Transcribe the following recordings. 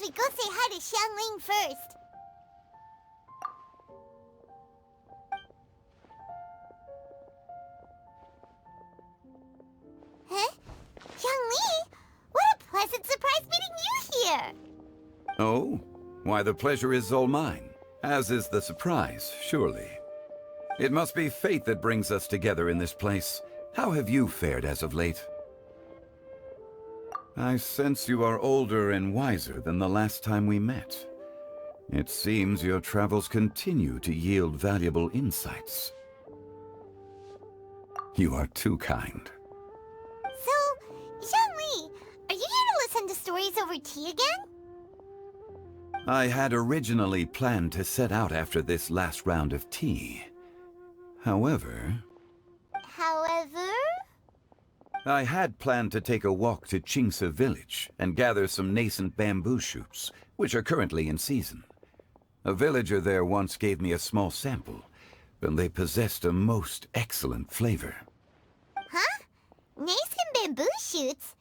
we go say hi to Xiangling first. Huh? Xiangling? What a pleasant surprise meeting you here! Oh? Why, the pleasure is all mine, as is the surprise, surely. It must be fate that brings us together in this place. How have you fared as of late? I sense you are older and wiser than the last time we met. It seems your travels continue to yield valuable insights. You are too kind. So, Xiangli, are you here to listen to stories over tea again? I had originally planned to set out after this last round of tea. However... I had planned to take a walk to Qingse village and gather some nascent bamboo shoots, which are currently in season. A villager there once gave me a small sample, and they possessed a most excellent flavor. Huh? Nascent bamboo shoots?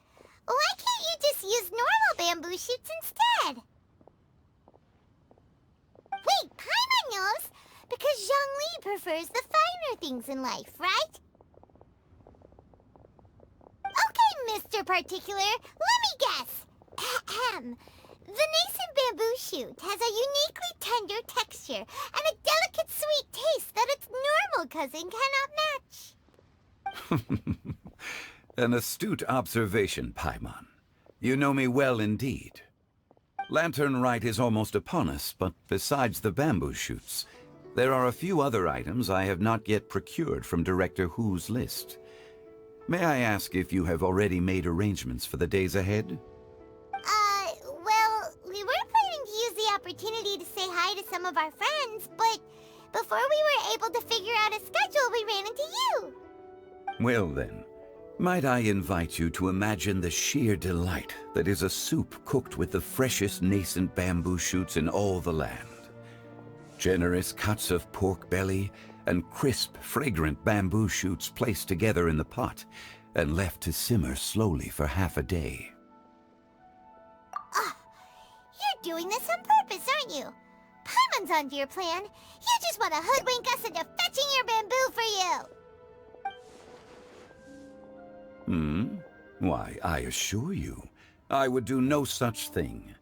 Why can't you just use normal bamboo shoots instead? Wait, Paimon knows! Because Zhongli prefers the finer things in life, right? Okay, Mr. Particular, let me guess. Ahem. The nascent bamboo shoot has a uniquely tender texture and a delicate sweet taste that its normal cousin cannot match. An astute observation, Paimon. You know me well indeed. Lantern Rite is almost upon us, but besides the bamboo shoots, there are a few other items I have not yet procured from Director Hu's list. May I ask if you have already made arrangements for the days ahead? Well, we were planning to use the opportunity to say hi to some of our friends, but before we were able to figure out a schedule, we ran into you. Well then, might I invite you to imagine the sheer delight that is a soup cooked with the freshest nascent bamboo shoots in all the land. Generous cuts of pork belly and crisp, fragrant bamboo shoots placed together in the pot and left to simmer slowly for half a day. You're doing this on purpose, aren't you? Paimon's onto your plan. You just want to hoodwink us into fetching your bamboo for you. Why, I assure you, I would do no such thing.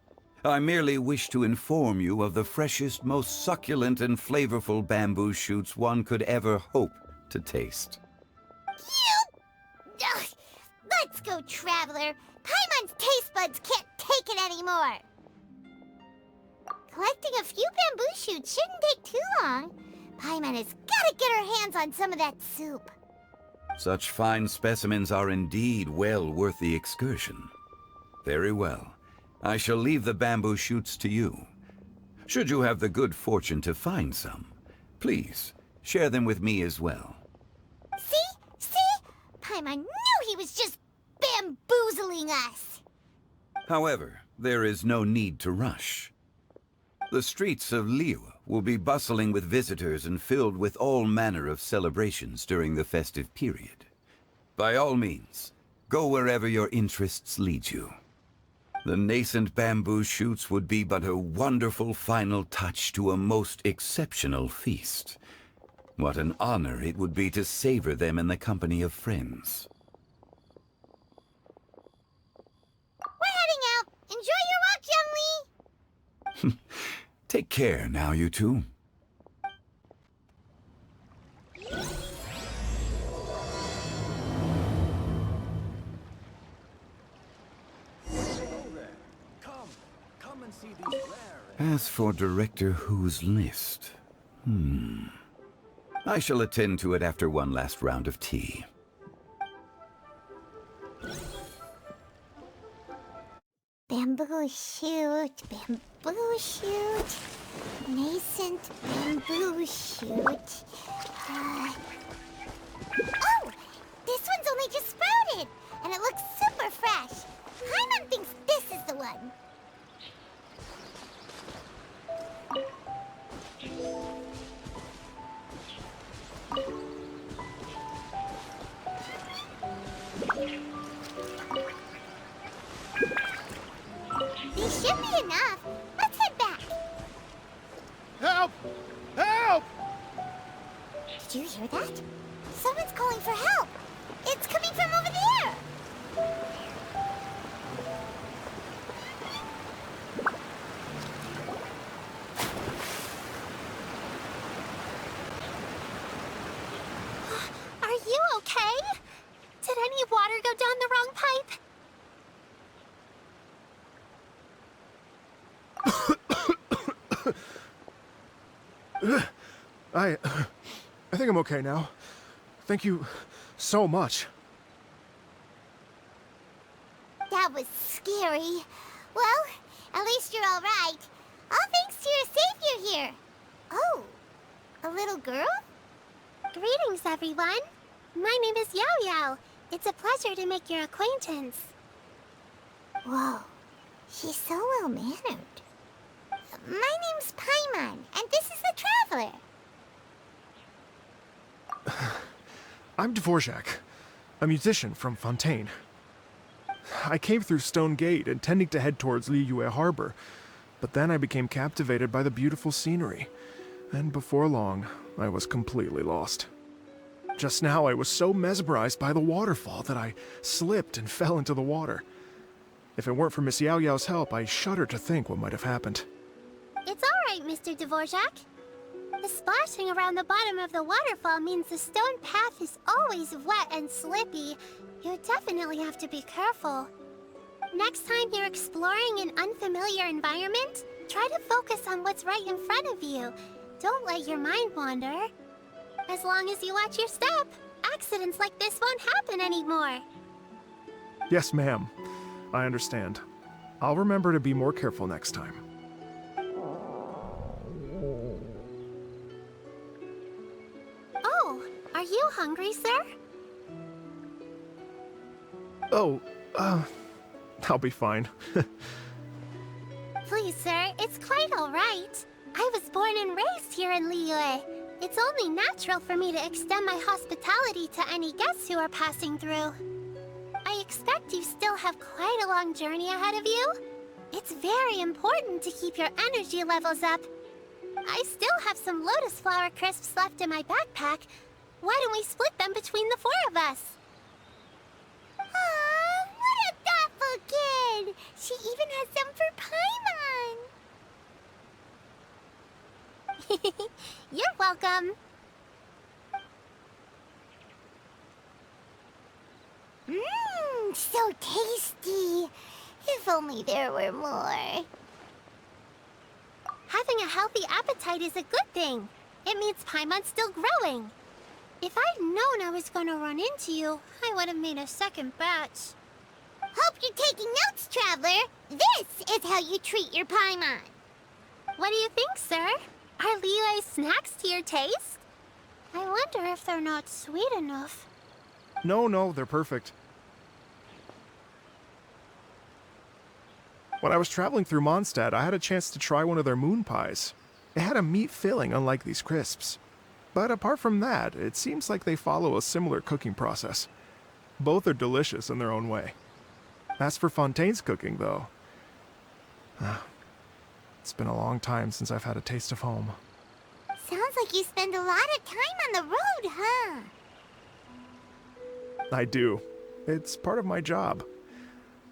I merely wish to inform you of the freshest, most succulent and flavorful bamboo shoots one could ever hope to taste. You... Ugh. Let's go, Traveler. Paimon's taste buds can't take it anymore. Collecting a few bamboo shoots shouldn't take too long. Paimon has got to get her hands on some of that soup. Such fine specimens are indeed well worth the excursion. Very well. I shall leave the bamboo shoots to you. Should you have the good fortune to find some, please share them with me as well. See? Paimon knew he was just bamboozling us. However, there is no need to rush. The streets of Liyue will be bustling with visitors and filled with all manner of celebrations during the festive period. By all means, go wherever your interests lead you. The nascent bamboo shoots would be but a wonderful final touch to a most exceptional feast. What an honor it would be to savor them in the company of friends. We're heading out. Enjoy your walk, Youngli. Take care now, you two. As for Director Hu's list, I shall attend to it after one last round of tea. Bamboo shoot, nascent bamboo shoot. Oh, this one's only just sprouted, and it looks super fresh. Paimon thinks this is the one. This should be enough. Let's head back. Help! Help! Did you hear that? Someone's calling for help. It's coming from over there. Are you okay? Did any water go down the wrong pipe? I think I'm okay now. Thank you so much. That was scary. Well, at least you're all right. All thanks to your savior here. Oh, a little girl? Greetings, everyone. My name is Yao Yao. It's a pleasure to make your acquaintance. Whoa, she's so well-mannered. My name's Paimon, and this is the Traveler. I'm Dvorak, a musician from Fontaine. I came through Stone Gate intending to head towards Liyue Harbor, but then I became captivated by the beautiful scenery, and before long, I was completely lost. Just now, I was so mesmerized by the waterfall that I slipped and fell into the water. If it weren't for Miss Yao Yao's help, I shudder to think what might have happened. It's all right, Mr. Dvorak. The splashing around the bottom of the waterfall means the stone path is always wet and slippy. You definitely have to be careful. Next time you're exploring an unfamiliar environment, try to focus on what's right in front of you. Don't let your mind wander. As long as you watch your step, accidents like this won't happen anymore. Yes, ma'am. I understand. I'll remember to be more careful next time. Oh, are you hungry, sir? Oh, I'll be fine. Please, sir, it's quite all right. I was born and raised here in Liyue. It's only natural for me to extend my hospitality to any guests who are passing through. I expect you still have quite a long journey ahead of you. It's very important to keep your energy levels up. I still have some lotus flower crisps left in my backpack. Why don't we split them between the four of us? Aw, what a thoughtful kid! She even has some for Paimon! You're welcome. Mmm, so tasty. If only there were more. Having a healthy appetite is a good thing. It means Paimon's still growing. If I'd known I was going to run into you, I would have made a second batch. Hope you're taking notes, Traveler. This is how you treat your Paimon. What do you think, sir? Are Liyue's snacks to your taste? I wonder if they're not sweet enough. No, they're perfect. When I was traveling through Mondstadt, I had a chance to try one of their moon pies. It had a meat filling, unlike these crisps. But apart from that, it seems like they follow a similar cooking process. Both are delicious in their own way. As for Fontaine's cooking, though, it's been a long time since I've had a taste of home. Sounds like you spend a lot of time on the road, huh? I do. It's part of my job.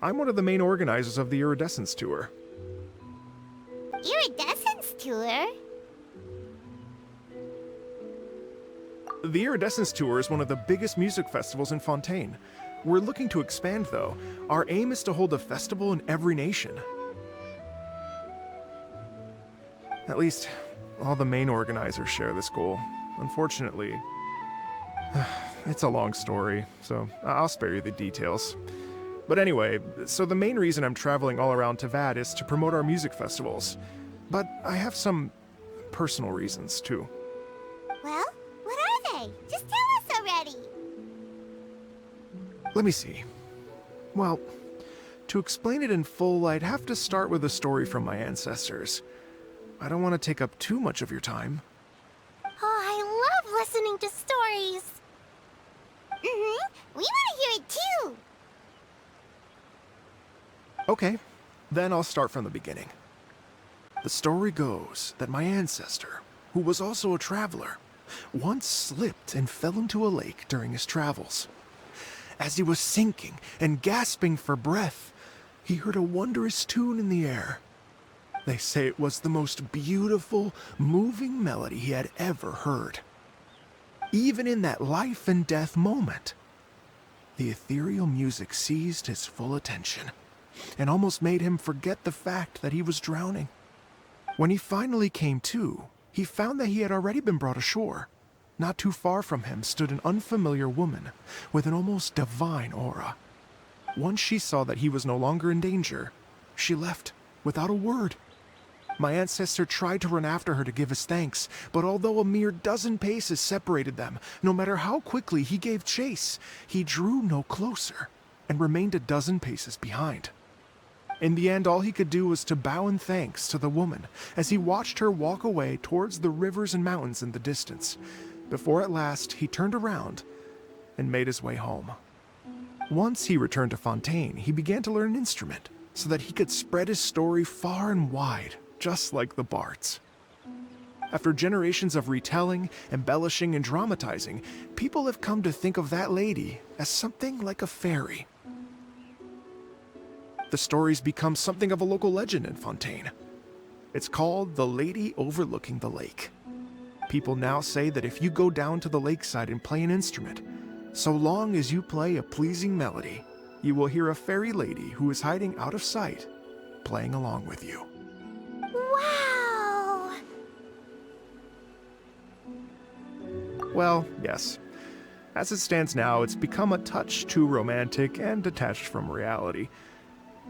I'm one of the main organizers of the Iridescence Tour. Iridescence Tour? The Iridescence Tour is one of the biggest music festivals in Fontaine. We're looking to expand, though. Our aim is to hold a festival in every nation. At least, all the main organizers share this goal. Unfortunately, it's a long story, so I'll spare you the details. But anyway, so the main reason I'm traveling all around Tavad is to promote our music festivals. But I have some personal reasons, too. Well, what are they? Just tell us already. Let me see. Well, to explain it in full, I'd have to start with a story from my ancestors. I don't want to take up too much of your time. Oh, I love listening to stories. We want to hear it too. Okay, Then I'll start from the beginning. The story goes that my ancestor, who was also a traveler, once slipped and fell into a lake during his travels. As he was sinking and gasping for breath, he heard a wondrous tune in the air. They say it was the most beautiful, moving melody he had ever heard. Even in that life and death moment, the ethereal music seized his full attention and almost made him forget the fact that he was drowning. When he finally came to, he found that he had already been brought ashore. Not too far from him stood an unfamiliar woman with an almost divine aura. Once she saw that he was no longer in danger, she left without a word. My ancestor tried to run after her to give his thanks, but although a mere dozen paces separated them, no matter how quickly he gave chase, he drew no closer and remained a dozen paces behind. In the end, all he could do was to bow in thanks to the woman as he watched her walk away towards the rivers and mountains in the distance, before at last he turned around and made his way home. Once he returned to Fontaine, he began to learn an instrument so that he could spread his story far and wide, just like the bards. After generations of retelling, embellishing, and dramatizing, people have come to think of that lady as something like a fairy. The story's become something of a local legend in Fontaine. It's called the Lady Overlooking the Lake. People now say that if you go down to the lakeside and play an instrument, so long as you play a pleasing melody, you will hear a fairy lady who is hiding out of sight, playing along with you. Wow! Well, yes. As it stands now, it's become a touch too romantic and detached from reality.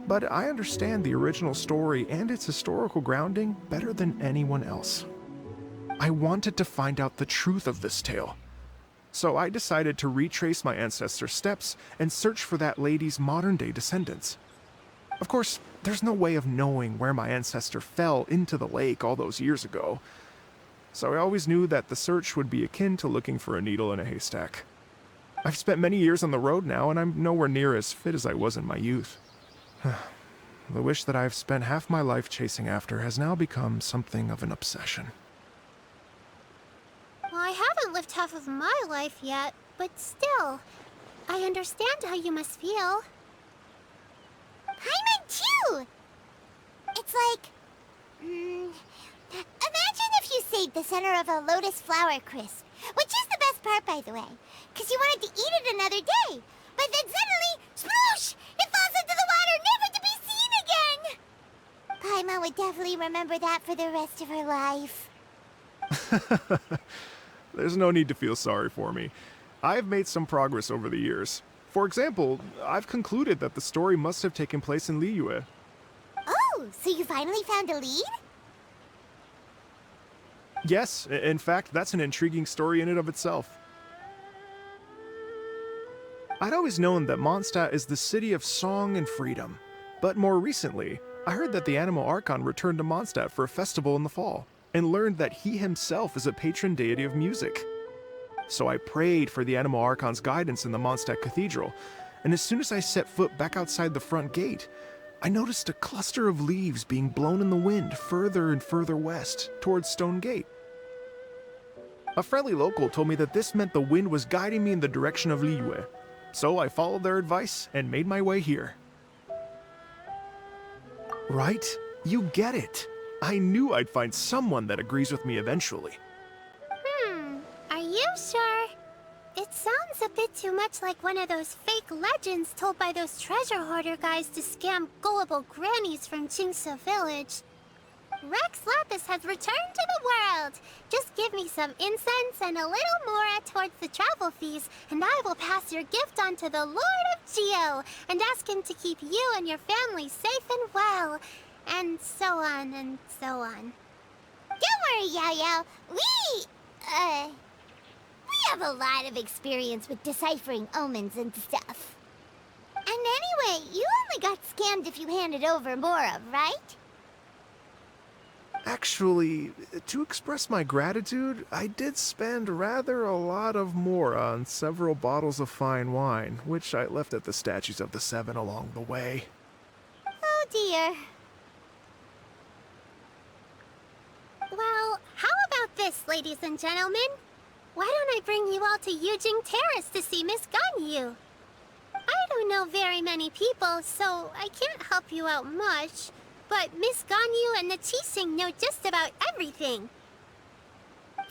But I understand the original story and its historical grounding better than anyone else. I wanted to find out the truth of this tale, so I decided to retrace my ancestors' steps and search for that lady's modern-day descendants. Of course, there's no way of knowing where my ancestor fell into the lake all those years ago, so I always knew that the search would be akin to looking for a needle in a haystack. I've spent many years on the road now, and I'm nowhere near as fit as I was in my youth. The wish that I've spent half my life chasing after has now become something of an obsession. Well, I haven't lived half of my life yet, but still, I understand how you must feel. Paimon too! It's like... imagine if you saved the center of a lotus flower crisp, which is the best part, by the way, because you wanted to eat it another day. But then suddenly, sploosh! It falls into the water, never to be seen again! Paimon would definitely remember that for the rest of her life. There's no need to feel sorry for me. I've made some progress over the years. For example, I've concluded that the story must have taken place in Liyue. Oh, so you finally found a lead? Yes, in fact, that's an intriguing story in and of itself. I'd always known that Mondstadt is the city of song and freedom, but more recently, I heard that the Animal Archon returned to Mondstadt for a festival in the fall, and learned that he himself is a patron deity of music. So I prayed for the Animal Archon's guidance in the Mondstadt Cathedral, and as soon as I set foot back outside the front gate, I noticed a cluster of leaves being blown in the wind further and further west, towards Stone Gate. A friendly local told me that this meant the wind was guiding me in the direction of Liyue, so I followed their advice and made my way here. Right? You get it. I knew I'd find someone that agrees with me eventually. Are you sure? It sounds a bit too much like one of those fake legends told by those treasure hoarder guys to scam gullible grannies from Jingsa Village. Rex Lapis has returned to the world. Just give me some incense and a little more towards the travel fees, and I will pass your gift on to the Lord of Geo and ask him to keep you and your family safe and well. And so on and so on. Don't worry, Yao Yao. We have a lot of experience with deciphering omens and stuff. And anyway, you only got scammed if you handed over Mora, right? Actually, to express my gratitude, I did spend rather a lot of Mora on several bottles of fine wine, which I left at the statues of the Seven along the way. Oh, dear. Well, how about this, ladies and gentlemen? Why don't I bring you all to Yujing Terrace to see Miss Ganyu? I don't know very many people, so I can't help you out much. But Miss Ganyu and the Qixing know just about everything.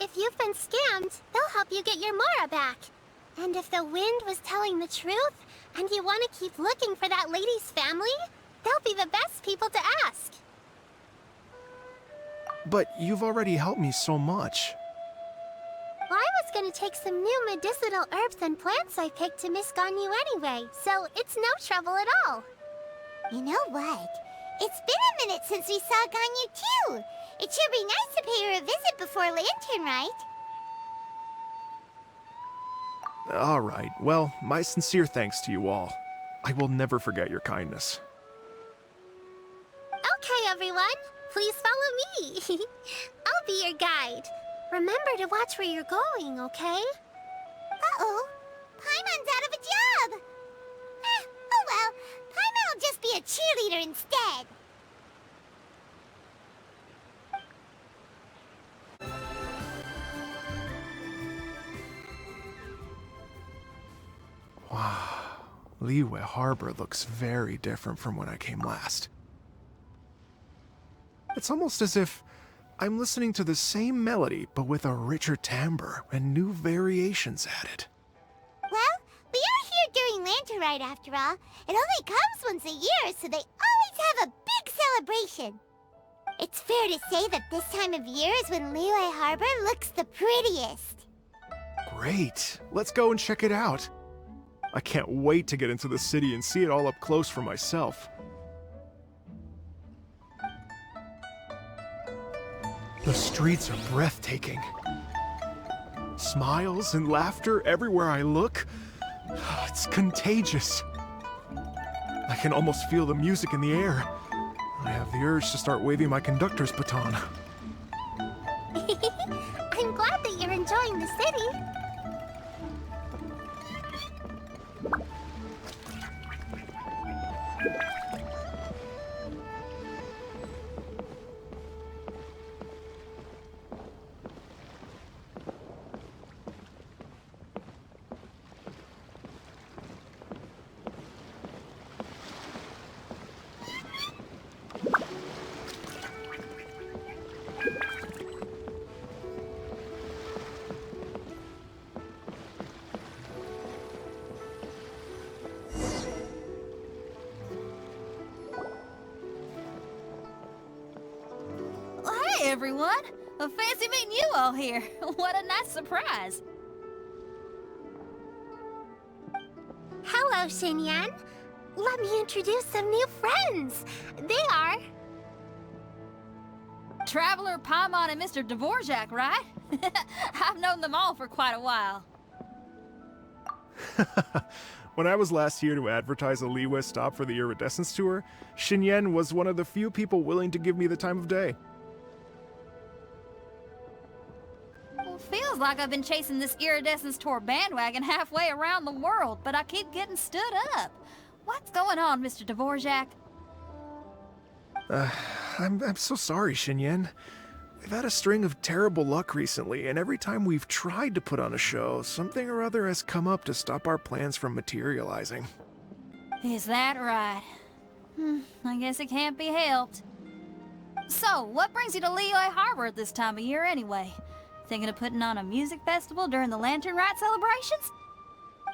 If you've been scammed, they'll help you get your Mara back. And if the wind was telling the truth, and you want to keep looking for that lady's family, they'll be the best people to ask. But you've already helped me so much. Well, I was gonna take some new medicinal herbs and plants I picked to Miss Ganyu anyway, so it's no trouble at all. You know what? It's been a minute since we saw Ganyu too. It should be nice to pay her a visit before Lantern Rite. All right, well, my sincere thanks to you all. I will never forget your kindness. Okay, everyone. Please follow me. I'll be your guide. Remember to watch where you're going, okay? Uh-oh. Paimon's out of a job. Oh well. Paimon will just be a cheerleader instead. Wow. Liyue Harbor looks very different from when I came last. It's almost as if I'm listening to the same melody, but with a richer timbre and new variations added. Well, we are here during Lantern Rite after all. It only comes once a year, so they always have a big celebration. It's fair to say that this time of year is when Liyue Harbor looks the prettiest. Great. Let's go and check it out. I can't wait to get into the city and see it all up close for myself. The streets are breathtaking. Smiles and laughter everywhere I look. It's contagious. I can almost feel the music in the air. I have the urge to start waving my conductor's baton. I'm glad that you're enjoying the city. Hey everyone! Fancy meeting you all here. What a nice surprise. Hello, Xinyan. Let me introduce some new friends. They are... Traveler, Paimon, and Mr. Dvorak, right? I've known them all for quite a while. When I was last here to advertise a Liyue stop for the Iridescence Tour, Xinyan was one of the few people willing to give me the time of day. Well, feels like I've been chasing this Iridescence Tour bandwagon halfway around the world, but I keep getting stood up. What's going on, Mr. Dvorak? I'm so sorry, Xinyan. We've had a string of terrible luck recently, and every time we've tried to put on a show, something or other has come up to stop our plans from materializing. Is that right? I guess it can't be helped. So, what brings you to Liyue Harbor at this time of year anyway? Thinking of putting on a music festival during the Lantern Rite celebrations?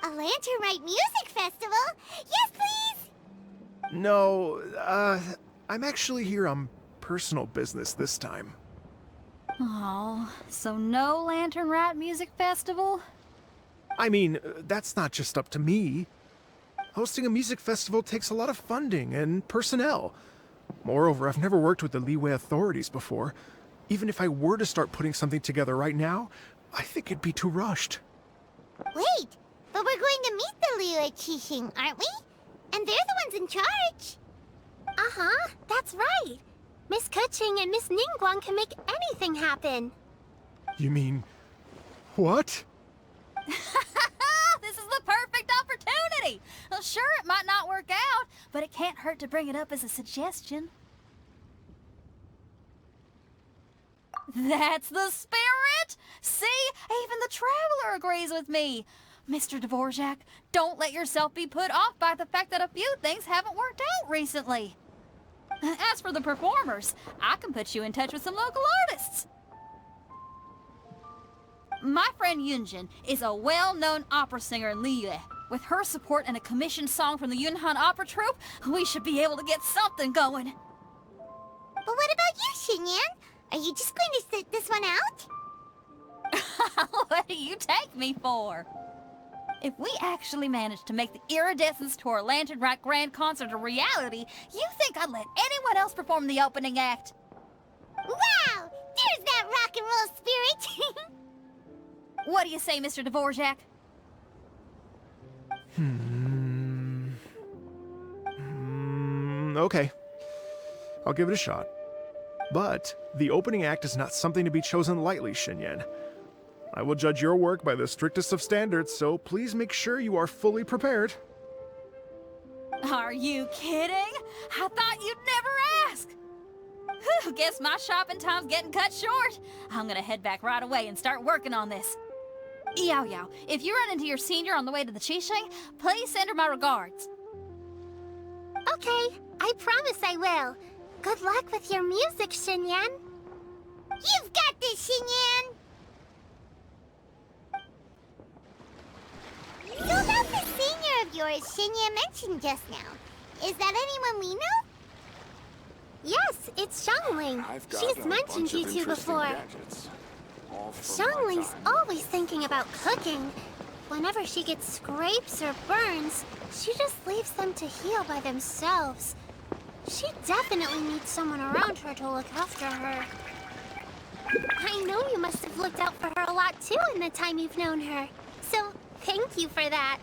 A Lantern Rite music festival? Yes, please! No, I'm actually here on personal business this time. Oh, so no Lantern Rite music festival? I mean, that's not just up to me. Hosting a music festival takes a lot of funding and personnel. Moreover, I've never worked with the Liyue authorities before. Even if I were to start putting something together right now, I think it'd be too rushed. Wait, but we're going to meet the Liyue Qixing, aren't we? And they're the ones in charge. Uh-huh, that's right. Miss Keqing and Miss Ningguang can make anything happen. You mean... what? This is the perfect opportunity! pity. Well, sure, it might not work out, but it can't hurt to bring it up as a suggestion. That's the spirit! See? Even the Traveler agrees with me. Mr. Dvorak, don't let yourself be put off by the fact that a few things haven't worked out recently. As for the performers, I can put you in touch with some local artists. My friend Yunjin is a well-known opera singer in Liyue. With her support and a commissioned song from the Yunhan Opera Troupe, we should be able to get something going. But what about you, Xinyan? Are you just going to sit this one out? What do you take me for? If we actually manage to make the Iridescence Tour Lantern Rite Grand Concert a reality, you think I'd let anyone else perform the opening act? Wow! There's that rock and roll spirit! What do you say, Mr. Dvorak? Okay. I'll give it a shot. But the opening act is not something to be chosen lightly, Xinyan. I will judge your work by the strictest of standards, so please make sure you are fully prepared. Are you kidding? I thought you'd never ask. Whew, guess my shopping time's getting cut short. I'm gonna head back right away and start working on this. Yao Yao, if you run into your senior on the way to the Qixing, please send her my regards. Okay, I promise I will. Good luck with your music, Xinyan. You've got this, Xinyan! So about the senior of yours Xinyan mentioned just now, is that anyone we know? Yes, it's Xiangling. She's mentioned you two before. Xiangling's always thinking about cooking. Whenever she gets scrapes or burns, she just leaves them to heal by themselves. She definitely needs someone around her to look after her. I know you must have looked out for her a lot too in the time you've known her. So, thank you for that.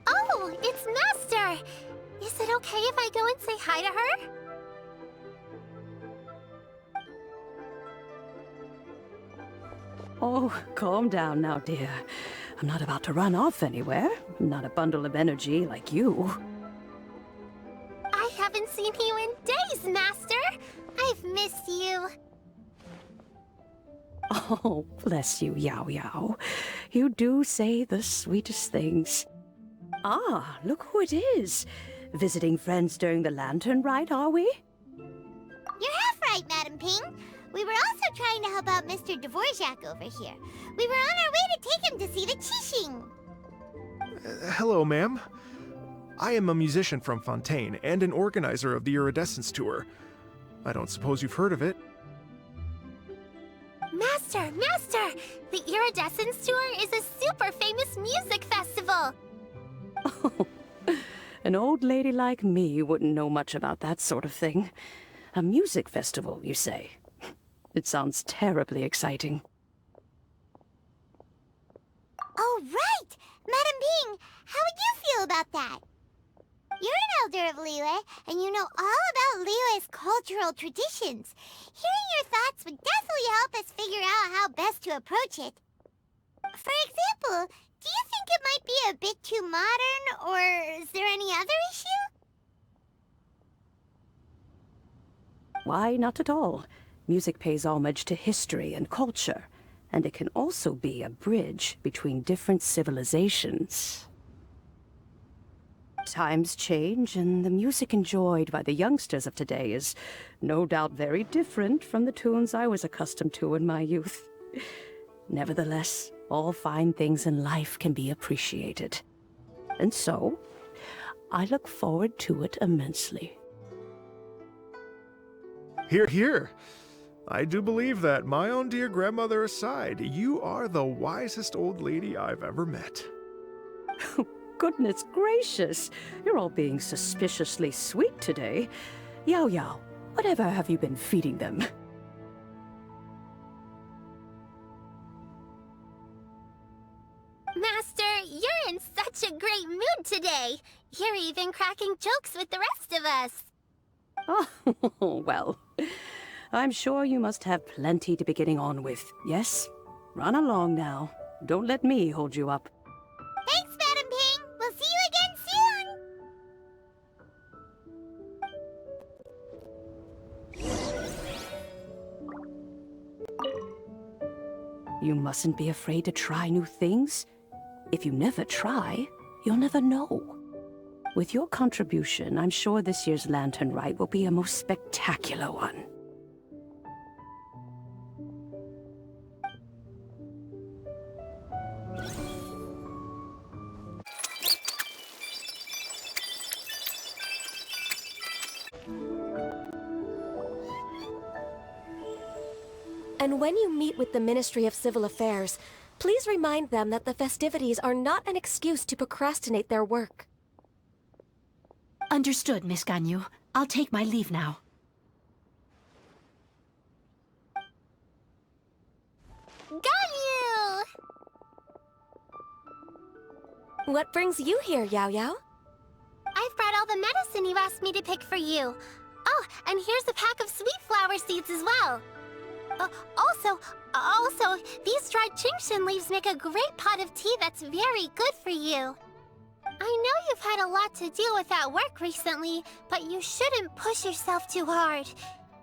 Oh, it's Master! Is it okay if I go and say hi to her? Oh, calm down now, dear. I'm not about to run off anywhere. I'm not a bundle of energy like you. I haven't seen you in days, Master! I've missed you. Oh, bless you, Yao Yao. You do say the sweetest things. Ah, look who it is. Visiting friends during the Lantern Rite, are we? You're half right, Madam Ping. We were also trying to help out Mr. Dvorak over here. We were on our way to take him to see the Qixing. Hello, ma'am. I am a musician from Fontaine and an organizer of the Iridescence Tour. I don't suppose you've heard of it. Master! The Iridescence Tour is a super famous music festival! Oh, an old lady like me wouldn't know much about that sort of thing. A music festival, you say? It sounds terribly exciting. Oh, right! Madam Ping, how would you feel about that? You're an elder of Liyue, and you know all about Liyue's cultural traditions. Hearing your thoughts would definitely help us figure out how best to approach it. For example, do you think it might be a bit too modern, or is there any other issue? Why, not at all. Music pays homage to history and culture, and it can also be a bridge between different civilizations. Times change, and the music enjoyed by the youngsters of today is no doubt very different from the tunes I was accustomed to in my youth. Nevertheless, all fine things in life can be appreciated. And so, I look forward to it immensely. Hear, hear. I do believe that, my own dear grandmother aside, you are the wisest old lady I've ever met. Goodness gracious, you're all being suspiciously sweet today. Yao Yao, whatever have you been feeding them? Master, you're in such a great mood today. You're even cracking jokes with the rest of us. Oh, well, I'm sure you must have plenty to be getting on with. Yes? Run along now. Don't let me hold you up. Thanks, Madam Ping. We'll see you again soon. You mustn't be afraid to try new things. If you never try, you'll never know. With your contribution, I'm sure this year's Lantern Rite will be a most spectacular one. And when you meet with the Ministry of Civil Affairs, please remind them that the festivities are not an excuse to procrastinate their work. Understood, Miss Ganyu. I'll take my leave now. Ganyu! What brings you here, Yao Yao? I've brought all the medicine you asked me to pick for you. Oh, and here's a pack of sweet flower seeds as well. Also, these dried Qingshan leaves make a great pot of tea that's very good for you. I know you've had a lot to deal with at work recently, but you shouldn't push yourself too hard.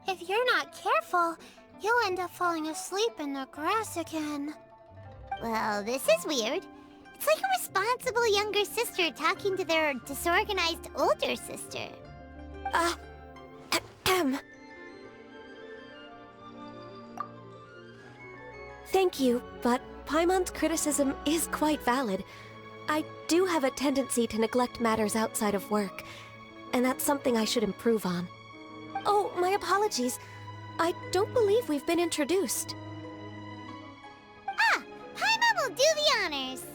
If you're not careful, you'll end up falling asleep in the grass again. Well, this is weird. It's like a responsible younger sister talking to their disorganized older sister. Thank you, but Paimon's criticism is quite valid. I do have a tendency to neglect matters outside of work, and that's something I should improve on. Oh, my apologies. I don't believe we've been introduced. Ah, Paimon will do the honors.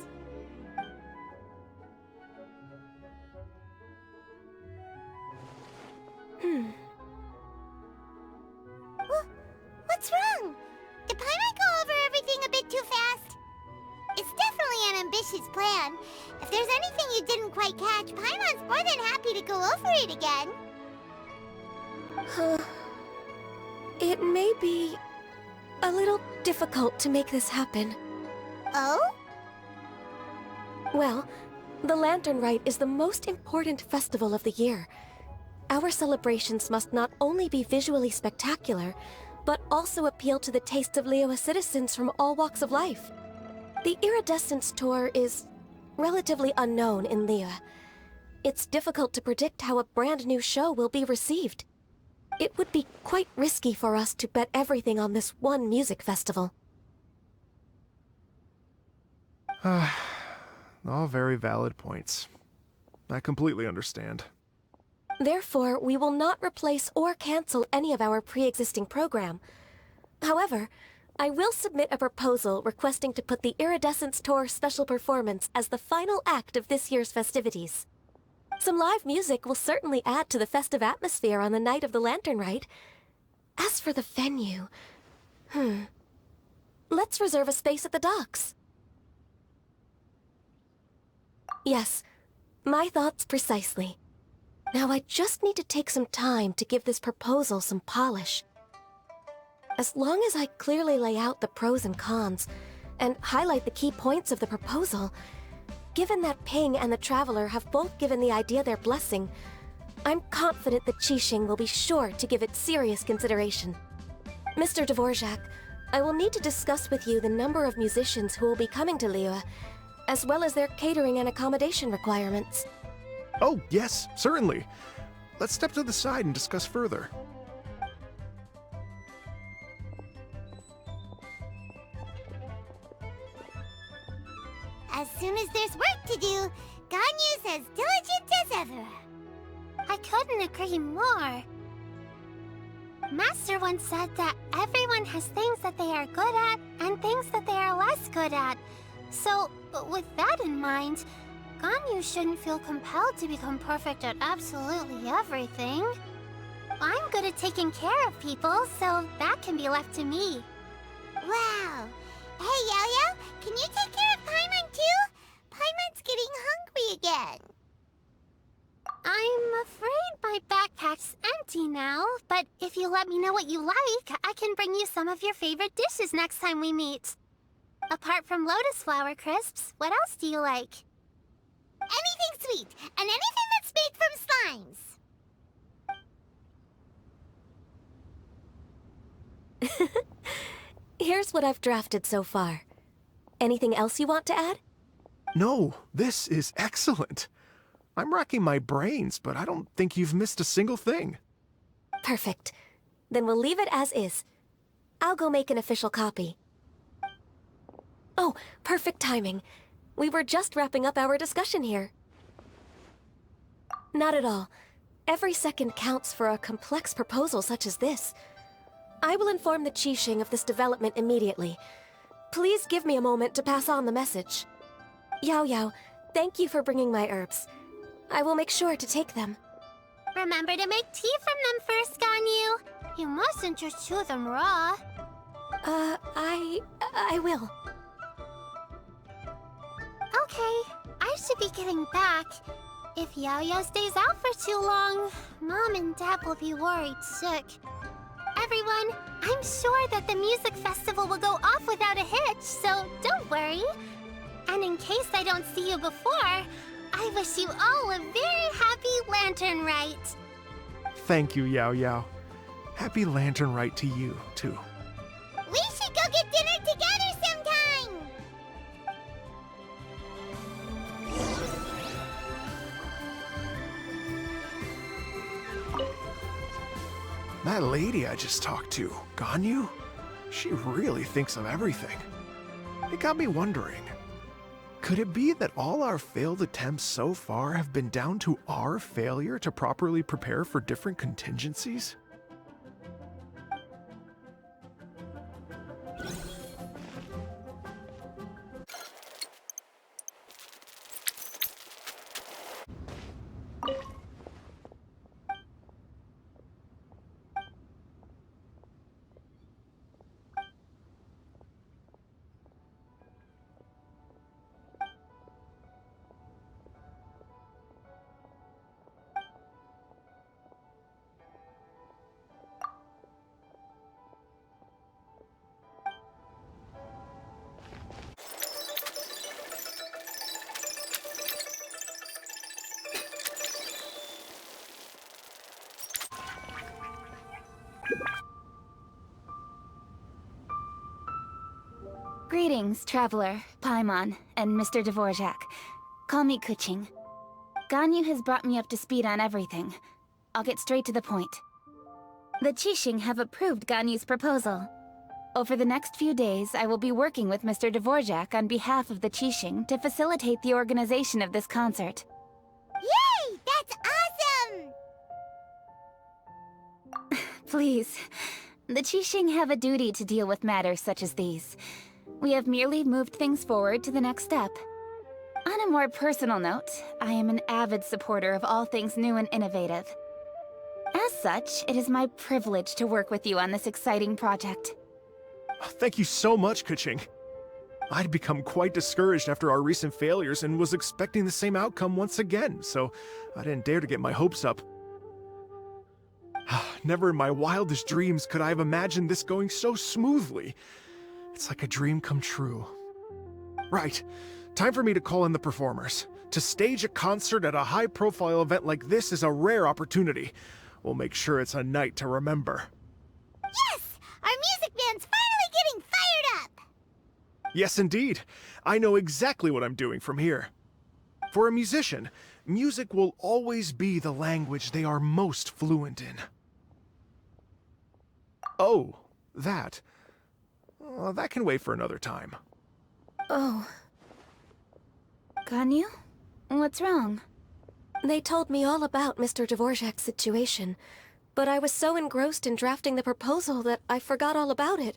What's wrong? Did Paimon go over everything a bit too fast? It's definitely an ambitious plan. If there's anything you didn't quite catch, Paimon's more than happy to go over it again. It may be a little difficult to make this happen. Oh? Well, the Lantern Rite is the most important festival of the year. Our celebrations must not only be visually spectacular, but also appeal to the tastes of Liyue citizens from all walks of life. The Iridescence Tour is relatively unknown in Liyue. It's difficult to predict how a brand new show will be received. It would be quite risky for us to bet everything on this one music festival. All very valid points. I completely understand. Therefore, we will not replace or cancel any of our pre-existing program. However, I will submit a proposal requesting to put the Iridescence Tour special performance as the final act of this year's festivities. Some live music will certainly add to the festive atmosphere on the night of the Lantern Rite. As for the venue... Let's reserve a space at the docks. Yes, my thoughts precisely. Now I just need to take some time to give this proposal some polish. As long as I clearly lay out the pros and cons, and highlight the key points of the proposal, given that Ping and the Traveler have both given the idea their blessing, I'm confident that Qixing will be sure to give it serious consideration. Mr. Dvorak, I will need to discuss with you the number of musicians who will be coming to Liyue, as well as their catering and accommodation requirements. Oh, yes, certainly. Let's step to the side and discuss further. As soon as there's work to do, Ganyu's as diligent as ever. I couldn't agree more. Master once said that everyone has things that they are good at and things that they are less good at. So, with that in mind, Ganyu shouldn't feel compelled to become perfect at absolutely everything. I'm good at taking care of people, so that can be left to me. Wow. Hey, Yo-Yo, can you take care of Paimon too? Paimon's getting hungry again. I'm afraid my backpack's empty now, but if you let me know what you like, I can bring you some of your favorite dishes next time we meet. Apart from lotus flower crisps, what else do you like? Anything sweet, and anything that's made from slimes. Here's what I've drafted so far. Anything else you want to add? No, this is excellent. I'm racking my brains, but I don't think you've missed a single thing. Perfect. Then we'll leave it as is. I'll go make an official copy. Oh, perfect timing. We were just wrapping up our discussion here. Not at all. Every second counts for a complex proposal such as this. I will inform the Qixing of this development immediately. Please give me a moment to pass on the message. Yao Yao, thank you for bringing my herbs. I will make sure to take them. Remember to make tea from them first, Ganyu. You mustn't just chew them raw. I will. Okay, I should be getting back. If Yao Yao stays out for too long, Mom and Dad will be worried sick. Everyone, I'm sure that the music festival will go off without a hitch, so don't worry. And in case I don't see you before, I wish you all a very happy Lantern Rite. Thank you, Yao Yao. Happy Lantern Rite to you, too. We should go get dinner together sometime! That lady I just talked to, Ganyu, she really thinks of everything. It got me wondering, could it be that all our failed attempts so far have been down to our failure to properly prepare for different contingencies? Greetings, Traveler, Paimon, and Mr. Dvorak. Call me Kuching. Ganyu has brought me up to speed on everything. I'll get straight to the point. The Qixing have approved Ganyu's proposal. Over the next few days, I will be working with Mr. Dvorak on behalf of the Qixing to facilitate the organization of this concert. Yay! That's awesome! Please, the Qixing have a duty to deal with matters such as these. We have merely moved things forward to the next step. On a more personal note, I am an avid supporter of all things new and innovative. As such, it is my privilege to work with you on this exciting project. Thank you so much, Kuching. I'd become quite discouraged after our recent failures and was expecting the same outcome once again, so I didn't dare to get my hopes up. Never in my wildest dreams could I have imagined this going so smoothly. It's like a dream come true. Right, time for me to call in the performers. To stage a concert at a high-profile event like this is a rare opportunity. We'll make sure it's a night to remember. Yes! Our music band's finally getting fired up! Yes, indeed. I know exactly what I'm doing from here. For a musician, music will always be the language they are most fluent in. Oh, that. That can wait for another time. Oh, Ganyu? What's wrong? they told me all about Mr. Dvorak's situation, but I was so engrossed in drafting the proposal that I forgot all about it.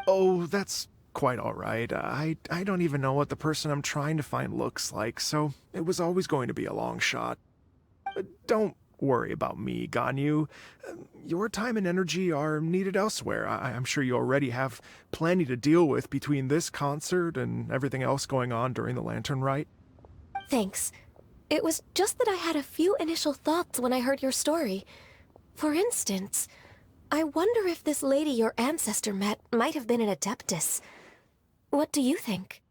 Oh, that's quite all right. I don't even know what the person I'm trying to find looks like, so it was always going to be a long shot. Don't worry about me, Ganyu. Your time and energy are needed elsewhere. I'm sure you already have plenty to deal with between this concert and everything else going on during the Lantern Rite. Thanks. It was just that I had a few initial thoughts when I heard your story. For instance, I wonder if this lady your ancestor met might have been an Adeptus. What do you think?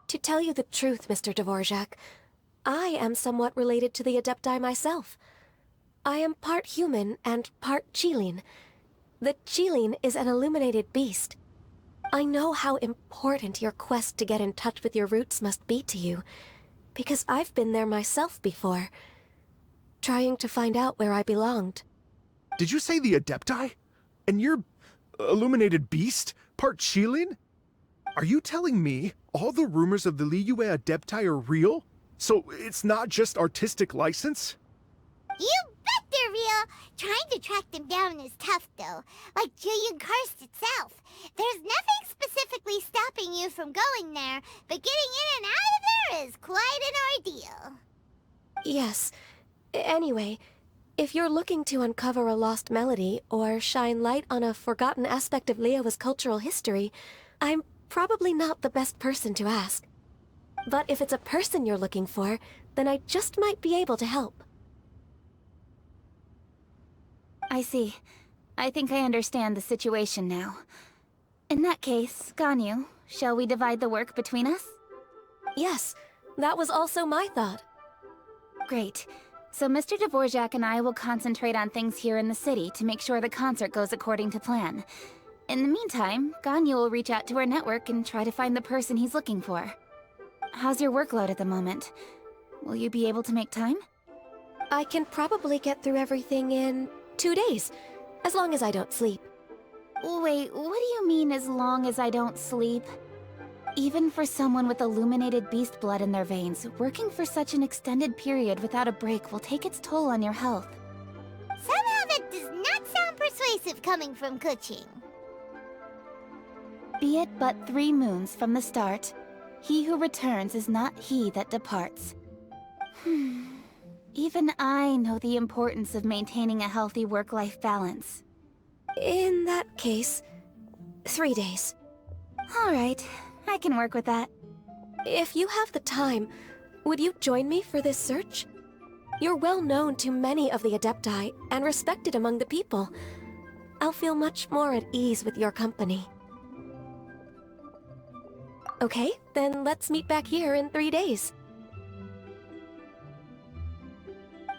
To tell you the truth, Mr. Dvorak, I am somewhat related to the Adepti myself. I am part human and part Qilin. The Qilin is an illuminated beast. I know how important your quest to get in touch with your roots must be to you, because I've been there myself before, trying to find out where I belonged. Did you say the Adepti? And you're illuminated beast? Part Qilin? Are you telling me all the rumors of the Liyue Adepti are real? So it's not just artistic license? You bet they're real! Trying to track them down is tough, though. Like Julian Karst itself. There's nothing specifically stopping you from going there, but getting in and out of there is quite an ordeal. Yes. Anyway, if you're looking to uncover a lost melody or shine light on a forgotten aspect of Liyue's cultural history, I'm probably not the best person to ask. But if it's a person you're looking for, then I just might be able to help. I see. I think I understand the situation now. In that case, Ganyu, shall we divide the work between us? Yes, that was also my thought. Great. So Mr. Dvorak and I will concentrate on things here in the city to make sure the concert goes according to plan. In the meantime, Ganyu will reach out to our network and try to find the person he's looking for. How's your workload at the moment? Will you be able to make time? I can probably get through everything in 2 days, as long as I don't sleep. Wait, what do you mean as long as I don't sleep? Even for someone with illuminated beast blood in their veins, working for such an extended period without a break will take its toll on your health. Somehow that does not sound persuasive coming from Kuching. Be it but 3 moons from the start, he who returns is not he that departs. Even I know the importance of maintaining a healthy work-life balance. In that case, 3 days. Alright, I can work with that. If you have the time, would you join me for this search? You're well known to many of the Adepti and respected among the people. I'll feel much more at ease with your company. Okay, then let's meet back here in 3 days.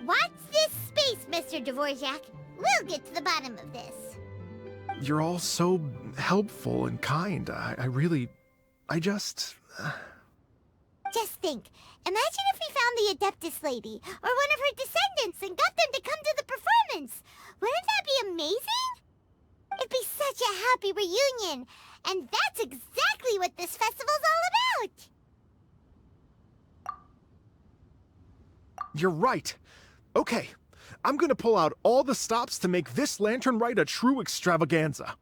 Watch this space, Mr. Dvorak. We'll get to the bottom of this. You're all so helpful and kind. I just... Just think. Imagine if we found the Adeptus lady, or one of her descendants, and got them to come to the performance. Wouldn't that be amazing? It'd be such a happy reunion. And that's exactly what this festival's all about. You're right. Okay, I'm gonna pull out all the stops to make this Lantern Rite a true extravaganza.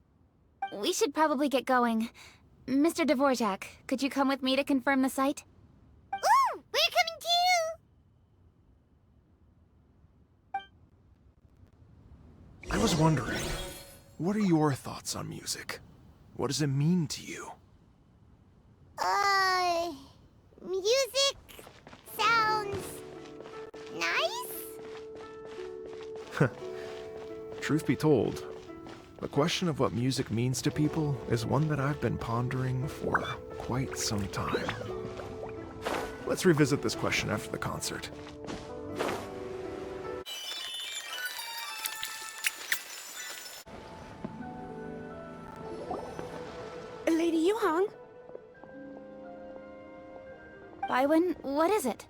We should probably get going. Mr. Dvorak, could you come with me to confirm the site? Ooh, we're coming too! I was wondering, what are your thoughts on music? What does it mean to you? Music sounds nice? Truth be told, the question of what music means to people is one that I've been pondering for quite some time. Let's revisit this question after the concert. Lady Yuhang? Baiwen, what is it?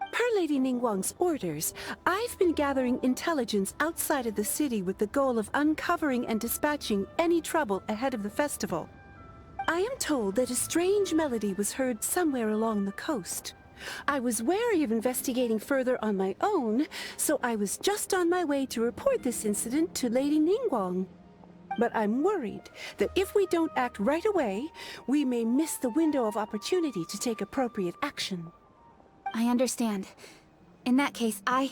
Per Lady Ningguang's orders, I've been gathering intelligence outside of the city with the goal of uncovering and dispatching any trouble ahead of the festival. I am told that a strange melody was heard somewhere along the coast. I was wary of investigating further on my own, so I was just on my way to report this incident to Lady Ningguang. But I'm worried that if we don't act right away, we may miss the window of opportunity to take appropriate action. I understand. In that case, Yeah,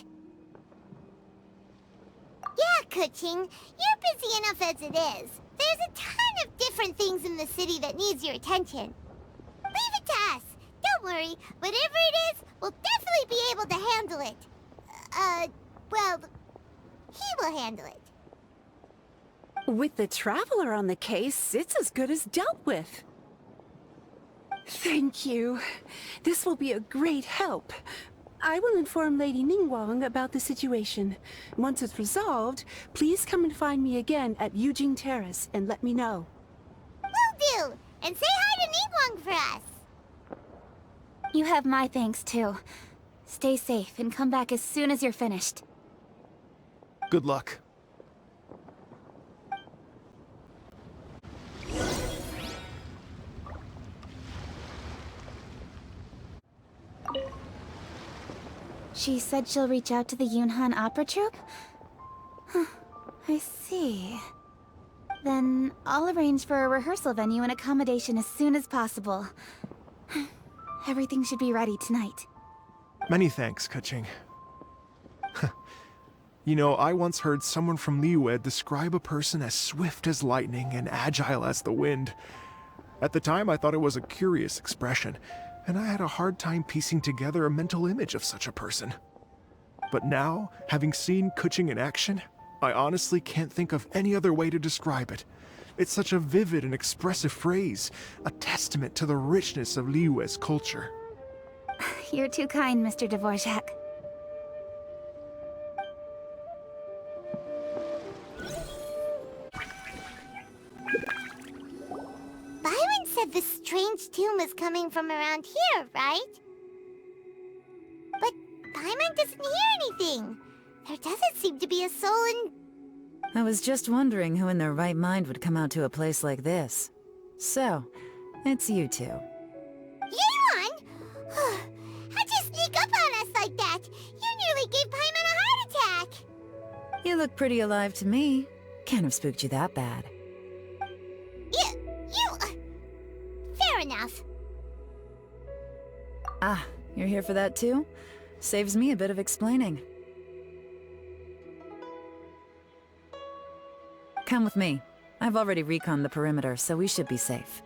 Kuching, you're busy enough as it is. There's a ton of different things in the city that needs your attention. Leave it worry. Whatever it is, we'll definitely be able to handle it. Well, he will handle it. With the Traveler on the case, it's as good as dealt with. Thank you. This will be a great help. I will inform Lady Ningguang about the situation. Once it's resolved, please come and find me again at Yujing Terrace and let me know. Will do! And say hi to Ningguang for us! You have my thanks, too. Stay safe and come back as soon as you're finished. Good luck. She said she'll reach out to the Yunhan Opera Troupe? Huh, I see. Then I'll arrange for a rehearsal venue and accommodation as soon as possible. Everything should be ready tonight. Many thanks, Keqing. You know, I once heard someone from Liyue describe a person as swift as lightning and agile as the wind. At the time, I thought it was a curious expression, and I had a hard time piecing together a mental image of such a person. But now, having seen Keqing in action, I honestly can't think of any other way to describe it. It's such a vivid and expressive phrase, a testament to the richness of Liyue's culture. You're too kind, Mr. Dvorak. Byron said the strange tune was coming from around here, right? But Paimon doesn't hear anything. There doesn't seem to be a soul in... I was just wondering who in their right mind would come out to a place like this. So, it's you two. Yeon! How'd you sneak up on us like that? You nearly gave Paimon a heart attack! You look pretty alive to me. Can't have spooked you that bad. Fair enough. Ah, you're here for that too? Saves me a bit of explaining. Come with me. I've already reconned the perimeter, so we should be safe.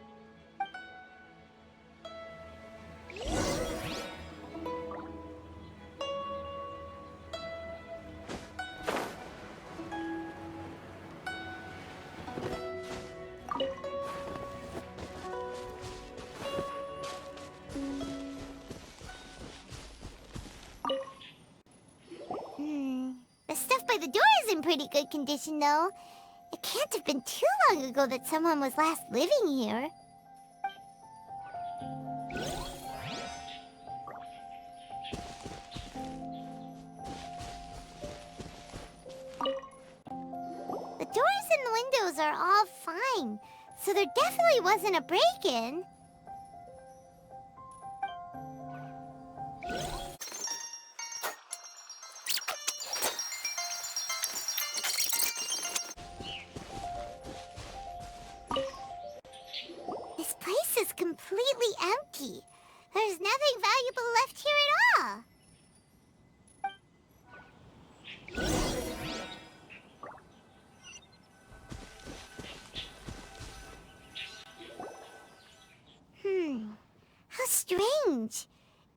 The stuff by the door is in pretty good condition, though. It can't have been too long ago that someone was last living here. The doors and the windows are all fine, so there definitely wasn't a break-in. This place is completely empty. There's nothing valuable left here at all. How strange.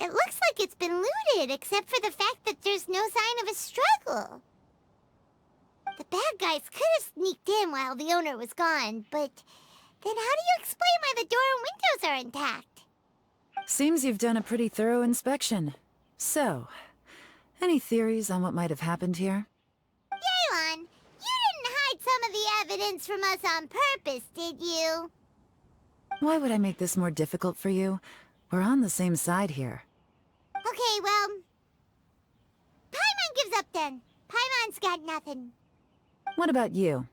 It looks like it's been looted, except for the fact that there's no sign of a struggle. The bad guys could have sneaked in while the owner was gone, but then how do you explain why the door and windows are intact? Seems you've done a pretty thorough inspection. So, any theories on what might have happened here? Yeon, you didn't hide some of the evidence from us on purpose, did you? Why would I make this more difficult for you? We're on the same side here. Okay, well... Paimon gives up then. Paimon's got nothing. What about you?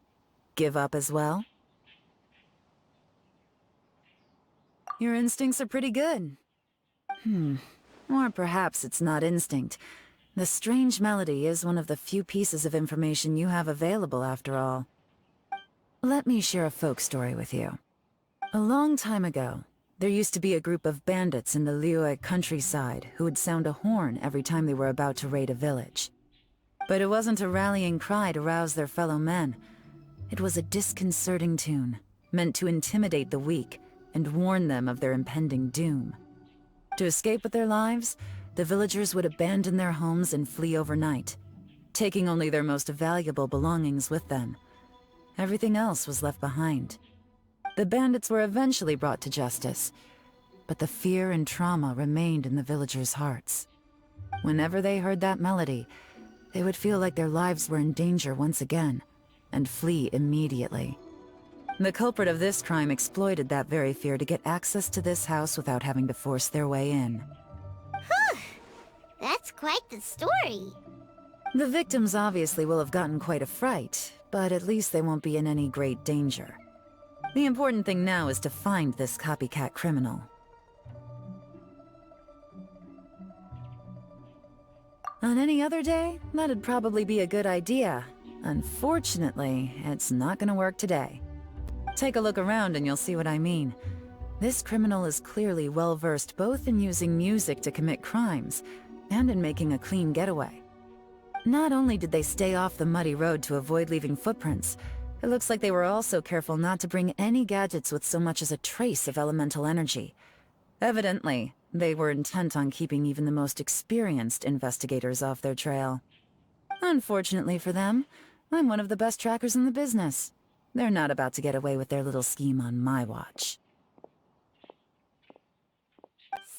Give up as well? Your instincts are pretty good. Or perhaps it's not instinct. The strange melody is one of the few pieces of information you have available after all. Let me share a folk story with you. A long time ago, there used to be a group of bandits in the Liyue countryside who would sound a horn every time they were about to raid a village. But it wasn't a rallying cry to rouse their fellow men. It was a disconcerting tune, meant to intimidate the weak and warn them of their impending doom. To escape with their lives, the villagers would abandon their homes and flee overnight, taking only their most valuable belongings with them. Everything else was left behind. The bandits were eventually brought to justice, but the fear and trauma remained in the villagers' hearts. Whenever they heard that melody, they would feel like their lives were in danger once again, and flee immediately. The culprit of this crime exploited that very fear to get access to this house without having to force their way in. Whew! That's quite the story. The victims obviously will have gotten quite a fright, but at least they won't be in any great danger. The important thing now is to find this copycat criminal. On any other day, that'd probably be a good idea. Unfortunately, it's not gonna work today. Take a look around and you'll see what I mean. This criminal is clearly well-versed both in using music to commit crimes and in making a clean getaway. Not only did they stay off the muddy road to avoid leaving footprints, it looks like they were also careful not to bring any gadgets with so much as a trace of elemental energy. Evidently, they were intent on keeping even the most experienced investigators off their trail. Unfortunately for them, I'm one of the best trackers in the business. They're not about to get away with their little scheme on my watch.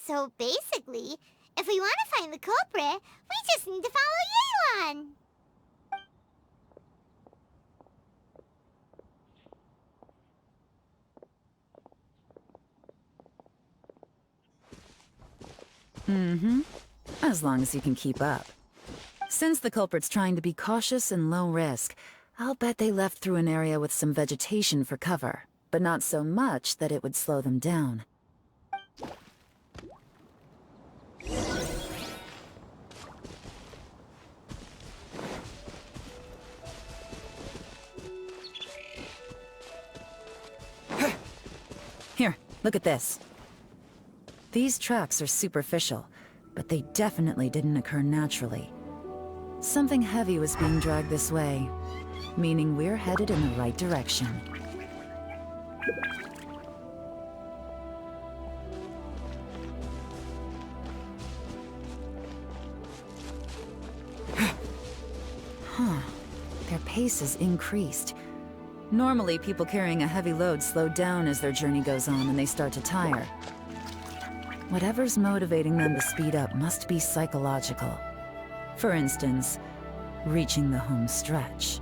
So basically, if we want to find the culprit, we just need to follow Yelan. As long as you can keep up. Since the culprit's trying to be cautious and low risk, I'll bet they left through an area with some vegetation for cover, but not so much that it would slow them down. Here, look at this. These tracks are superficial, but they definitely didn't occur naturally. Something heavy was being dragged this way, meaning we're headed in the right direction. Their pace has increased. Normally, people carrying a heavy load slow down as their journey goes on and they start to tire. Whatever's motivating them to speed up must be psychological. For instance, reaching the home stretch.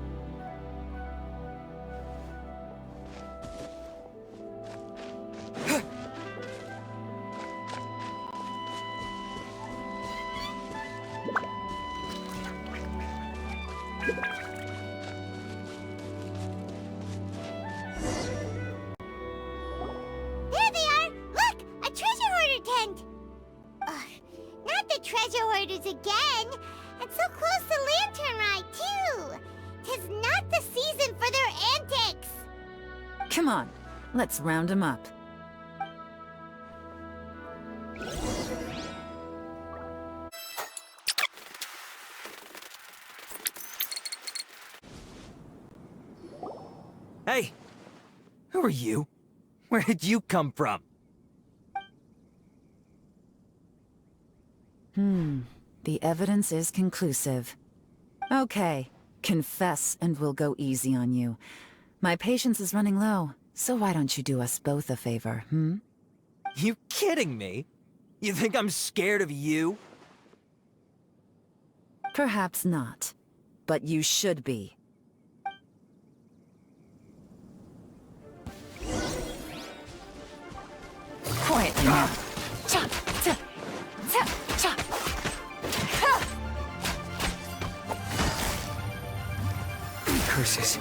There they are! Look! A treasure hoarder tent! Ugh, not the treasure hoarders again! And so close to Lantern Rite, too! 'Tis not the season for their antics! Come on, let's round them up. Hey! Who are you? Where did you come from? The evidence is conclusive. Okay, confess and we'll go easy on you. My patience is running low, so why don't you do us both a favor, You kidding me? You think I'm scared of you? Perhaps not, but you should be. Quietly now. Curses.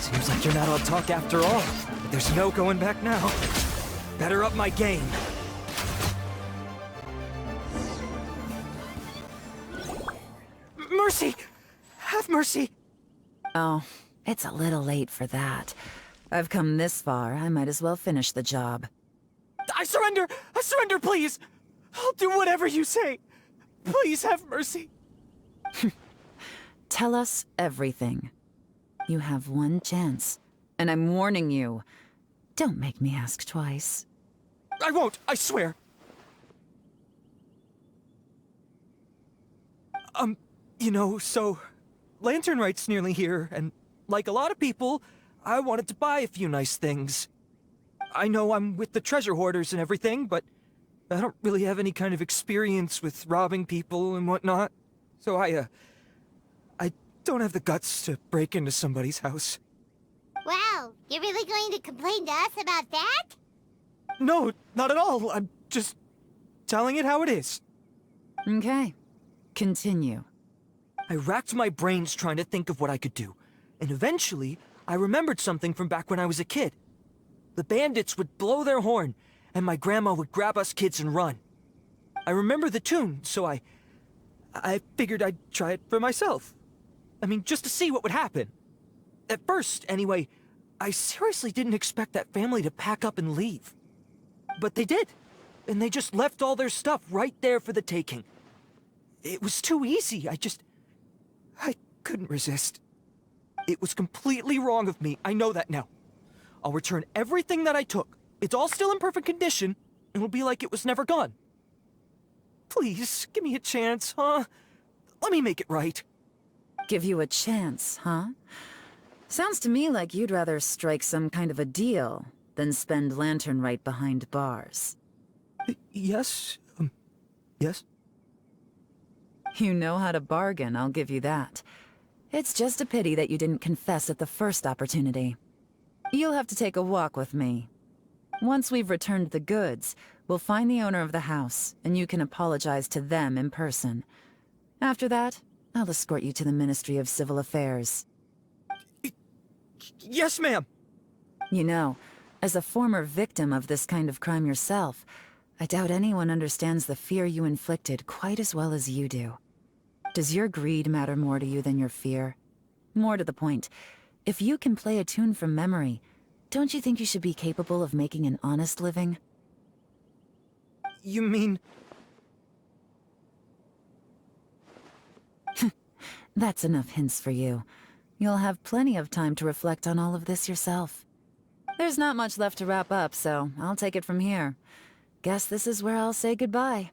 Seems like you're not all talk after all. But there's no going back now. Better up my game. Mercy! Have mercy! Oh, it's a little late for that. I've come this far, I might as well finish the job. I surrender! I surrender, please! I'll do whatever you say. Please have mercy. Tell us everything. You have one chance, and I'm warning you. Don't make me ask twice. I won't, I swear. So Lantern Rite's nearly here, and like a lot of people, I wanted to buy a few nice things. I know I'm with the treasure hoarders and everything, but I don't really have any kind of experience with robbing people and whatnot. So I don't have the guts to break into somebody's house. Wow, you're really going to complain to us about that? No, not at all. I'm just telling it how it is. Okay. Continue. I racked my brains trying to think of what I could do, and eventually, I remembered something from back when I was a kid. The bandits would blow their horn, and my grandma would grab us kids and run. I remember the tune, so I figured I'd try it for myself. I mean, just to see what would happen. At first, anyway, I seriously didn't expect that family to pack up and leave. But they did, and they just left all their stuff right there for the taking. It was too easy. I couldn't resist. It was completely wrong of me. I know that now. I'll return everything that I took. It's all still in perfect condition, and it'll be like it was never gone. Please, give me a chance, huh? Let me make it right. Give you a chance, huh? Sounds to me like you'd rather strike some kind of a deal than spend Lantern Rite behind bars. Yes? Yes? You know how to bargain, I'll give you that. It's just a pity that you didn't confess at the first opportunity. You'll have to take a walk with me. Once we've returned the goods, we'll find the owner of the house, and you can apologize to them in person. After that, I'll escort you to the Ministry of Civil Affairs. Yes, ma'am! You know, as a former victim of this kind of crime yourself, I doubt anyone understands the fear you inflicted quite as well as you do. Does your greed matter more to you than your fear? More to the point, if you can play a tune from memory, don't you think you should be capable of making an honest living? You mean... That's enough hints for you. You'll have plenty of time to reflect on all of this yourself. There's not much left to wrap up, so I'll take it from here. Guess this is where I'll say goodbye.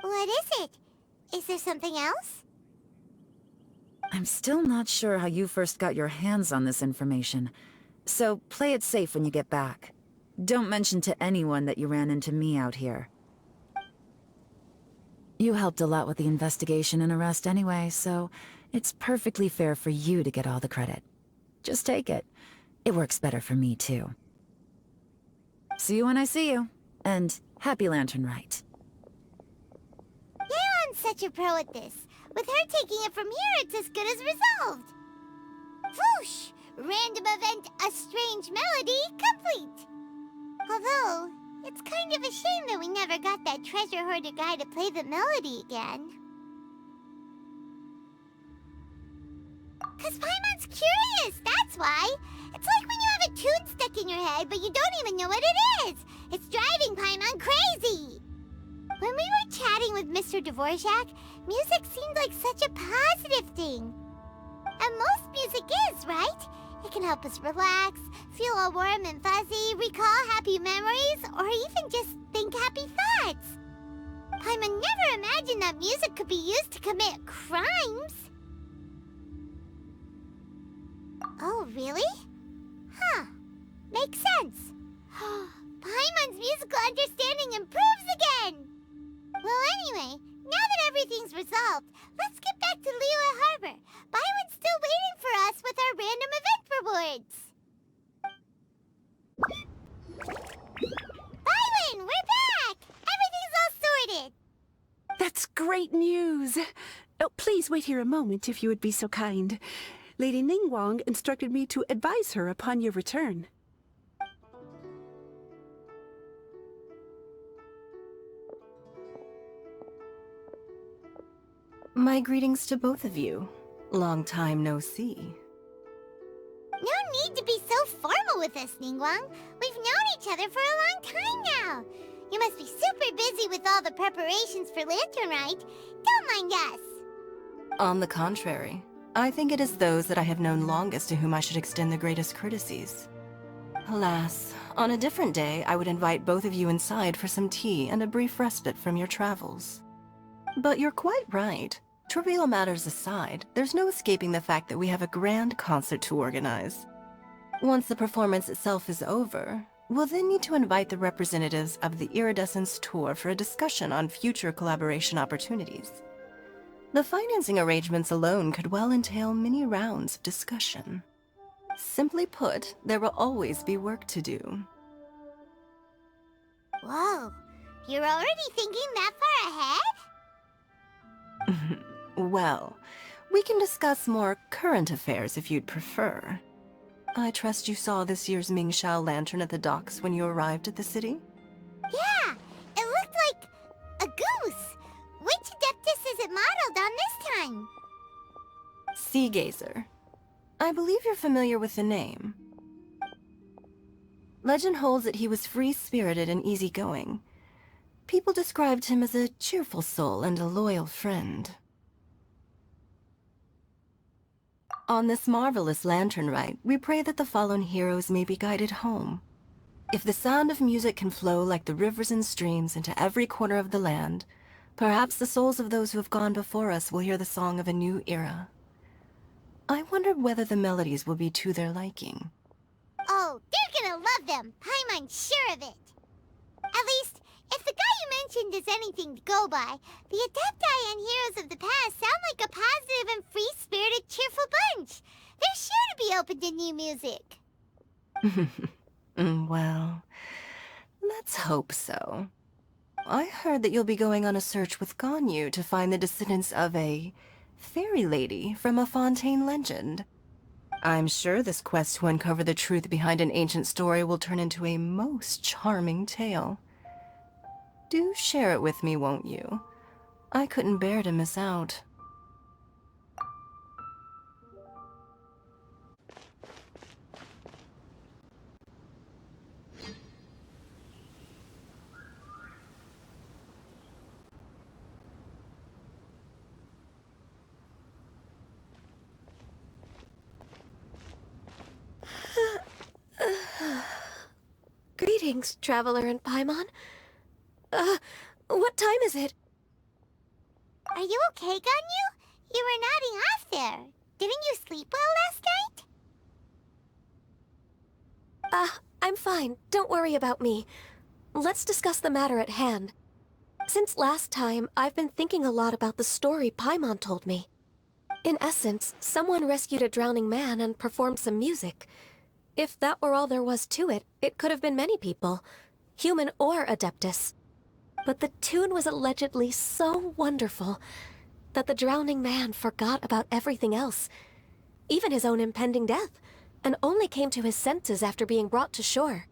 What is it? Is there something else? I'm still not sure how you first got your hands on this information, so play it safe when you get back. Don't mention to anyone that you ran into me out here. You helped a lot with the investigation and arrest anyway, so it's perfectly fair for you to get all the credit. Just take it. It works better for me, too. See you when I see you, and happy Lantern Rite. Yeon's such a pro at this. With her taking it from here, it's as good as resolved. Whoosh! Random event, a strange melody, complete. Although, it's kind of a shame that we never got that treasure hoarder guy to play the melody again. 'Cause Paimon's curious, that's why. It's like when you have a tune stuck in your head, but you don't even know what it is. It's driving Paimon crazy. When we were chatting with Mr. Dvorak, music seemed like such a positive thing. And most music is, right? It can help us relax, feel all warm and fuzzy, recall happy memories, or even just think happy thoughts. Paimon never imagined that music could be used to commit crimes. Oh, really? Huh. Makes sense. Paimon's musical understanding improves again! Well, anyway, now that everything's resolved, let's get back to Liyue Harbor. Byron's still waiting for us with our random event rewards. Byron, we're back! Everything's all sorted. That's great news. Oh, please wait here a moment if you would be so kind. Lady Ningguang instructed me to advise her upon your return. My greetings to both of you. Long time no see. No need to be so formal with us, Ningguang. We've known each other for a long time now. You must be super busy with all the preparations for Lantern Rite. Don't mind us. On the contrary, I think it is those that I have known longest to whom I should extend the greatest courtesies. Alas, on a different day, I would invite both of you inside for some tea and a brief respite from your travels. But you're quite right. Trivial matters aside, there's no escaping the fact that we have a grand concert to organize. Once the performance itself is over, we'll then need to invite the representatives of the Iridescence Tour for a discussion on future collaboration opportunities. The financing arrangements alone could well entail many rounds of discussion. Simply put, there will always be work to do. Whoa, you're already thinking that far ahead? Well, we can discuss more current affairs if you'd prefer. I trust you saw this year's Mingxiao lantern at the docks when you arrived at the city? Yeah, it looked like a goose. Which Adeptus is it modeled on this time? Sea Gazer. I believe you're familiar with the name. Legend holds that he was free-spirited and easygoing. People described him as a cheerful soul and a loyal friend. On this marvelous Lantern Rite, we pray that the fallen heroes may be guided home. If the sound of music can flow like the rivers and streams into every corner of the land, perhaps the souls of those who have gone before us will hear the song of a new era. I wondered whether the melodies will be to their liking. Oh, they're gonna love them. Paimon's sure of it. At least, if the guy you mentioned is anything to go by, the Adepti and heroes of the past sound like a positive and free-spirited, cheerful bunch. They're sure to be open to new music. Well, let's hope so. I heard that you'll be going on a search with Ganyu to find the descendants of a fairy lady from a Fontaine legend. I'm sure this quest to uncover the truth behind an ancient story will turn into a most charming tale. Do share it with me, won't you? I couldn't bear to miss out. Greetings, Traveler and Paimon. What time is it? Are you okay, Ganyu? You were nodding off there. Didn't you sleep well last night? I'm fine. Don't worry about me. Let's discuss the matter at hand. Since last time, I've been thinking a lot about the story Paimon told me. In essence, someone rescued a drowning man and performed some music. If that were all there was to it, it could have been many people, human or Adeptus. But the tune was allegedly so wonderful that the drowning man forgot about everything else, even his own impending death, and only came to his senses after being brought to shore.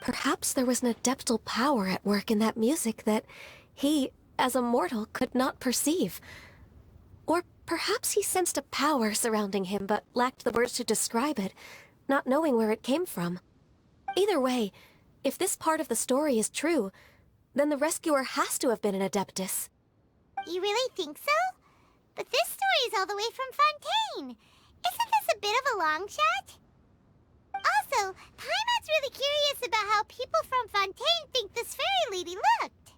Perhaps there was an adeptal power at work in that music that he, as a mortal, could not perceive. Or perhaps he sensed a power surrounding him but lacked the words to describe it, not knowing where it came from. Either way, if this part of the story is true, then the rescuer has to have been an Adeptus. You really think so? But this story is all the way from Fontaine. Isn't this a bit of a long shot? Also, Paimon's really curious about how people from Fontaine think this fairy lady looked.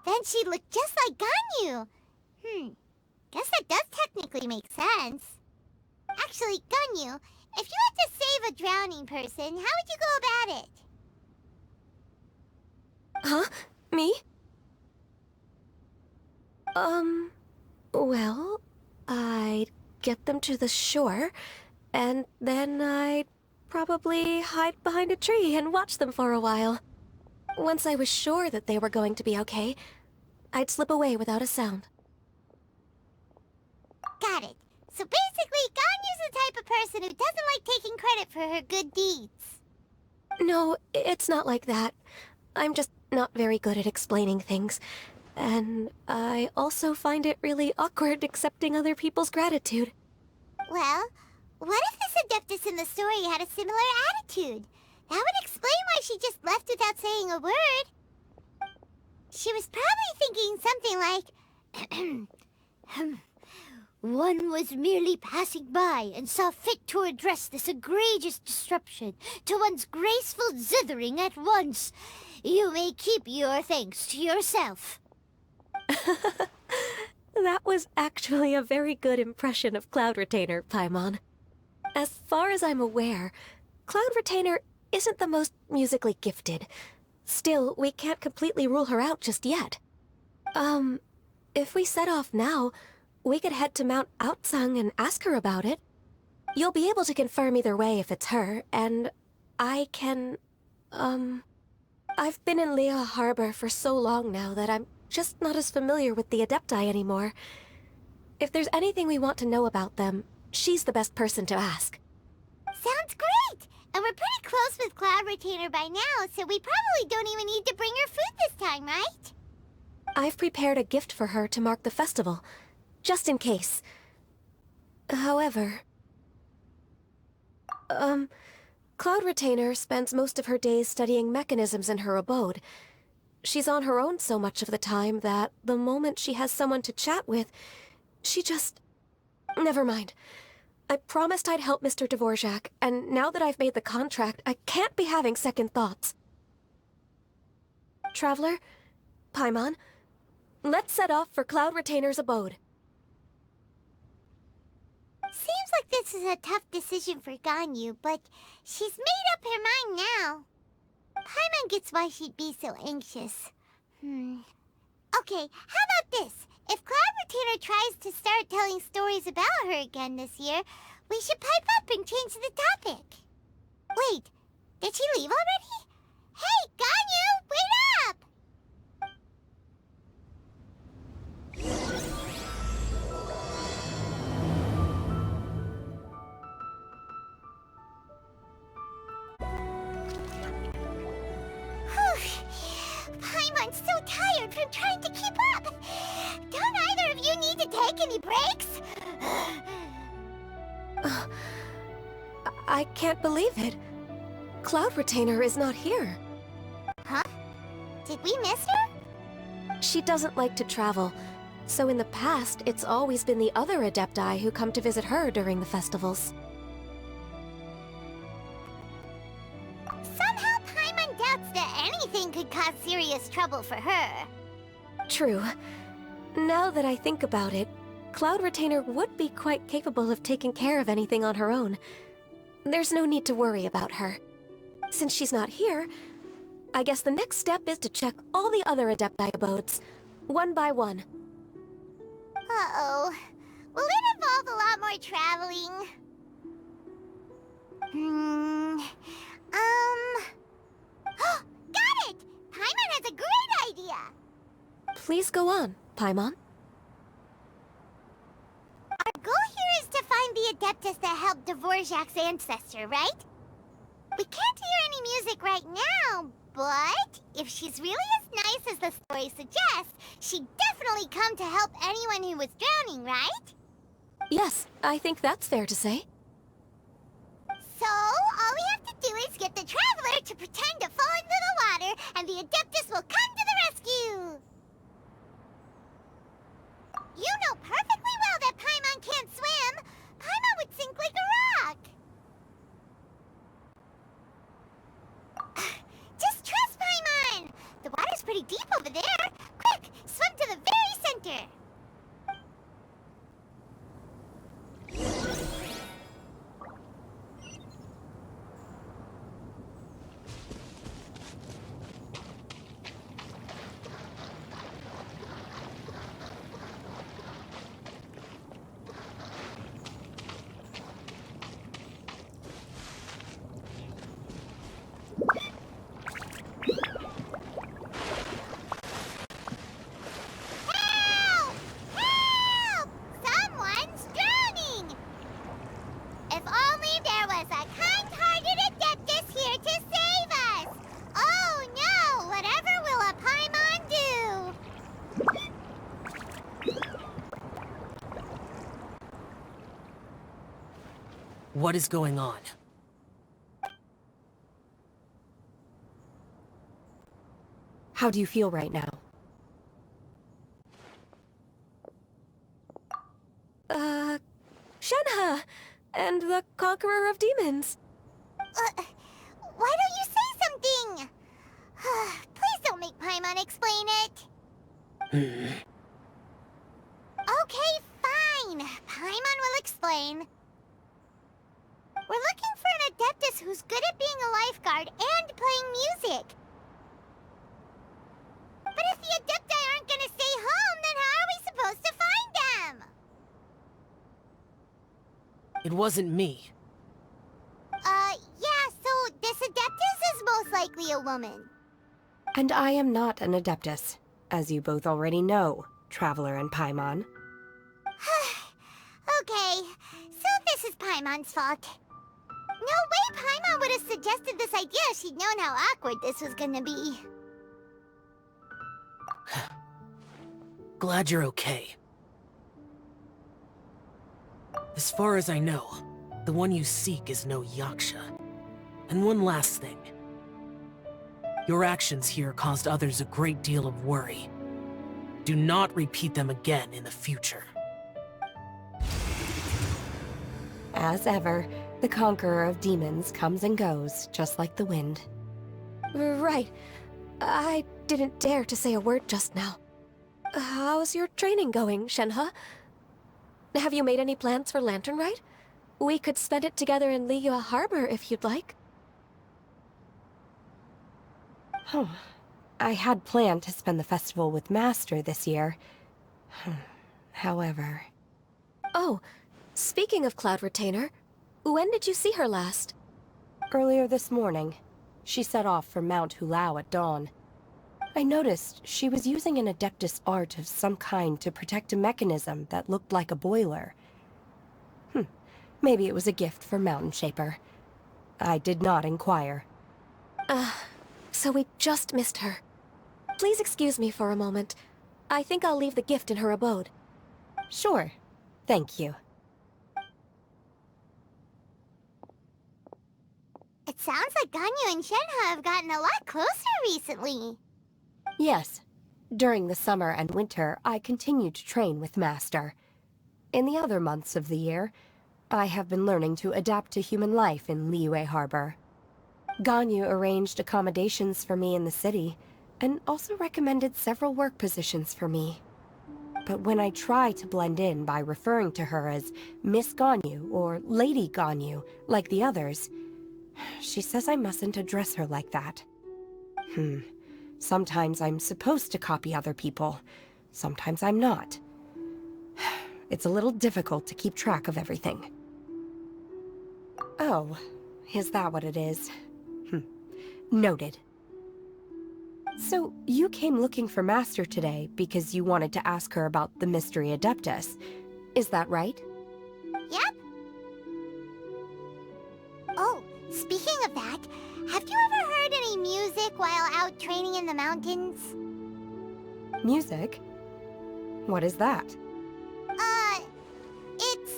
Then she looked just like Ganyu. Guess that does technically make sense. Actually, Ganyu, if you had to save a drowning person, how would you go about it? Huh? Me? Well, I'd get them to the shore, and then I'd probably hide behind a tree and watch them for a while. Once I was sure that they were going to be okay, I'd slip away without a sound. Got it. So basically, Ganyu's the type of person who doesn't like taking credit for her good deeds. No, it's not like that. I'm just not very good at explaining things. And I also find it really awkward accepting other people's gratitude. Well, what if this Adeptus in the story had a similar attitude? That would explain why she just left without saying a word. She was probably thinking something like, One was merely passing by and saw fit to address this egregious disruption to one's graceful zithering at once. You may keep your thanks to yourself. That was actually a very good impression of Cloud Retainer, Paimon. As far as I'm aware, Cloud Retainer isn't the most musically gifted. Still, we can't completely rule her out just yet. If we set off now, we could head to Mount Outsung and ask her about it. You'll be able to confirm either way if it's her, and I can... I've been in Liyue Harbor for so long now that I'm just not as familiar with the Adepti anymore. If there's anything we want to know about them, she's the best person to ask. Sounds great! And we're pretty close with Cloud Retainer by now, so we probably don't even need to bring her food this time, right? I've prepared a gift for her to mark the festival, just in case. However... Cloud Retainer spends most of her days studying mechanisms in her abode. She's on her own so much of the time that the moment she has someone to chat with, she just... Never mind. I promised I'd help Mr. Dvorak, and now that I've made the contract, I can't be having second thoughts. Traveler, Paimon, let's set off for Cloud Retainer's abode. Seems like this is a tough decision for Ganyu, but she's made up her mind now. Paimon gets why she'd be so anxious. Okay, how about this? If Cloud Retainer tries to start telling stories about her again this year, we should pipe up and change the topic. Wait, did she leave already? Hey, Ganyu, wait up! Paimon's so tired from trying to keep up. Don't either of you need to take any breaks? I can't believe it. Cloud Retainer is not here. Huh? Did we miss her? She doesn't like to travel, so in the past, it's always been the other Adepti who come to visit her during the festivals. Somehow Paimon doubts that anything could cause serious trouble for her. True. Now that I think about it, Cloud Retainer would be quite capable of taking care of anything on her own. There's no need to worry about her. Since she's not here, I guess the next step is to check all the other Adepti abodes, one by one. Uh-oh. Will it involve a lot more traveling? Got it! Paimon has a great idea! Please go on, Paimon. Our goal here is to find the Adeptus that helped Dvorak's ancestor, right? We can't hear any music right now, but if she's really as nice as the story suggests, she'd definitely come to help anyone who was drowning, right? Yes, I think that's fair to say. So, all we have to do is get the Traveler to pretend to fall into the water, and the Adeptus will come to the rescue! You know perfectly well that Paimon can't swim! Paimon would sink like a rock! Just trust Paimon! The water's pretty deep over there! Quick, swim to the very center! Help! Help! Someone's drowning! If only there was a kind-hearted Adeptus here to save us! Oh no! Whatever will a Paimon do? What is going on? How do you feel right now? Shenhe, and the Conqueror of Demons. Why don't you say something? Please don't make Paimon explain it. Okay, fine. Paimon will explain. We're looking for an Adeptus who's good at being a lifeguard and playing music. But if the Adepti aren't gonna stay home, then how are we supposed to find them? It wasn't me. Yeah, so this Adeptus is most likely a woman. And I am not an Adeptus, as you both already know, Traveler and Paimon. Okay, so this is Paimon's fault. No way Paimon would have suggested this idea if she'd known how awkward this was gonna be. Glad you're okay. As far as I know, the one you seek is no Yaksha. And one last thing. Your actions here caused others a great deal of worry. Do not repeat them again in the future. As ever, the Conqueror of Demons comes and goes, just like the wind. Right. I didn't dare to say a word just now. How's your training going, Shenhe? Have you made any plans for Lantern Rite? We could spend it together in Liyue Harbor if you'd like. I had planned to spend the festival with Master this year. However... Oh, speaking of Cloud Retainer, when did you see her last? Earlier this morning. She set off for Mount Hulao at dawn. I noticed she was using an Adeptus art of some kind to protect a mechanism that looked like a boiler. Maybe it was a gift for Mountain Shaper. I did not inquire. So we just missed her. Please excuse me for a moment. I think I'll leave the gift in her abode. Sure. Thank you. It sounds like Ganyu and Shenhe have gotten a lot closer recently. Yes. During the summer and winter, I continued to train with Master. In the other months of the year, I have been learning to adapt to human life in Liyue Harbor. Ganyu arranged accommodations for me in the city, and also recommended several work positions for me. But when I try to blend in by referring to her as Miss Ganyu or Lady Ganyu, like the others, she says I mustn't address her like that. Sometimes I'm supposed to copy other people, sometimes I'm not. It's a little difficult to keep track of everything. Oh, is that what it is? Noted. So, you came looking for Master today because you wanted to ask her about the Mystery Adeptus. Is that right? Yep. Oh, speaking of that, have you ever heard any music while out training in the mountains? Music? What is that? It's...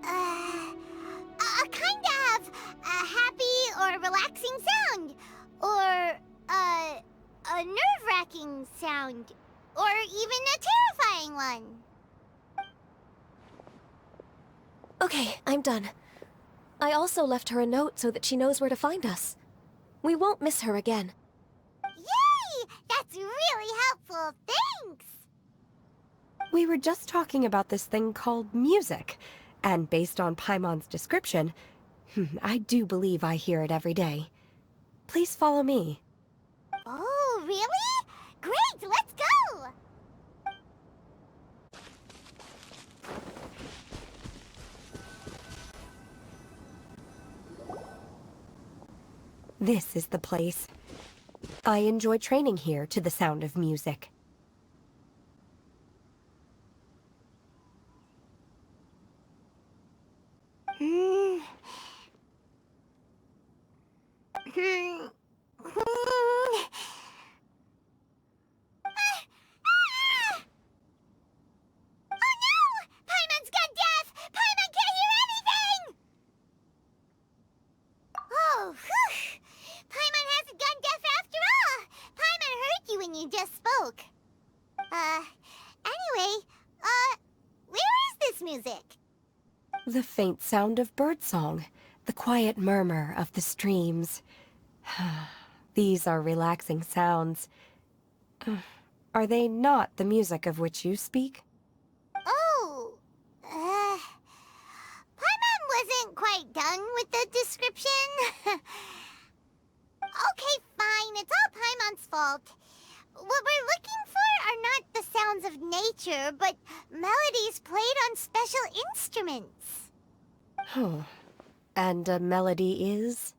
a kind of a happy or relaxing sound. Or, a nerve-wracking sound. Or even a terrifying one. Okay, I'm done. I also left her a note so that she knows where to find us. We won't miss her again. Yay! That's really helpful, thanks! We were just talking about this thing called music, and based on Paimon's description, I do believe I hear it every day. Please follow me. Oh, really? Great, let's go! This is the place. I enjoy training here to the sound of music. The faint sound of birdsong, the quiet murmur of the streams. These are relaxing sounds. Are they not the music of which you speak? Oh, Paimon wasn't quite done with the description. Okay, fine, it's all Paimon's fault. What we're looking for are not the sounds of nature, but melodies played on special instruments. And a melody is?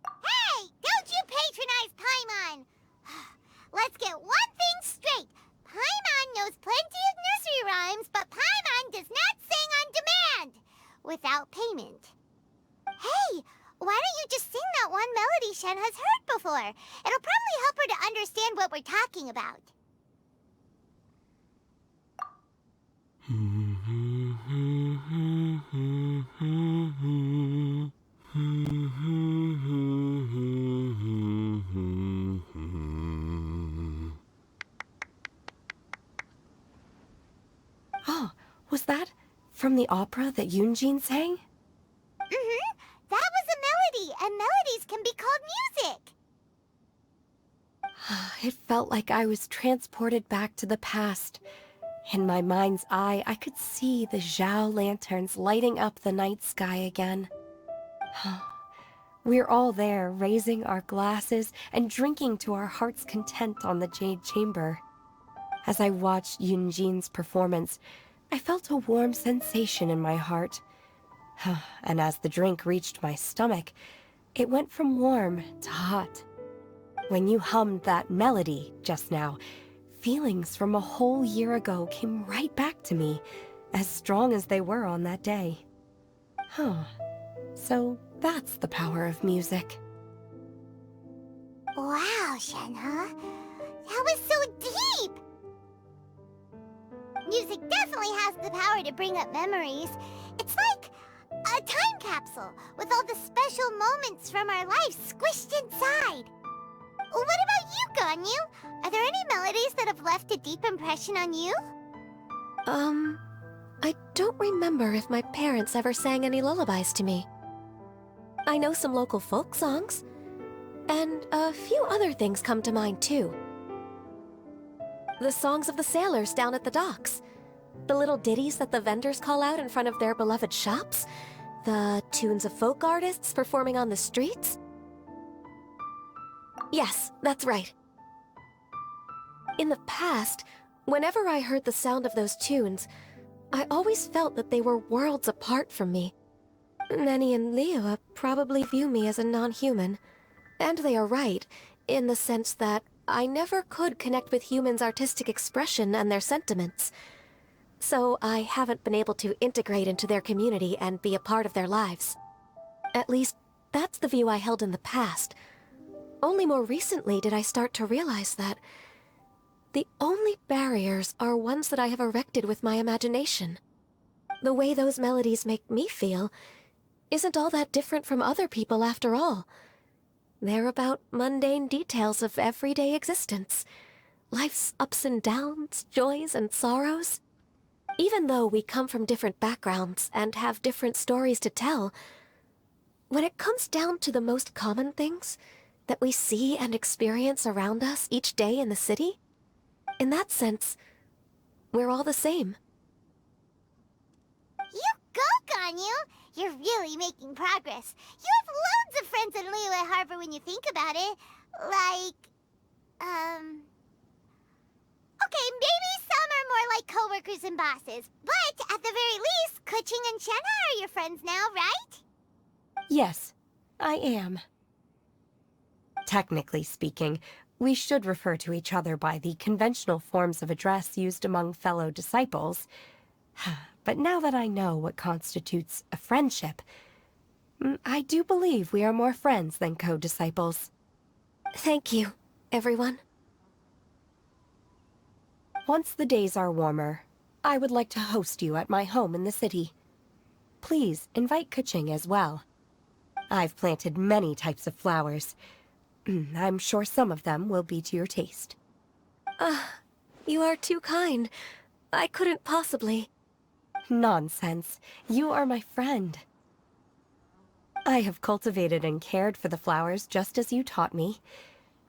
Hey, don't you patronize Paimon! Let's get one thing straight. Paimon knows plenty of nursery rhymes, but Paimon does not sing on demand, without payment. Hey, why don't you just sing that one melody Shen has heard before? It'll probably help her to understand what we're talking about. Oh, was that from the opera that Yunjin sang? That was a melody, and melodies can be called music. It felt like I was transported back to the past. In my mind's eye, I could see the Zhao lanterns lighting up the night sky again. We're all there, raising our glasses and drinking to our heart's content on the Jade Chamber. As I watched Yunjin's performance, I felt a warm sensation in my heart. And as the drink reached my stomach, it went from warm to hot. When you hummed that melody just now, feelings from a whole year ago came right back to me, as strong as they were on that day. So that's the power of music. Wow, Shenhe. That was so deep! Music definitely has the power to bring up memories. It's like a time capsule with all the special moments from our lives squished inside. What about you, Ganyu? Are there any melodies that have left a deep impression on you? I don't remember if my parents ever sang any lullabies to me. I know some local folk songs, and a few other things come to mind too. The songs of the sailors down at the docks, the little ditties that the vendors call out in front of their beloved shops, the tunes of folk artists performing on the streets. Yes, that's right. In the past, whenever I heard the sound of those tunes, I always felt that they were worlds apart from me. Nenny and Liyue probably view me as a non-human. And they are right, in the sense that I never could connect with humans' artistic expression and their sentiments. So I haven't been able to integrate into their community and be a part of their lives. At least, that's the view I held in the past. Only more recently did I start to realize that the only barriers are ones that I have erected with my imagination. The way those melodies make me feel isn't all that different from other people after all. They're about mundane details of everyday existence. Life's ups and downs, joys and sorrows. Even though we come from different backgrounds and have different stories to tell, when it comes down to the most common things that we see and experience around us each day in the city, in that sense, we're all the same. You go, Ganyu! You're really making progress. You have loads of friends in Liyue Harbor when you think about it. Like, okay, maybe some are more like coworkers and bosses, but at the very least, Keqing and Shenhe are your friends now, right? Yes, I am. Technically speaking, we should refer to each other by the conventional forms of address used among fellow disciples. But now that I know what constitutes a friendship, I do believe we are more friends than co-disciples. Thank you, everyone. Once the days are warmer, I would like to host you at my home in the city. Please invite Keqing as well. I've planted many types of flowers. I'm sure some of them will be to your taste. You are too kind. I couldn't possibly. Nonsense. You are my friend. I have cultivated and cared for the flowers just as you taught me.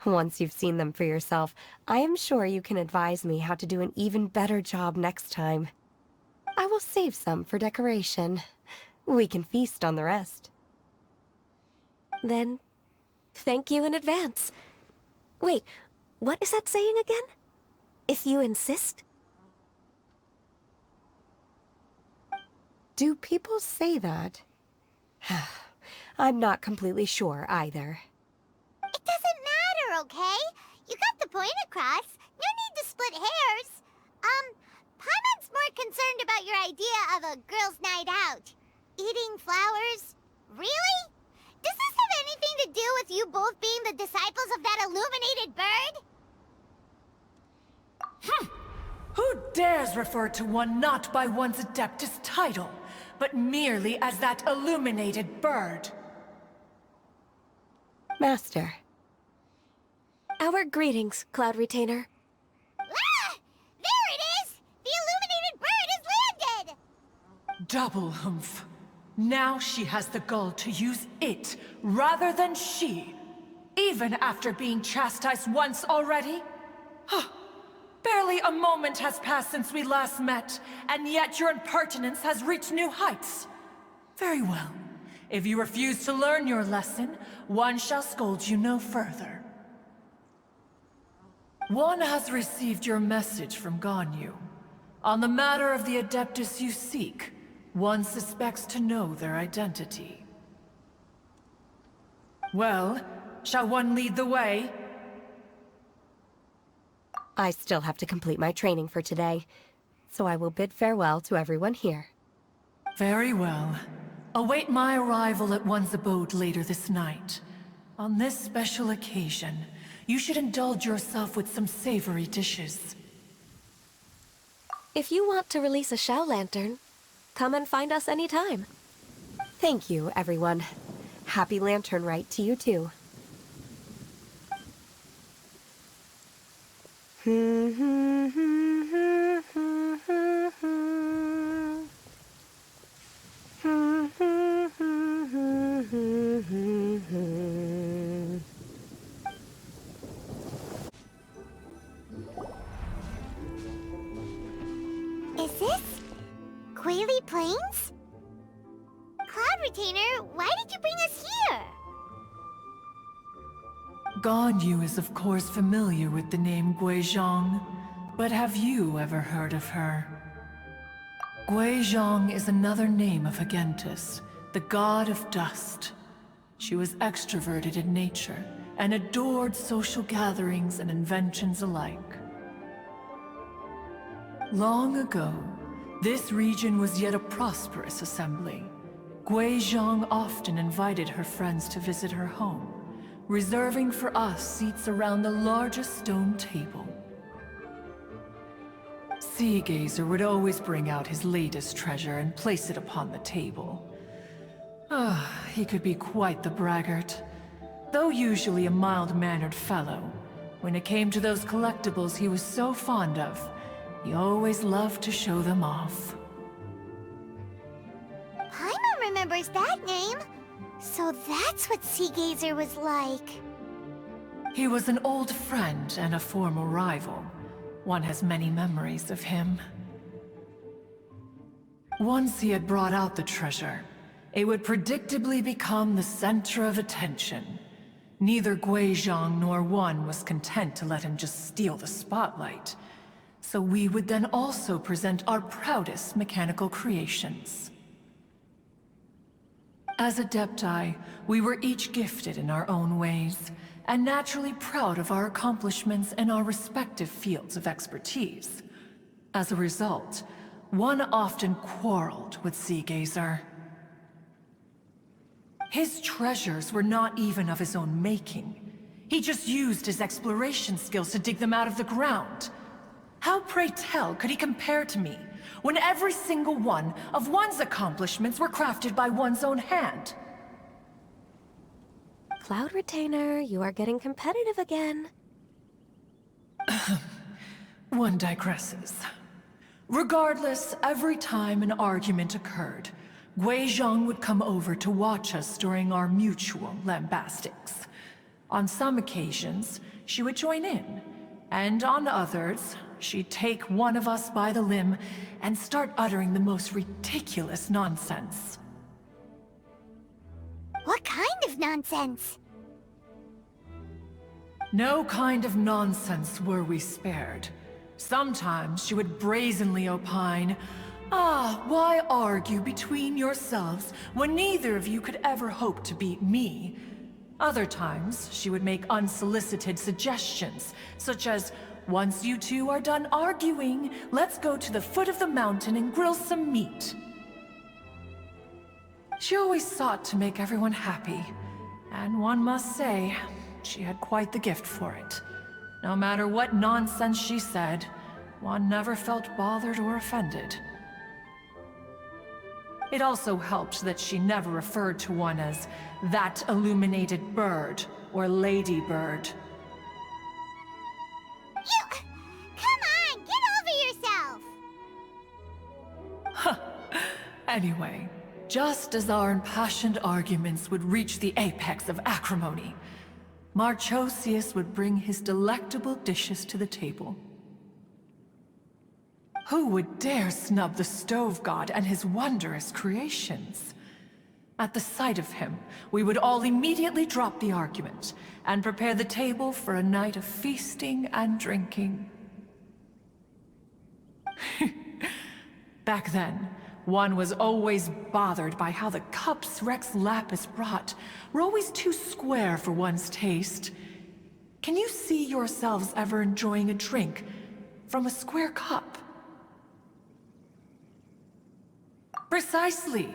Once you've seen them for yourself, I am sure you can advise me how to do an even better job next time. I will save some for decoration. We can feast on the rest. Then, thank you in advance. Wait, what is that saying again? If you insist? Do people say that? I'm not completely sure either. It doesn't matter, okay? You got the point across. No need to split hairs. Paimon's more concerned about your idea of a girls' night out. Eating flowers? Really? Does this have anything to do with you both being the disciples of that illuminated bird? Who dares refer to one not by one's Adeptus title, but merely as that illuminated bird? Master. Our greetings, Cloud Retainer. Ah! There it is! The illuminated bird has landed! Double humph. Now she has the gall to use it rather than she, even after being chastised once already? Barely a moment has passed since we last met, and yet your impertinence has reached new heights. Very well. If you refuse to learn your lesson, one shall scold you no further. One has received your message from Ganyu. On the matter of the Adeptus you seek, one suspects to know their identity. Well, shall one lead the way? I still have to complete my training for today, so I will bid farewell to everyone here. Very well. Await my arrival at one's abode later this night. On this special occasion, you should indulge yourself with some savory dishes. If you want to release a Shao Lantern, come and find us anytime. Thank you, everyone. Happy Lantern Rite to you too. Is this Quaily Plains? Cloud Retainer, why did you bring us here? Ganyu is of course familiar with the name Guizhong, but have you ever heard of her? Guizhong is another name of Agentis, the god of dust. She was extroverted in nature and adored social gatherings and inventions alike. Long ago, this region was yet a prosperous assembly. Guizhong often invited her friends to visit her home, reserving for us seats around the largest stone table. Sea Gazer would always bring out his latest treasure and place it upon the table. He could be quite the braggart. Though usually a mild-mannered fellow, when it came to those collectibles he was so fond of, he always loved to show them off. Paimon remembers that name. So that's what Sea Gazer was like. He was an old friend and a former rival. One has many memories of him. Once he had brought out the treasure, it would predictably become the center of attention. Neither Guizhong nor one was content to let him just steal the spotlight. So we would then also present our proudest mechanical creations. As Adepti, we were each gifted in our own ways, and naturally proud of our accomplishments in our respective fields of expertise. As a result, one often quarreled with Sea Gazer. His treasures were not even of his own making. He just used his exploration skills to dig them out of the ground. How, pray tell, could he compare to me, when every single one of one's accomplishments were crafted by one's own hand? Cloud Retainer, you are getting competitive again. One digresses. Regardless, every time an argument occurred, Guizhong would come over to watch us during our mutual lambastics. On some occasions, she would join in, and on others, she'd take one of us by the limb and start uttering the most ridiculous nonsense. What kind of nonsense? No kind of nonsense were we spared. Sometimes she would brazenly opine, why argue between yourselves when neither of you could ever hope to beat me? Other times, she would make unsolicited suggestions, such as, once you two are done arguing, let's go to the foot of the mountain and grill some meat. She always sought to make everyone happy, and one must say, she had quite the gift for it. No matter what nonsense she said, one never felt bothered or offended. It also helped that she never referred to one as that illuminated bird or lady bird. Come on, get over yourself! Anyway, just as our impassioned arguments would reach the apex of acrimony, Marchosius would bring his delectable dishes to the table. Who would dare snub the stove god and his wondrous creations? At the sight of him, we would all immediately drop the argument and prepare the table for a night of feasting and drinking. Back then, one was always bothered by how the cups Rex Lapis brought were always too square for one's taste. Can you see yourselves ever enjoying a drink from a square cup? Precisely.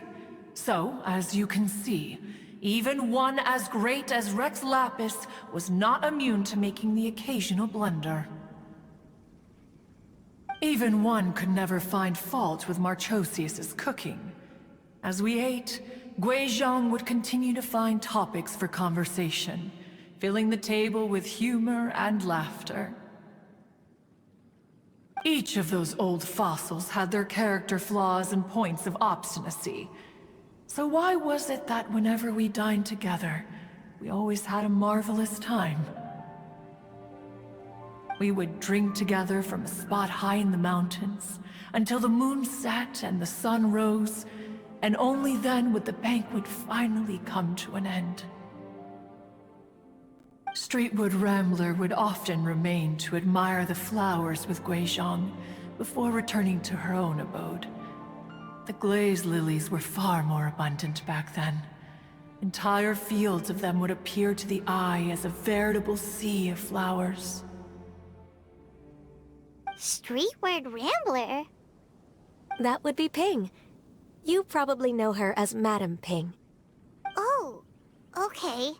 So, as you can see, even one as great as Rex Lapis was not immune to making the occasional blunder. Even one could never find fault with Marchosius's cooking. As we ate, Guizhong would continue to find topics for conversation, filling the table with humor and laughter. Each of those old fossils had their character flaws and points of obstinacy. So why was it that whenever we dined together, we always had a marvelous time? We would drink together from a spot high in the mountains, until the moon set and the sun rose, and only then would the banquet finally come to an end. Streetwood Rambler would often remain to admire the flowers with Guizhong before returning to her own abode. The glaze lilies were far more abundant back then. Entire fields of them would appear to the eye as a veritable sea of flowers. Streetward Rambler? That would be Ping. You probably know her as Madam Ping. Oh, okay.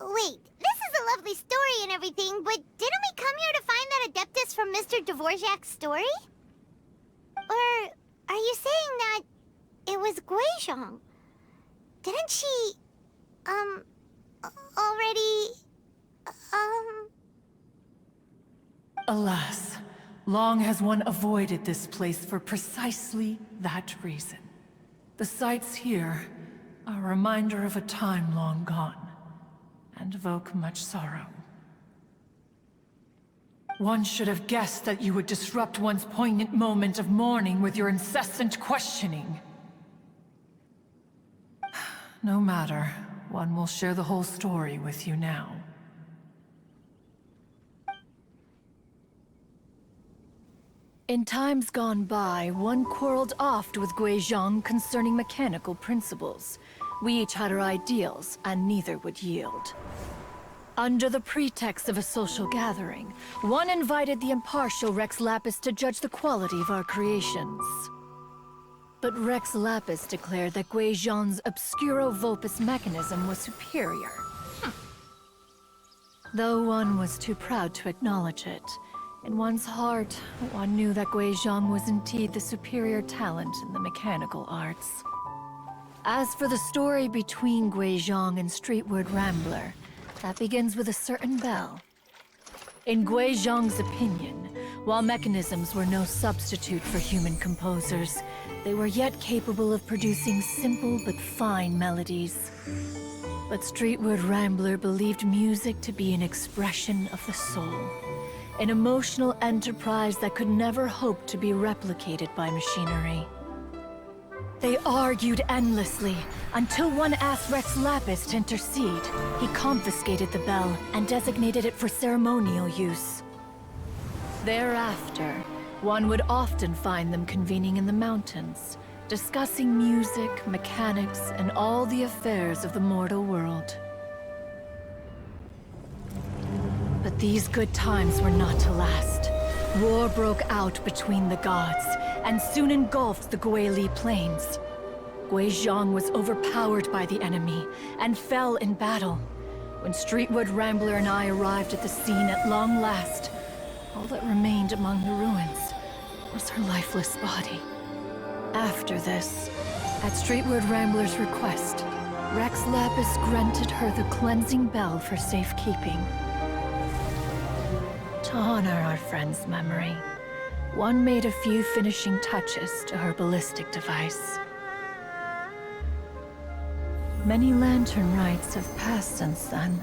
Wait, this is a lovely story and everything, but didn't we come here to find that Adeptus from Mr. Dvorak's story? Or are you saying that it was Guizhong? Didn't she, already, Alas, long has one avoided this place for precisely that reason. The sights here are a reminder of a time long gone, and evoke much sorrow. One should have guessed that you would disrupt one's poignant moment of mourning with your incessant questioning. No matter, one will share the whole story with you now. In times gone by, one quarreled oft with Guizhong concerning mechanical principles. We each had our ideals, and neither would yield. Under the pretext of a social gathering, one invited the impartial Rex Lapis to judge the quality of our creations. But Rex Lapis declared that Guizhong's Obscuro Vulpus mechanism was superior. Though one was too proud to acknowledge it, in one's heart, one knew that Guizhong was indeed the superior talent in the mechanical arts. As for the story between Guizhong and Streetward Rambler, that begins with a certain bell. In Guizhong's opinion, While mechanisms were no substitute for human composers, they were yet capable of producing simple but fine melodies. But Streetwood Rambler believed music to be an expression of the soul, an emotional enterprise that could never hope to be replicated by machinery. They argued endlessly, until one asked Rex Lapis to intercede. He confiscated the bell and designated it for ceremonial use. Thereafter, one would often find them convening in the mountains, discussing music, mechanics, and all the affairs of the mortal world. But these good times were not to last. War broke out between the gods, and soon engulfed the Guili Plains. Guizhong was overpowered by the enemy, and fell in battle. When Streetwood Rambler and I arrived at the scene at long last, all that remained among the ruins was her lifeless body. After this, at Streetwood Rambler's request, Rex Lapis granted her the cleansing bell for safekeeping. To honor our friend's memory, one made a few finishing touches to her ballistic device. Many Lantern Rites have passed since then.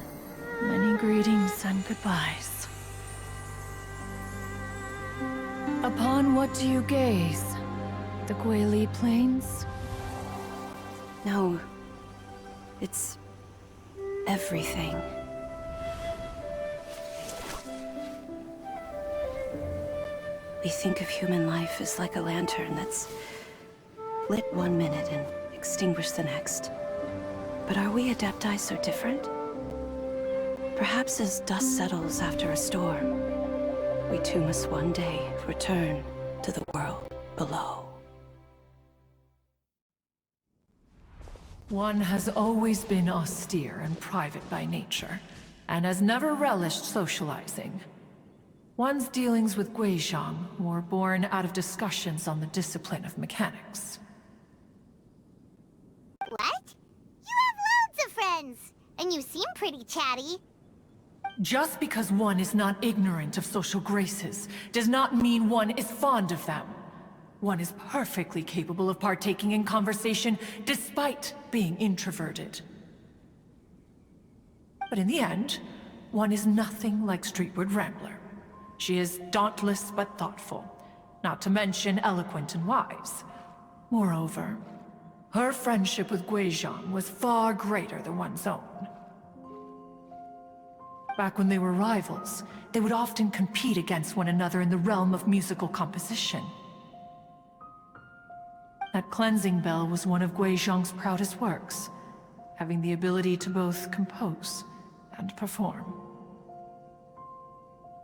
Many greetings and goodbyes. Upon what do you gaze? The Guili Plains? No. It's everything. We think of human life as like a lantern that's lit one minute and extinguished the next. But are we Adepti so different? Perhaps as dust settles after a storm, we too must one day return to the world below. One has always been austere and private by nature, and has never relished socializing. One's dealings with Guizhong were born out of discussions on the discipline of mechanics. What? You have loads of friends, and you seem pretty chatty. Just because one is not ignorant of social graces does not mean one is fond of them. One is perfectly capable of partaking in conversation despite being introverted. But in the end, one is nothing like Streetwood Rambler. She is dauntless but thoughtful, not to mention eloquent and wise. Moreover, her friendship with Guizhong was far greater than one's own. Back when they were rivals, they would often compete against one another in the realm of musical composition. That cleansing bell was one of Guizhong's proudest works, having the ability to both compose and perform.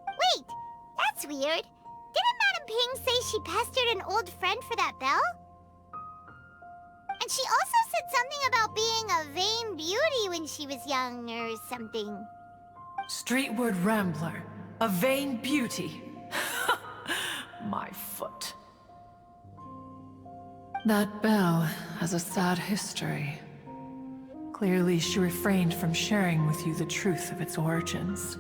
Wait, that's weird. Didn't Madame Ping say she pestered an old friend for that bell? And she also said something about being a vain beauty when she was young or something. Streetwood Rambler, a vain beauty. My foot. That bell has a sad history. Clearly, she refrained from sharing with you the truth of its origins,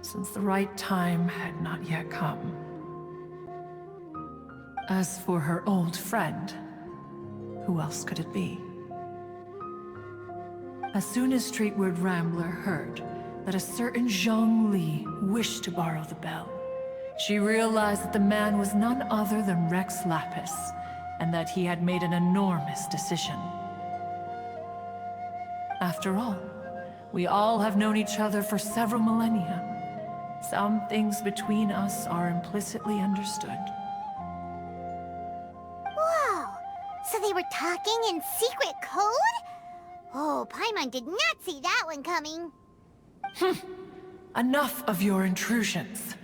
since the right time had not yet come. As for her old friend, who else could it be? As soon as Streetwood Rambler heard that a certain Zhang Li wished to borrow the bell, she realized that the man was none other than Rex Lapis, and that he had made an enormous decision. After all, we all have known each other for several millennia. Some things between us are implicitly understood. Whoa! So they were talking in secret code? Oh, Paimon did not see that one coming. Enough of your intrusions.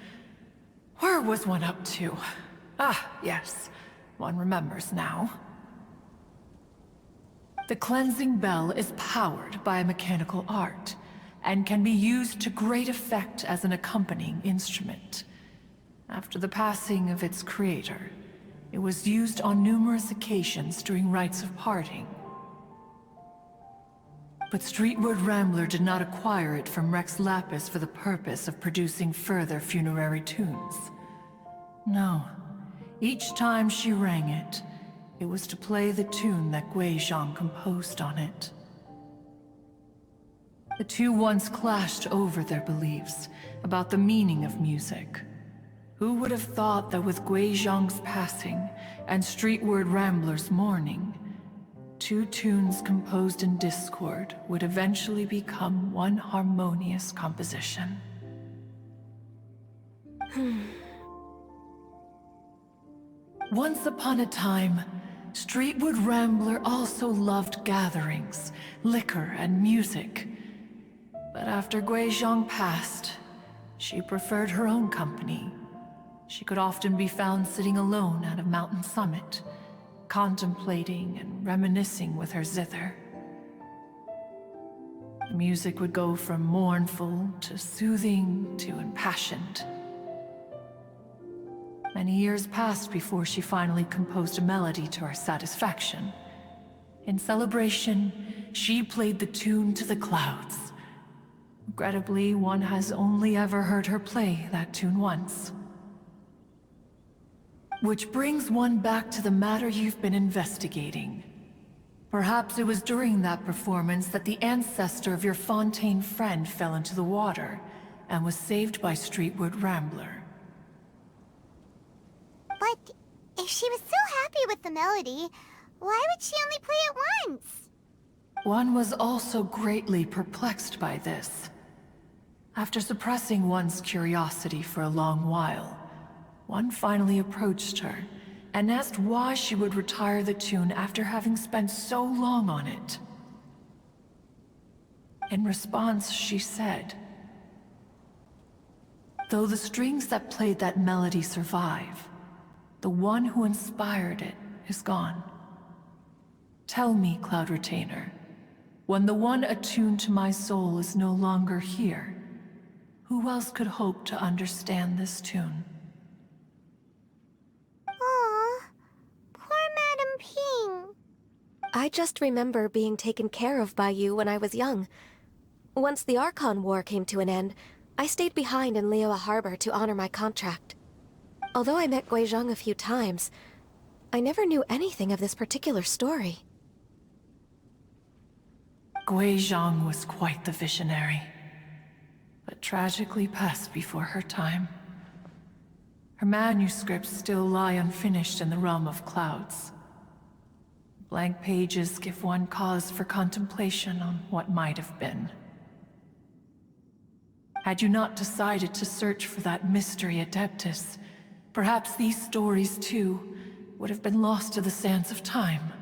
Where was one up to? Ah, yes. One remembers now. The cleansing bell is powered by a mechanical art, and can be used to great effect as an accompanying instrument. After the passing of its creator, it was used on numerous occasions during rites of parting. But Streetwood Rambler did not acquire it from Rex Lapis for the purpose of producing further funerary tunes. No. Each time she rang it, it was to play the tune that Guizhong composed on it. The two once clashed over their beliefs about the meaning of music. Who would have thought that with Guizhong's passing and Streetward Rambler's mourning, two tunes composed in discord would eventually become one harmonious composition? Once upon a time, Streetwood Rambler also loved gatherings, liquor, and music. But after Guizhong passed, she preferred her own company. She could often be found sitting alone at a mountain summit, contemplating and reminiscing with her zither. The music would go from mournful to soothing to impassioned. Many years passed before she finally composed a melody to her satisfaction. In celebration, she played the tune to the clouds. Regrettably, one has only ever heard her play that tune once. Which brings one back to the matter you've been investigating. Perhaps it was during that performance that the ancestor of your Fontaine friend fell into the water and was saved by Streetwood Rambler. But if she was so happy with the melody, why would she only play it once? One was also greatly perplexed by this. After suppressing one's curiosity for a long while, one finally approached her and asked why she would retire the tune after having spent so long on it. In response, she said, "Though the strings that played that melody survive, the one who inspired it is gone. Tell me, Cloud Retainer, when the one attuned to my soul is no longer here, who else could hope to understand this tune?" Aw, poor Madam Ping. I just remember being taken care of by you when I was young. Once the Archon War came to an end, I stayed behind in Liyue Harbor to honor my contract. Although I met Guizhong a few times, I never knew anything of this particular story. Guizhong was quite the visionary, but tragically passed before her time. Her manuscripts still lie unfinished in the realm of clouds. Blank pages give one cause for contemplation on what might have been. Had you not decided to search for that mystery Adeptus, perhaps these stories, too, would have been lost to the sands of time.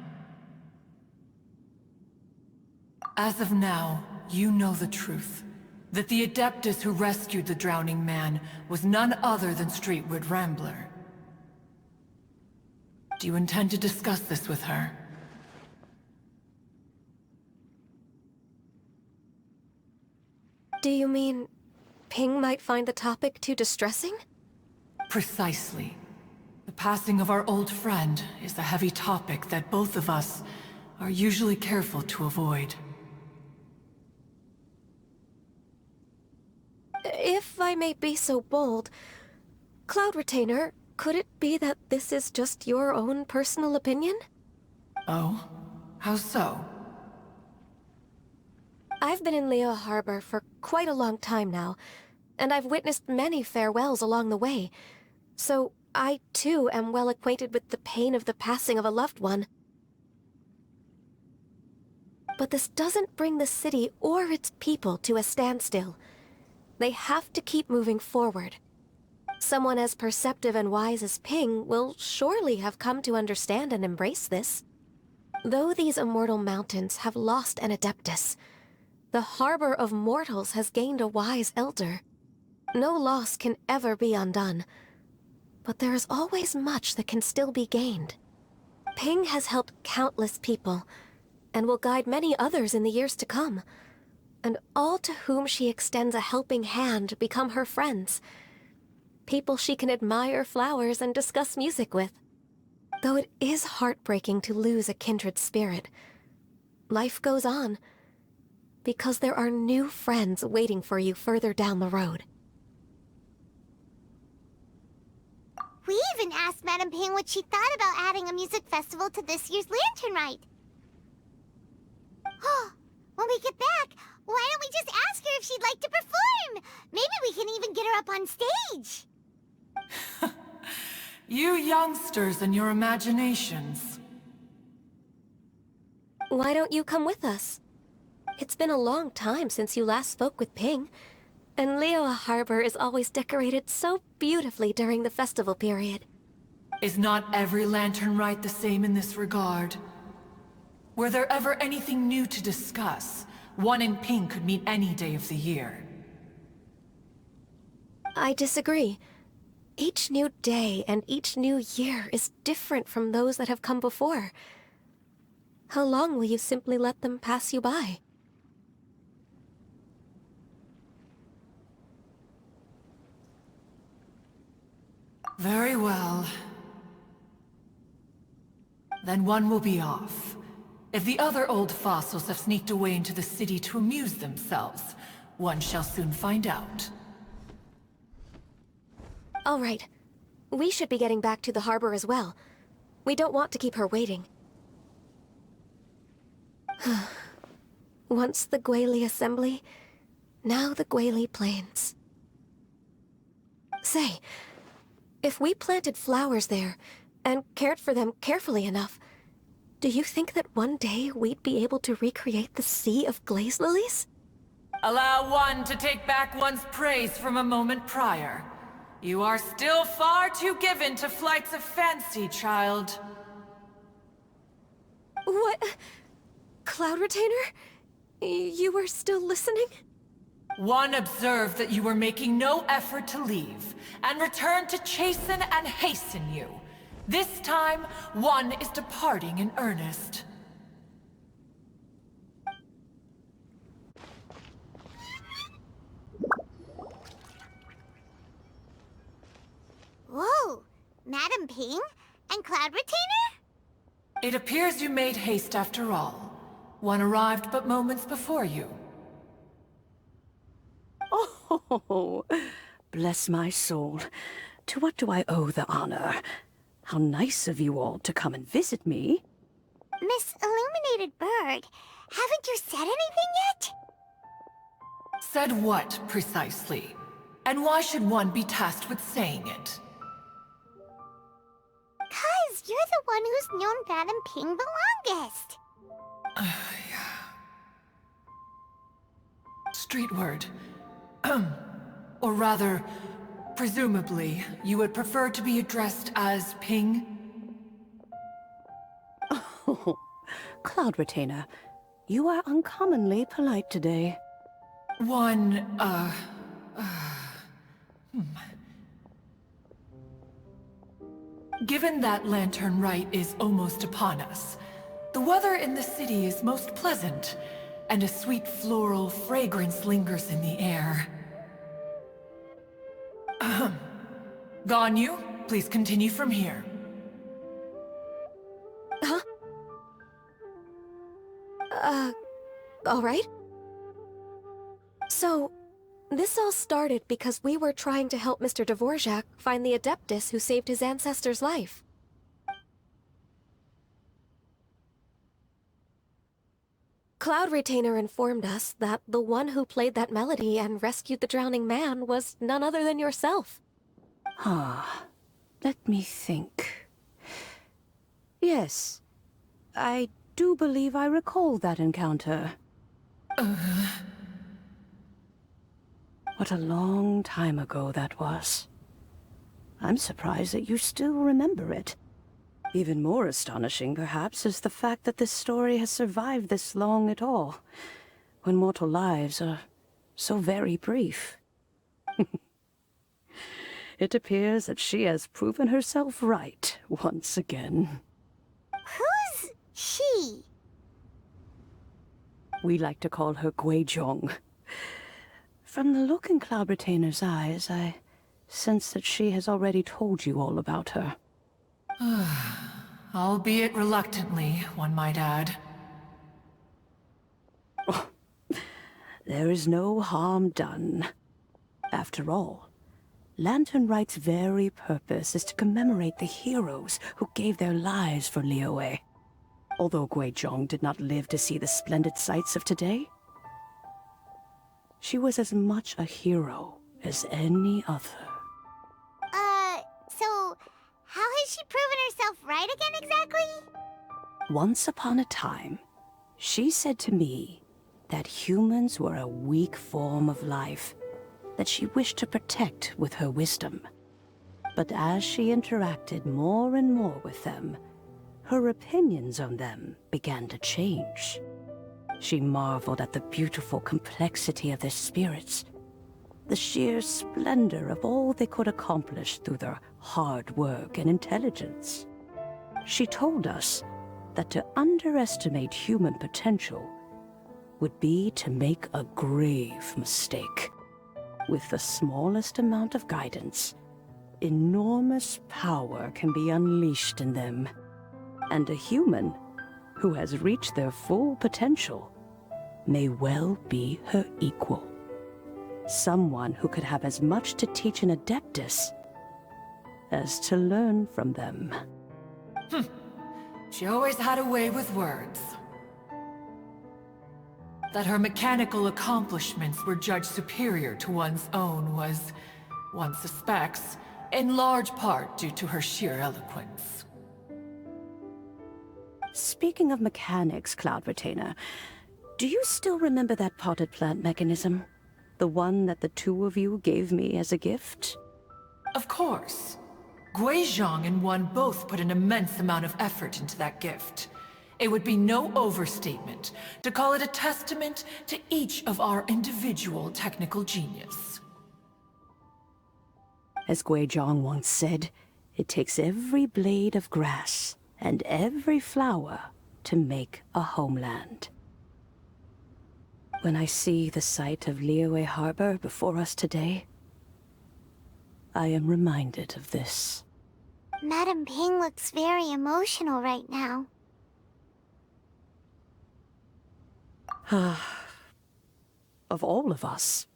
As of now, you know the truth. That the Adeptus who rescued the drowning man was none other than Streetwood Rambler. Do you intend to discuss this with her? Do you mean Ping might find the topic too distressing? Precisely. The passing of our old friend is a heavy topic that both of us are usually careful to avoid. If I may be so bold, Cloud Retainer, could it be that this is just your own personal opinion? Oh? How so? I've been in Liyue Harbor for quite a long time now, and I've witnessed many farewells along the way, so I too am well acquainted with the pain of the passing of a loved one. But this doesn't bring the city or its people to a standstill. They have to keep moving forward. Someone as perceptive and wise as Ping will surely have come to understand and embrace this. Though these immortal mountains have lost an Adeptus, the harbor of mortals has gained a wise elder. No loss can ever be undone, but there is always much that can still be gained. Ping has helped countless people, and will guide many others in the years to come. And all to whom she extends a helping hand become her friends. People she can admire flowers and discuss music with. Though it is heartbreaking to lose a kindred spirit, life goes on, because there are new friends waiting for you further down the road. We even asked Madame Ping what she thought about adding a music festival to this year's Lantern Rite. When we get back, why don't we just ask her if she'd like to perform? Maybe we can even get her up on stage. You youngsters and your imaginations. Why don't you come with us? It's been a long time since you last spoke with Ping, and Liyue Harbor is always decorated so beautifully during the festival period. Is not every Lantern Rite the same in this regard? Were there ever anything new to discuss? One in Ping could meet any day of the year. I disagree. Each new day and each new year is different from those that have come before. How long will you simply let them pass you by? Very well. Then one will be off. If the other old fossils have sneaked away into the city to amuse themselves, one shall soon find out. All right. We should be getting back to the harbor as well. We don't want to keep her waiting. Once the Guili Assembly, now the Guili Plains. Say, if we planted flowers there, and cared for them carefully enough, do you think that one day we'd be able to recreate the sea of glaze lilies? Allow one to take back one's praise from a moment prior. You are still far too given to flights of fancy, child. What? Cloud Retainer? You were still listening? One observed that you were making no effort to leave, and returned to chasten and hasten you. This time, one is departing in earnest. Whoa! Madame Ping? And Cloud Retainer? It appears you made haste after all. One arrived but moments before you. Oh, bless my soul. To what do I owe the honor? How nice of you all to come and visit me. Miss Illuminated Bird, haven't you said anything yet? Said what, precisely? And why should one be tasked with saying it? 'Cause you're the one who's known Madame Ping the longest. Street word. Or rather, presumably, you would prefer to be addressed as Ping? Oh, Cloud Retainer, you are uncommonly polite today. Given that Lantern Rite is almost upon us, the weather in the city is most pleasant, and a sweet floral fragrance lingers in the air. Ganyu, please continue from here. Huh? All right. So, this all started because we were trying to help Mr. Dvorak find the Adeptus who saved his ancestor's life. Cloud Retainer informed us that the one who played that melody and rescued the drowning man was none other than yourself. Let me think. Yes, I do believe I recall that encounter. What a long time ago that was. I'm surprised that you still remember it. Even more astonishing, perhaps, is the fact that this story has survived this long at all, when mortal lives are so very brief. It appears that she has proven herself right once again. Who's she? We like to call her Guizhong. From the look in Cloud Retainer's eyes, I sense that she has already told you all about her. Albeit reluctantly, one might add. There is no harm done. After all, Lantern Rite's very purpose is to commemorate the heroes who gave their lives for Liyue. Although Guizhong did not live to see the splendid sights of today, she was as much a hero as any other. So how has she proven herself right again exactly? Once upon a time, she said to me that humans were a weak form of life that she wished to protect with her wisdom. But as she interacted more and more with them, her opinions on them began to change. She marveled at the beautiful complexity of their spirits, the sheer splendor of all they could accomplish through their hard work and intelligence. She told us that to underestimate human potential would be to make a grave mistake. With the smallest amount of guidance, enormous power can be unleashed in them. And a human who has reached their full potential may well be her equal. Someone who could have as much to teach an adeptus as to learn from them. She always had a way with words. That her mechanical accomplishments were judged superior to one's own was, one suspects, in large part due to her sheer eloquence. Speaking of mechanics, Cloud Retainer, do you still remember that potted plant mechanism? The one that the two of you gave me as a gift? Of course. Guizhong and one both put an immense amount of effort into that gift. It would be no overstatement to call it a testament to each of our individual technical genius. As Guizhong once said, it takes every blade of grass and every flower to make a homeland. When I see the sight of Liyue Harbor before us today, I am reminded of this. Madam Ping looks very emotional right now. Of all of us,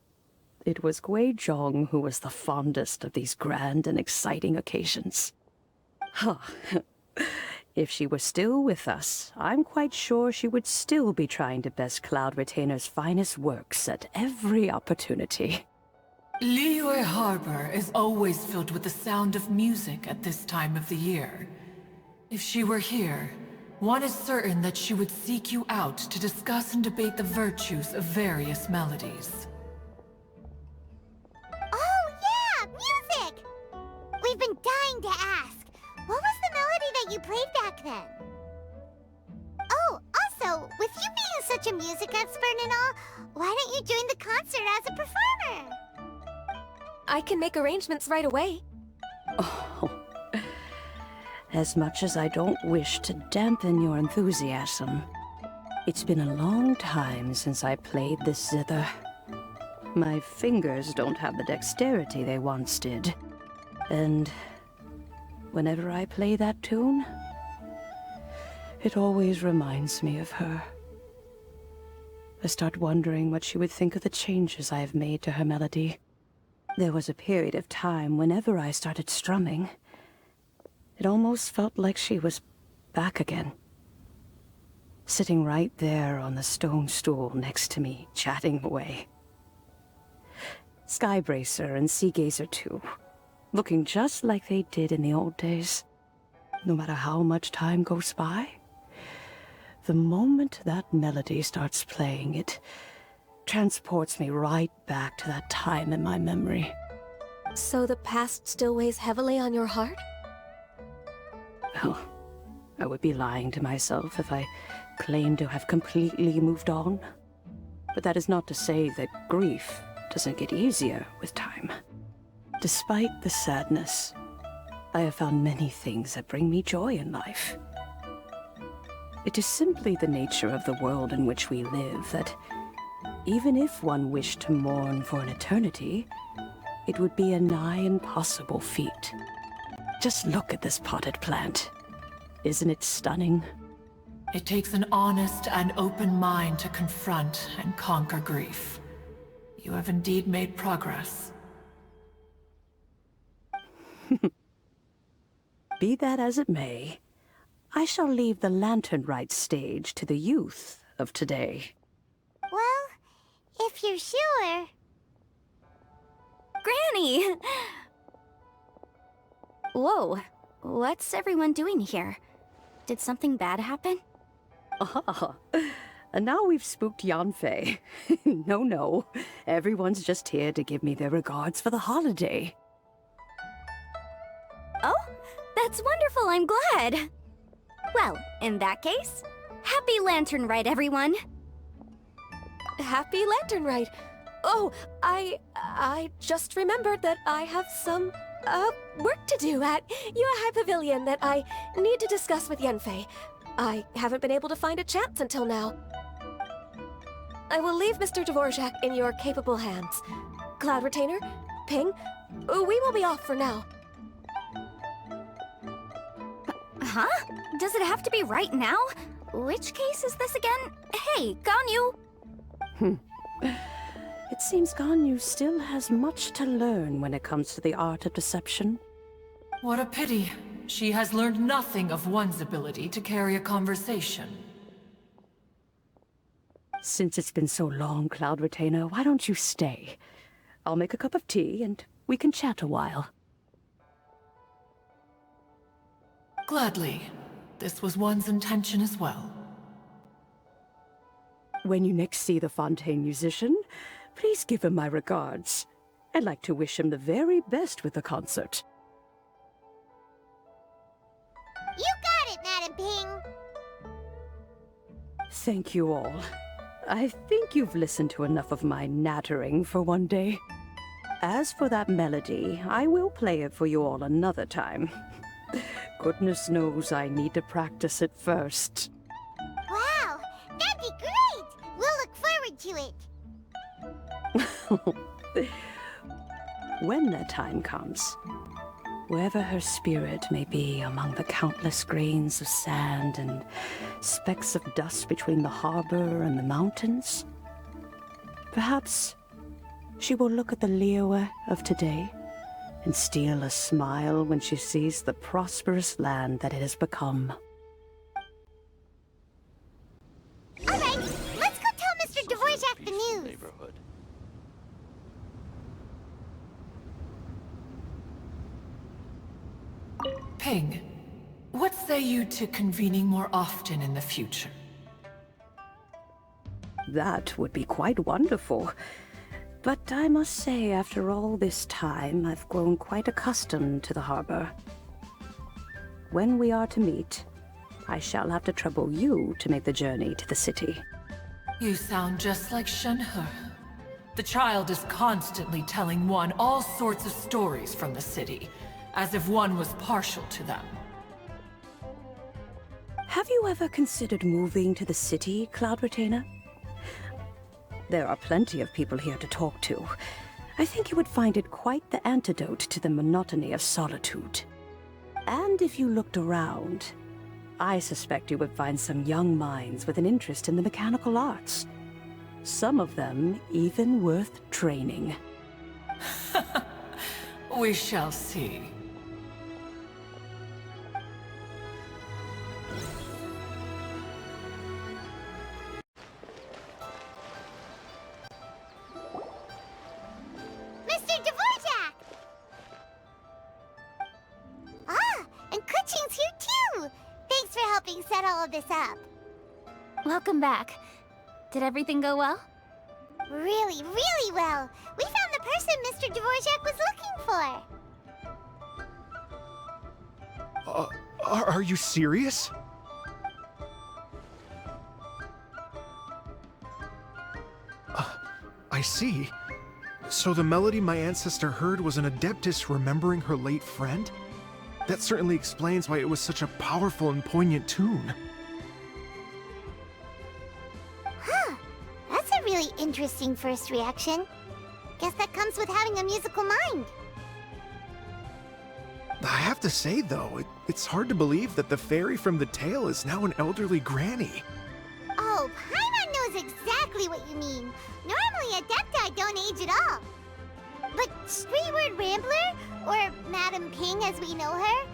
it was Guizhong who was the fondest of these grand and exciting occasions. If she were still with us, I'm quite sure she would still be trying to best Cloud Retainer's finest works at every opportunity. Liyue Harbor is always filled with the sound of music at this time of the year. If she were here, one is certain that she would seek you out to discuss and debate the virtues of various melodies. Oh yeah, music! We've been dying to ask. What was the melody that you played back then? Oh, also, with you being such a music expert and all, why don't you join the concert as a performer? I can make arrangements right away. Oh, as much as I don't wish to dampen your enthusiasm, it's been a long time since I played this zither. My fingers don't have the dexterity they once did. And whenever I play that tune, it always reminds me of her. I start wondering what she would think of the changes I have made to her melody. There was a period of time whenever I started strumming, it almost felt like she was back again. Sitting right there on the stone stool next to me, chatting away. Skybracer and Seagazer too, looking just like they did in the old days. No matter how much time goes by, the moment that melody starts playing, it transports me right back to that time in my memory. So the past still weighs heavily on your heart? Well, I would be lying to myself if I claimed to have completely moved on. But that is not to say that grief doesn't get easier with time. Despite the sadness, I have found many things that bring me joy in life. It is simply the nature of the world in which we live that even if one wished to mourn for an eternity, it would be a nigh impossible feat. Just look at this potted plant. Isn't it stunning? It takes an honest and open mind to confront and conquer grief. You have indeed made progress. Be that as it may, I shall leave the Lantern Rite stage to the youth of today. Well, if you're sure. Granny! Whoa, what's everyone doing here? Did something bad happen? Ah, and now we've spooked Yanfei. No, everyone's just here to give me their regards for the holiday. Oh, that's wonderful, I'm glad. Well, in that case, happy Lantern Rite, everyone. Happy Lantern Rite. Oh, I just remembered that I have some, work to do at Yuehai Pavilion that I need to discuss with Yanfei. I haven't been able to find a chance until now. I will leave Mr. Dvorak in your capable hands. Cloud Retainer, Ping, we will be off for now. Huh? Does it have to be right now? Which case is this again? Hey, Ganyu! It seems Ganyu still has much to learn when it comes to the art of deception. What a pity. She has learned nothing of one's ability to carry a conversation. Since it's been so long, Cloud Retainer, why don't you stay? I'll make a cup of tea and we can chat a while. Gladly. This was one's intention as well. When you next see the Fontaine musician, please give him my regards. I'd like to wish him the very best with the concert. You got it, Madam Ping! Thank you all. I think you've listened to enough of my nattering for one day. As for that melody, I will play it for you all another time. Goodness knows I need to practice it first. Wow, that'd be great! We'll look forward to it. When that time comes, wherever her spirit may be among the countless grains of sand and specks of dust between the harbor and the mountains, perhaps she will look at the Liyue of today and steal a smile when she sees the prosperous land that it has become. All right, let's go tell Mr. Dvorak the news. Neighborhood. Ping, what say you to convening more often in the future? That would be quite wonderful. But I must say, after all this time, I've grown quite accustomed to the harbor. When we are to meet, I shall have to trouble you to make the journey to the city. You sound just like Shenhe. The child is constantly telling one all sorts of stories from the city, as if one was partial to them. Have you ever considered moving to the city, Cloud Retainer? There are plenty of people here to talk to. I think you would find it quite the antidote to the monotony of solitude. And if you looked around, I suspect you would find some young minds with an interest in the mechanical arts. Some of them even worth training. We shall see. Mr. Dvorak! Ah, and Kuching's here too! Thanks for helping set all of this up. Welcome back. Did everything go well? Really, really well. We found the person Mr. Dvorak was looking for. Are you serious? I see. So the melody my ancestor heard was an adeptus remembering her late friend? That certainly explains why it was such a powerful and poignant tune. Huh. That's a really interesting first reaction. Guess that comes with having a musical mind. I have to say, though, it's hard to believe that the fairy from the tale is now an elderly granny. Oh, Paimon knows exactly what you mean. Normally, Adepti don't age at all. But Streetward Rambler, or Madam Ping as we know her,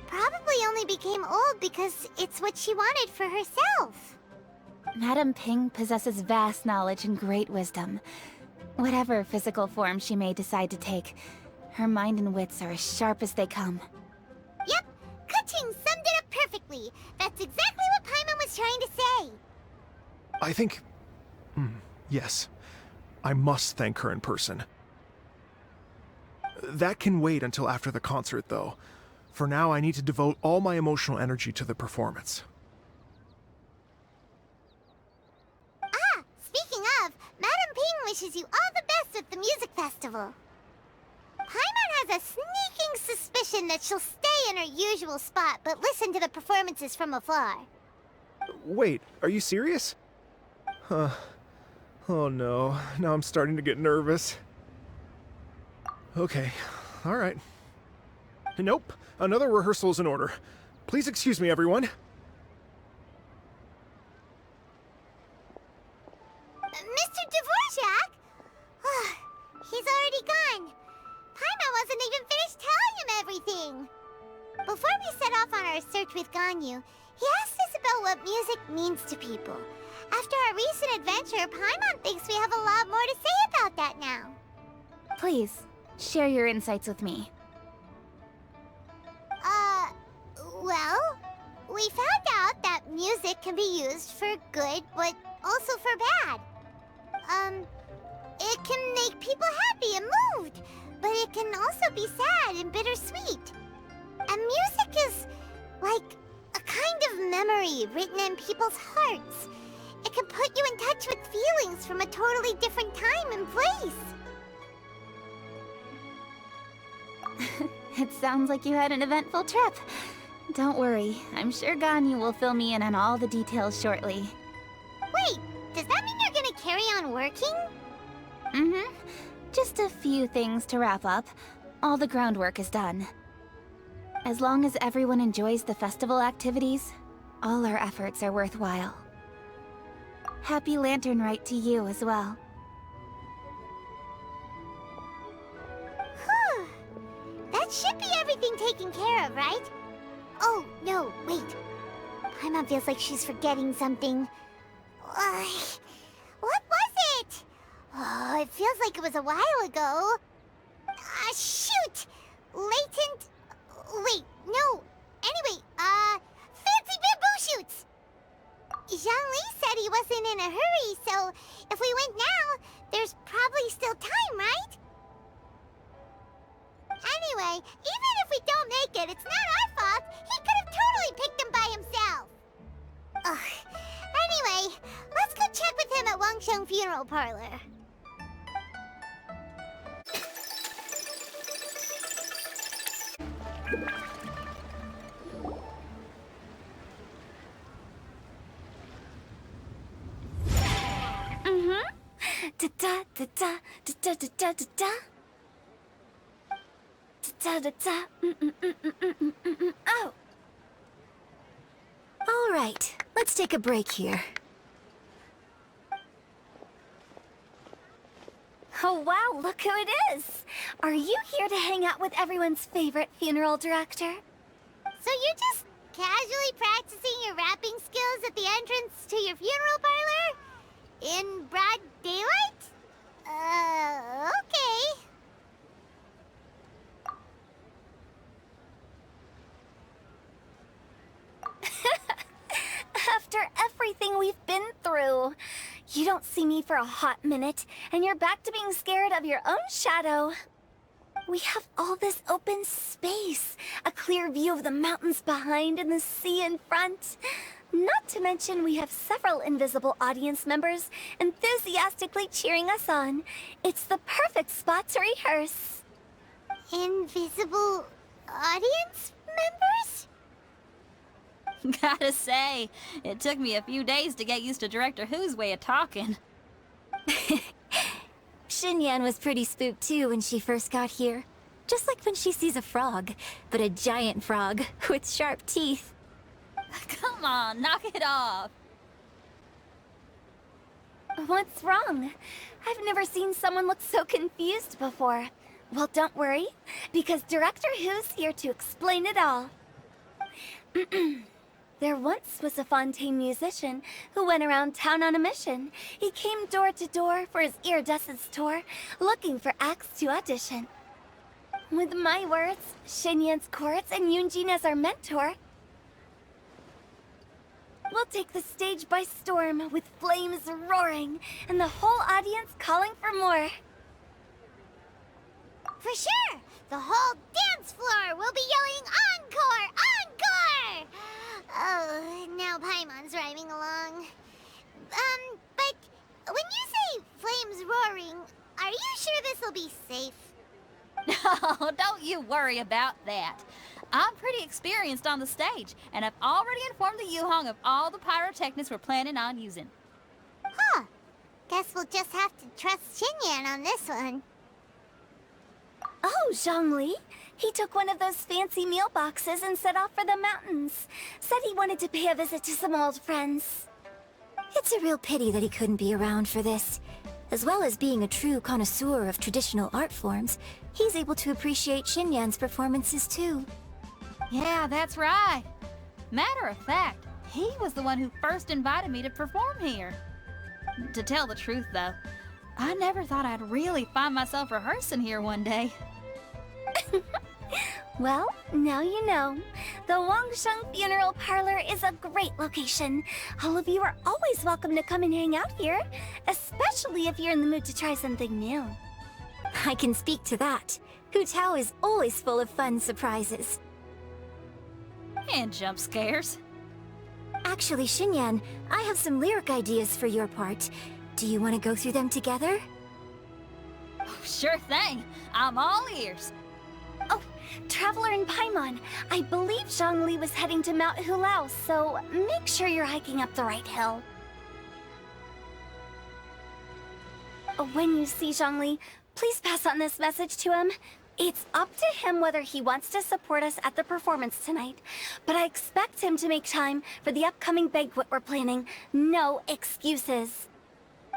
probably only became old because it's what she wanted for herself. Madam Ping possesses vast knowledge and great wisdom. Whatever physical form she may decide to take, her mind and wits are as sharp as they come. Yep, Kuching summed it up perfectly. That's exactly what Paimon was trying to say. I think... yes. I must thank her in person. That can wait until after the concert, though. For now, I need to devote all my emotional energy to the performance. Speaking of, Madam Ping wishes you all the best at the music festival. Paimon has a sneaking suspicion that she'll stay in her usual spot, but listen to the performances from afar. Wait, are you serious? Huh. Oh no, now I'm starting to get nervous. Okay, alright. Nope, another rehearsal is in order. Please excuse me, everyone. Mr. Dvorak? He's already gone. Paimon wasn't even finished telling him everything. Before we set off on our search with Ganyu, he asked us about what music means to people. After our recent adventure, Paimon thinks we have a lot more to say about that now. Please, share your insights with me. Well, we found out that music can be used for good, but also for bad. It can make people happy and moved, but it can also be sad and bittersweet. And music is like a kind of memory written in people's hearts. It can put you in touch with feelings from a totally different time and place. It sounds like you had an eventful trip. Don't worry, I'm sure Ganyu will fill me in on all the details shortly. Wait, does that mean you're gonna carry on working? Mm-hmm. Just a few things to wrap up. All the groundwork is done. As long as everyone enjoys the festival activities, all our efforts are worthwhile. Happy Lantern Rite to you as well. Whew. That should be everything taken care of, right? Oh, no, wait. Paimon feels like she's forgetting something. What was it? Oh, it feels like it was a while ago. Shoot! Latent... Wait, no. Anyway, fancy bamboo shoots! Zhangli said he wasn't in a hurry, so if we went now, there's probably still time, right? Anyway, even if we don't make it, it's not our fault. He could have totally picked them by himself. Ugh. Anyway, let's go check with him at Wangsheng Funeral Parlor. Da da da da da da da da da. Da da da. Oh. All right, let's take a break here. Oh wow, look who it is! Are you here to hang out with everyone's favorite funeral director? So you're just casually practicing your rapping skills at the entrance to your funeral parlor? In broad daylight? Okay. After everything we've been through, you don't see me for a hot minute, and you're back to being scared of your own shadow. We have all this open space, a clear view of the mountains behind and the sea in front. Not to mention we have several invisible audience members enthusiastically cheering us on. It's the perfect spot to rehearse. Invisible audience members? Gotta say, it took me a few days to get used to Director Who's way of talking. Xinyan was pretty spooked too when she first got here. Just like when she sees a frog, but a giant frog with sharp teeth. Come on, knock it off. What's wrong? I've never seen someone look so confused before. Well, don't worry, because Director Who's here to explain it all. There once was a Fontaine musician who went around town on a mission. He came door to door for his iridescence tour, looking for acts to audition. With my words, Shinyan's chorus, and Yunjin as our mentor, we'll take the stage by storm with flames roaring and the whole audience calling for more. For sure! The whole dance floor will be yelling encore! Encore! Oh, now Paimon's rhyming along. But when you say flames roaring, are you sure this'll be safe? No, don't you worry about that. I'm pretty experienced on the stage, and I've already informed the Yuhong of all the pyrotechnics we're planning on using. Huh. Guess we'll just have to trust Xinyan on this one. Oh, Zhongli. He took one of those fancy meal boxes and set off for the mountains. Said he wanted to pay a visit to some old friends. It's a real pity that he couldn't be around for this. As well as being a true connoisseur of traditional art forms, he's able to appreciate Xinyan's performances too. Yeah, that's right. Matter of fact, he was the one who first invited me to perform here. To tell the truth, though, I never thought I'd really find myself rehearsing here one day. Well, now you know. The Wangsheng Funeral Parlor is a great location. All of you are always welcome to come and hang out here, especially if you're in the mood to try something new. I can speak to that. Hu Tao is always full of fun surprises. And jump scares. Actually, Xinyan, I have some lyric ideas for your part. Do you want to go through them together? Oh, sure thing. I'm all ears. Oh, Traveler and Paimon, I believe Zhongli was heading to Mount Hulao, so make sure you're hiking up the right hill. When you see Zhongli, please pass on this message to him. It's up to him whether he wants to support us at the performance tonight, but I expect him to make time for the upcoming banquet we're planning. No excuses.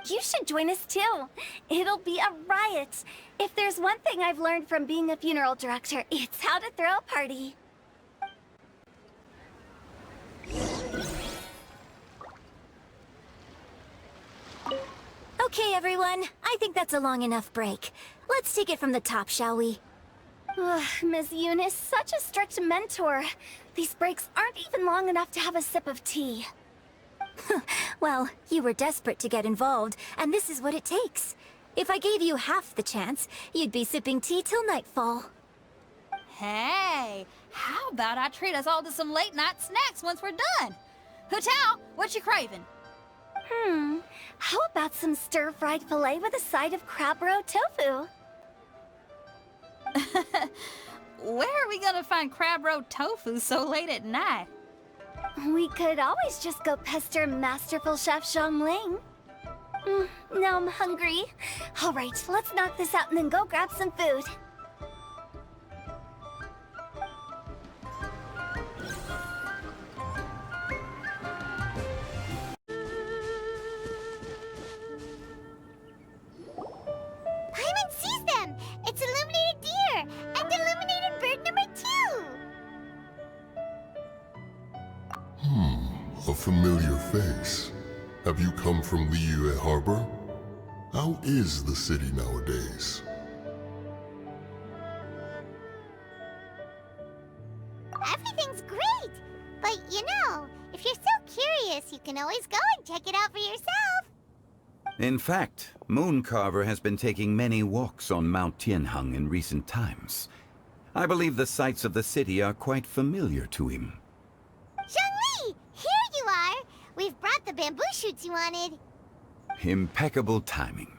You should join us too. It'll be a riot. If there's one thing I've learned from being a funeral director, it's how to throw a party. Okay, everyone. I think that's a long enough break. Let's take it from the top, shall we? Ms. Yoon is such a strict mentor. These breaks aren't even long enough to have a sip of tea. Well, you were desperate to get involved, and this is what it takes. If I gave you half the chance, you'd be sipping tea till nightfall. Hey, how about I treat us all to some late-night snacks once we're done? Hu Tao, what you craving? How about some stir-fried filet with a side of crab roe tofu? Where are we gonna find crab roe tofu so late at night? We could always just go pester masterful chef Zhongling. Now I'm hungry. All right, let's knock this out and then go grab some food. Paimon sees them! It's illuminated deer! And illuminated bird number 2! A familiar face. Have you come from Liyue Harbor? How is the city nowadays? Everything's great! But you know, if you're so curious, you can always go and check it out for yourself! In fact, Mooncarver has been taking many walks on Mount Tianheng in recent times. I believe the sights of the city are quite familiar to him. Zhongli! Here you are! We've brought the bamboo shoots you wanted. Impeccable timing.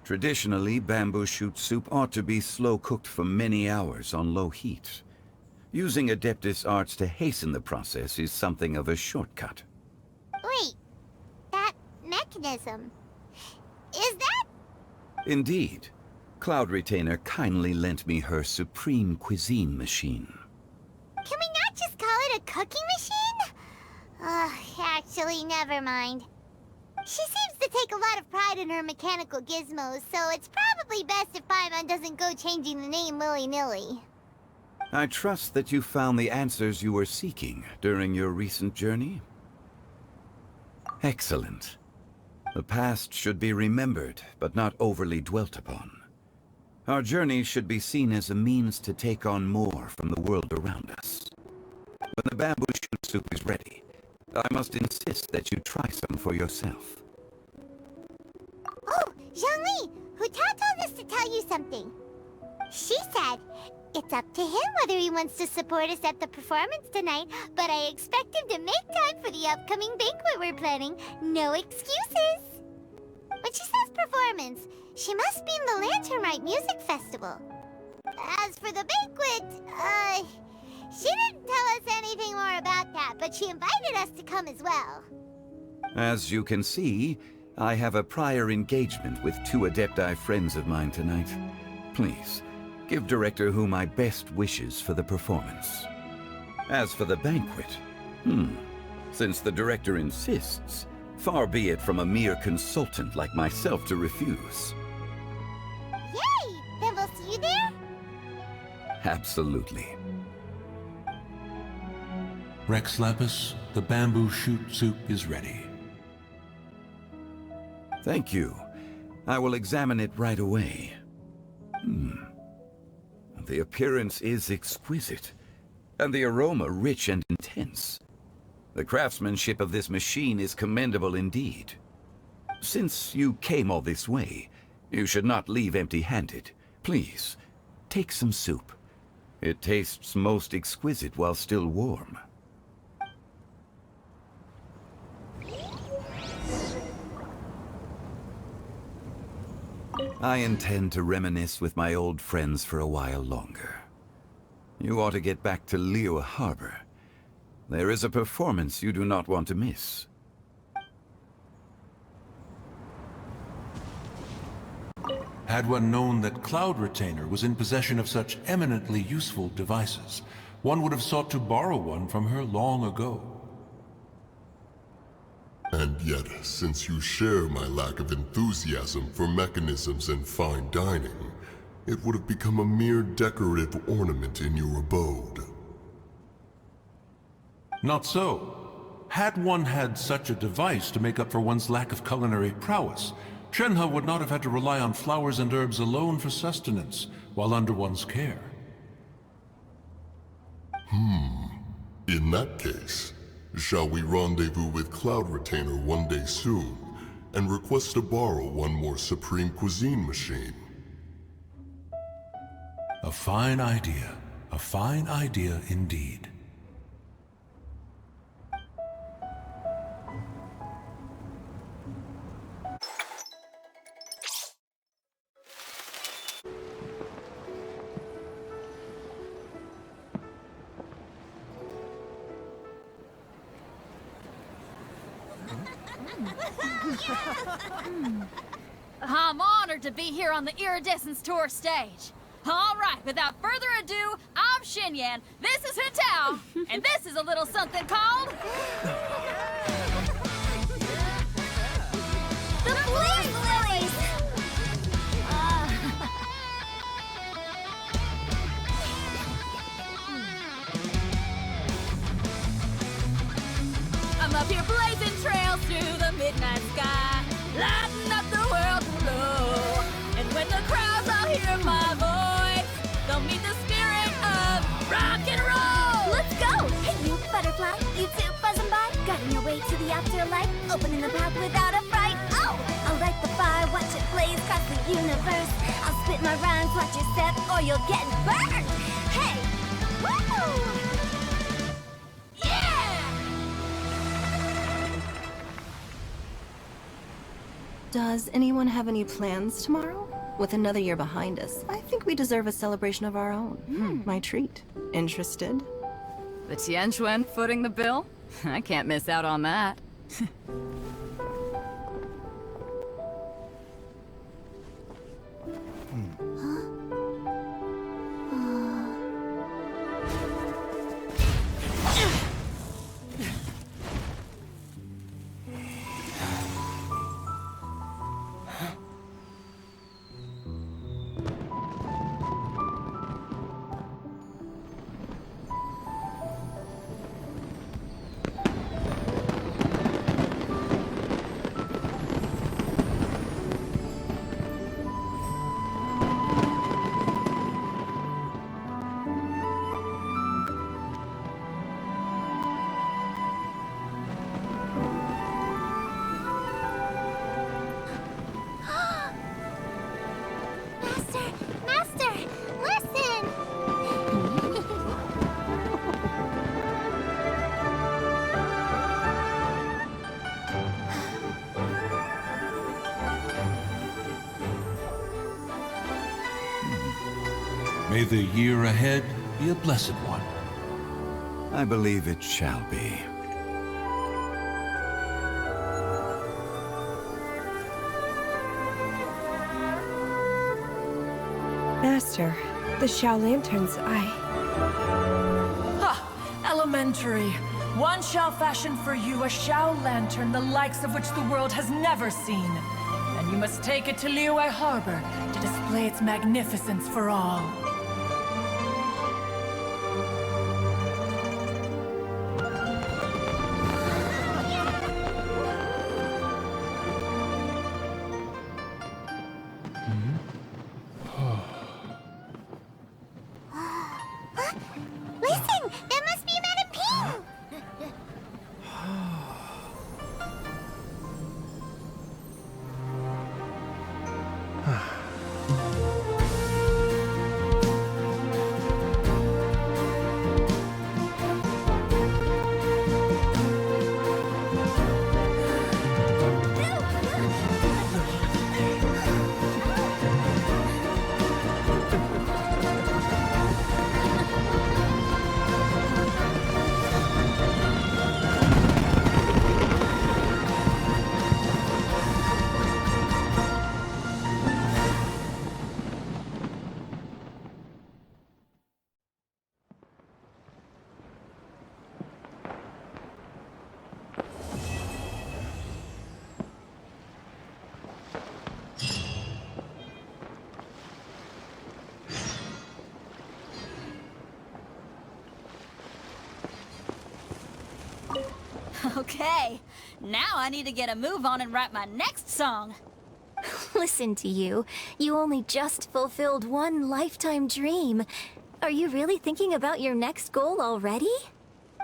Traditionally, bamboo shoot soup ought to be slow-cooked for many hours on low heat. Using Adeptus arts to hasten the process is something of a shortcut. Wait, that mechanism... is that... Indeed. Cloud Retainer kindly lent me her supreme cuisine machine. Can we not just call it a cooking machine? Actually, never mind. She seems seems to take a lot of pride in her mechanical gizmos, so it's probably best if Paimon doesn't go changing the name willy-nilly. I trust that you found the answers you were seeking during your recent journey. Excellent. The past should be remembered, but not overly dwelt upon. Our journey should be seen as a means to take on more from the world around us. When the bamboo shoot soup is ready, I must insist that you try some for yourself. Oh, Zhongli, Huta told us to tell you something. She said, it's up to him whether he wants to support us at the performance tonight, but I expect him to make time for the upcoming banquet we're planning. No excuses. When she says performance, she must mean the Lantern Rite Music Festival. As for the banquet, she didn't tell us anything more about that, but she invited us to come as well. As you can see, I have a prior engagement with 2 Adepti friends of mine tonight. Please, give Director Hu my best wishes for the performance. As for the banquet, since the Director insists, far be it from a mere consultant like myself to refuse. Yay! Then we'll see you there? Absolutely. Rex Lapis, the bamboo shoot soup is ready. Thank you. I will examine it right away. The appearance is exquisite, and the aroma rich and intense. The craftsmanship of this machine is commendable indeed. Since you came all this way, you should not leave empty-handed. Please, take some soup. It tastes most exquisite while still warm. I intend to reminisce with my old friends for a while longer. You ought to get back to Liyue Harbor. There is a performance you do not want to miss. Had one known that Cloud Retainer was in possession of such eminently useful devices, one would have sought to borrow one from her long ago. And yet, since you share my lack of enthusiasm for mechanisms and fine dining, it would have become a mere decorative ornament in your abode. Not so. Had one had such a device to make up for one's lack of culinary prowess, Shenhe would not have had to rely on flowers and herbs alone for sustenance, while under one's care. In that case, shall we rendezvous with Cloud Retainer one day soon, and request to borrow one more Supreme Cuisine machine? A fine idea. A fine idea indeed. I'm honored to be here on the Iridescence Tour stage. All right, without further ado, I'm Xinyan, this is Hutao, and this is a little something called... The Blaze Lilies! I'm up here blazing trails through the midnight sky, lighting up the world below. And when the crowds all hear my voice, they'll meet the spirit of rock and roll. Let's go! Hey, you butterfly, you two buzzing by, guiding your way to the afterlife, opening the path without a fright. Oh, I'll light the fire, watch it blaze across the universe. I'll spit my rhymes, watch your step, or you'll get burned. Hey, woo! Does anyone have any plans tomorrow? With another year behind us, I think we deserve a celebration of our own. My treat. Interested? The Tianquan footing the bill? I can't miss out on that. May the year ahead be a blessed one. I believe it shall be. Master, the Xiao Lanterns, Elementary. One shall fashion for you a Xiao Lantern the likes of which the world has never seen. And you must take it to Liyue Harbor to display its magnificence for all. Listen! That must be Madame Ping! Okay, now I need to get a move on and write my next song. Listen to you. You only just fulfilled one lifetime dream. Are you really thinking about your next goal already?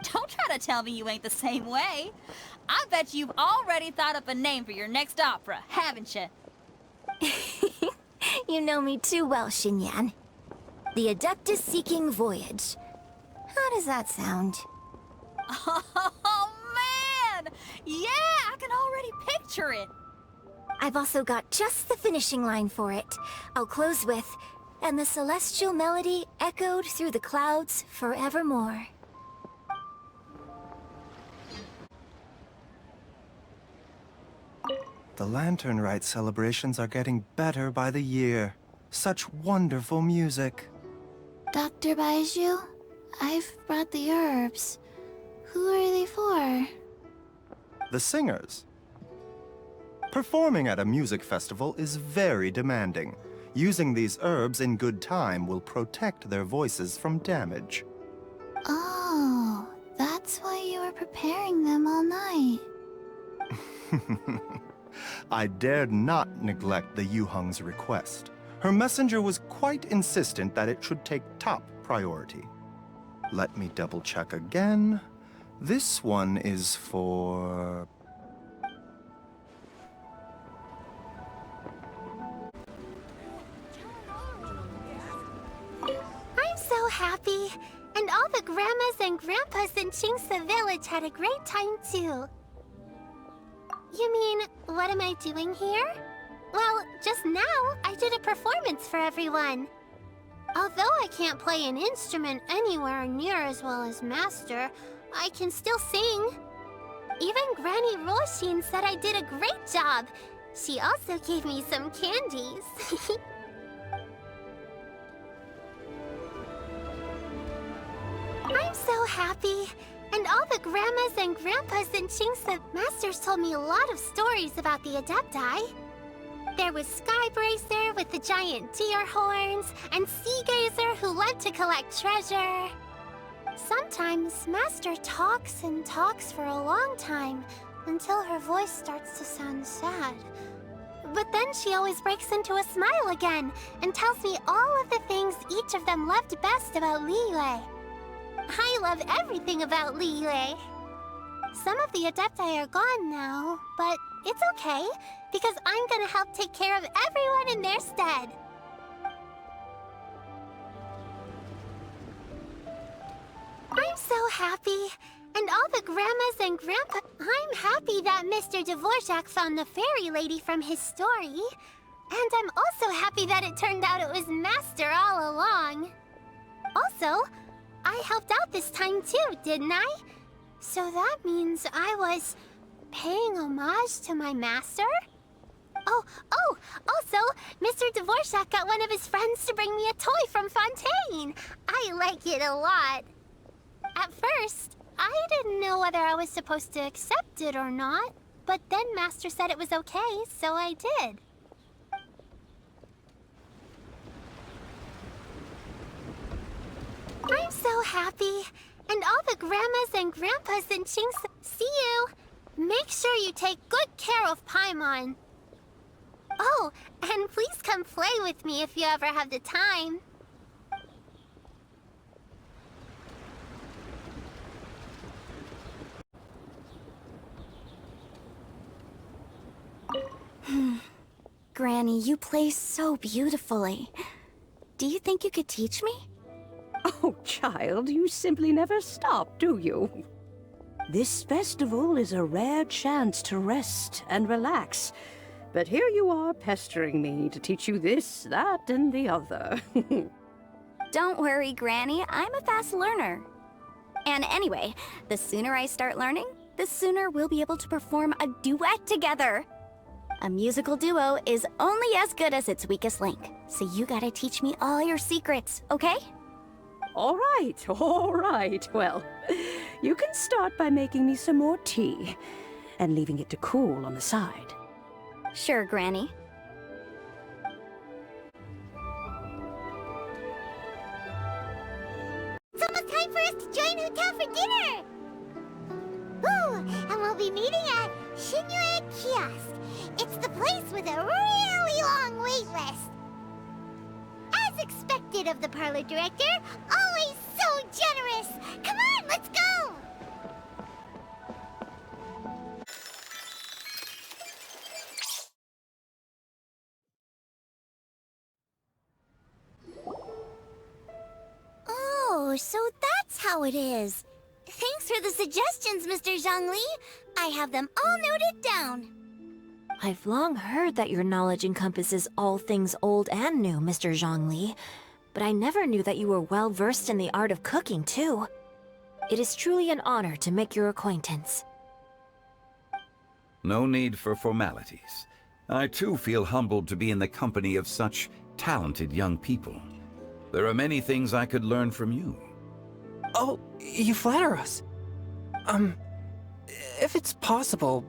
Don't try to tell me you ain't the same way. I bet you've already thought up a name for your next opera, haven't you? You know me too well, Xinyan. The Adeptus-Seeking Voyage. How does that sound? Oh, man! Yeah, I can already picture it. I've also got just the finishing line for it. I'll close with, "And the celestial melody echoed through the clouds forevermore." The Lantern Rite celebrations are getting better by the year. Such wonderful music. Dr. Baiju, I've brought the herbs. Who are they for? The singers. Performing at a music festival is very demanding. Using these herbs in good time will protect their voices from damage. Oh, that's why you were preparing them all night. I dared not neglect the Yuheng's request. Her messenger was quite insistent that it should take top priority. Let me double check again. This one is for... I'm so happy. And all the grandmas and grandpas in Qingce village had a great time too. You mean, what am I doing here? Well, just now, I did a performance for everyone. Although I can't play an instrument anywhere near as well as Master, I can still sing. Even Granny Roshin said I did a great job. She also gave me some candies. I'm so happy. And all the grandmas and grandpas in Qingce Masters told me a lot of stories about the Adepti. There was Skybracer with the giant deer horns, and Seagazer who loved to collect treasure. Sometimes Master talks and talks for a long time, until her voice starts to sound sad. But then she always breaks into a smile again, and tells me all of the things each of them loved best about Liyue. I love everything about Liyue. Some of the Adepti are gone now, but it's okay, because I'm gonna help take care of everyone in their stead. I'm so happy. And all the grandmas and grandpa... I'm happy that Mr. Dvorak found the fairy lady from his story. And I'm also happy that it turned out it was Master all along. Also, I helped out this time too, didn't I? So that means I was paying homage to my master? Oh, also, Mr. Dvorak got one of his friends to bring me a toy from Fontaine. I like it a lot. At first, I didn't know whether I was supposed to accept it or not, but then Master said it was okay, so I did. I'm so happy. And all the grandmas and grandpas and Chinks see you. Make sure you take good care of Paimon. Oh, and please come play with me if you ever have the time. Granny, you play so beautifully. Do you think you could teach me? Oh, child, you simply never stop, do you? This festival is a rare chance to rest and relax. But here you are pestering me to teach you this, that, and the other. Don't worry, Granny. I'm a fast learner. And anyway, the sooner I start learning, the sooner we'll be able to perform a duet together. A musical duo is only as good as its weakest link. So you gotta teach me all your secrets, okay? All right. Well, you can start by making me some more tea and leaving it to cool on the side. Sure, Granny. It's almost time for us to join Hotel for dinner! Ooh, and we'll be meeting at Shinyue Kiosk. It's the place with a really long wait list. As expected of the parlor director, always so generous! Come on, let's go! Oh, so that's how it is. Thanks for the suggestions, Mr. Zhongli. I have them all noted down. I've long heard that your knowledge encompasses all things old and new, Mr. Zhongli. But I never knew that you were well versed in the art of cooking, too. It is truly an honor to make your acquaintance. No need for formalities. I too feel humbled to be in the company of such talented young people. There are many things I could learn from you. Oh, you flatter us. If it's possible,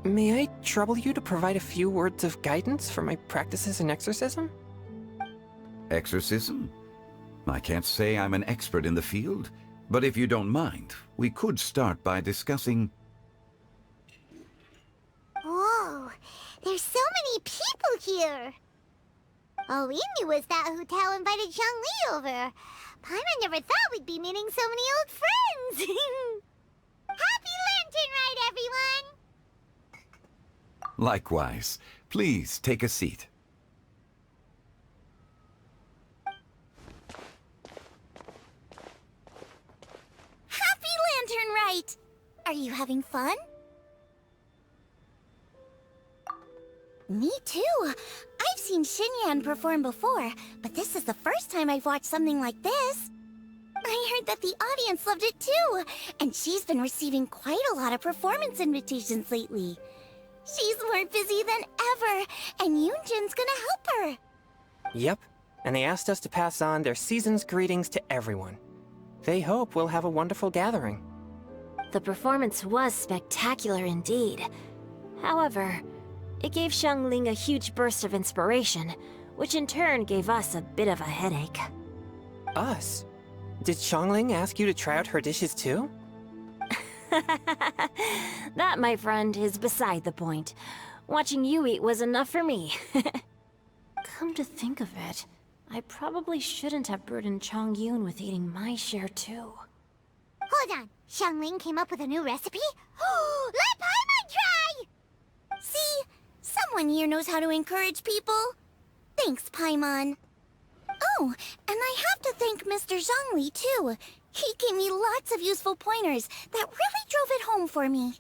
may I trouble you to provide a few words of guidance for my practices in exorcism? Exorcism? I can't say I'm an expert in the field, but if you don't mind, we could start by discussing... Whoa, there's so many people here! All we knew was that Hotel invited Zhongli over. Paimon never thought we'd be meeting so many old friends! Happy Lantern Rite, everyone! Likewise. Please take a seat. Happy Lantern Rite! Are you having fun? Me too. I've seen Xinyan perform before, but this is the first time I've watched something like this. I heard that the audience loved it too, and she's been receiving quite a lot of performance invitations lately. She's more busy than ever, and Yoonjin's gonna help her. Yep, and they asked us to pass on their season's greetings to everyone. They hope we'll have a wonderful gathering. The performance was spectacular indeed. However, it gave Xiangling a huge burst of inspiration, which in turn gave us a bit of a headache. Us? Did Xiangling ask you to try out her dishes too? That, my friend, is beside the point. Watching you eat was enough for me. Come to think of it, I probably shouldn't have burdened Chongyun with eating my share too. Hold on, Xiangling came up with a new recipe? Let Paimon try! See? Someone here knows how to encourage people. Thanks, Paimon. Oh, and I have to thank Mr. Zhongli, too. He gave me lots of useful pointers that really drove it home for me.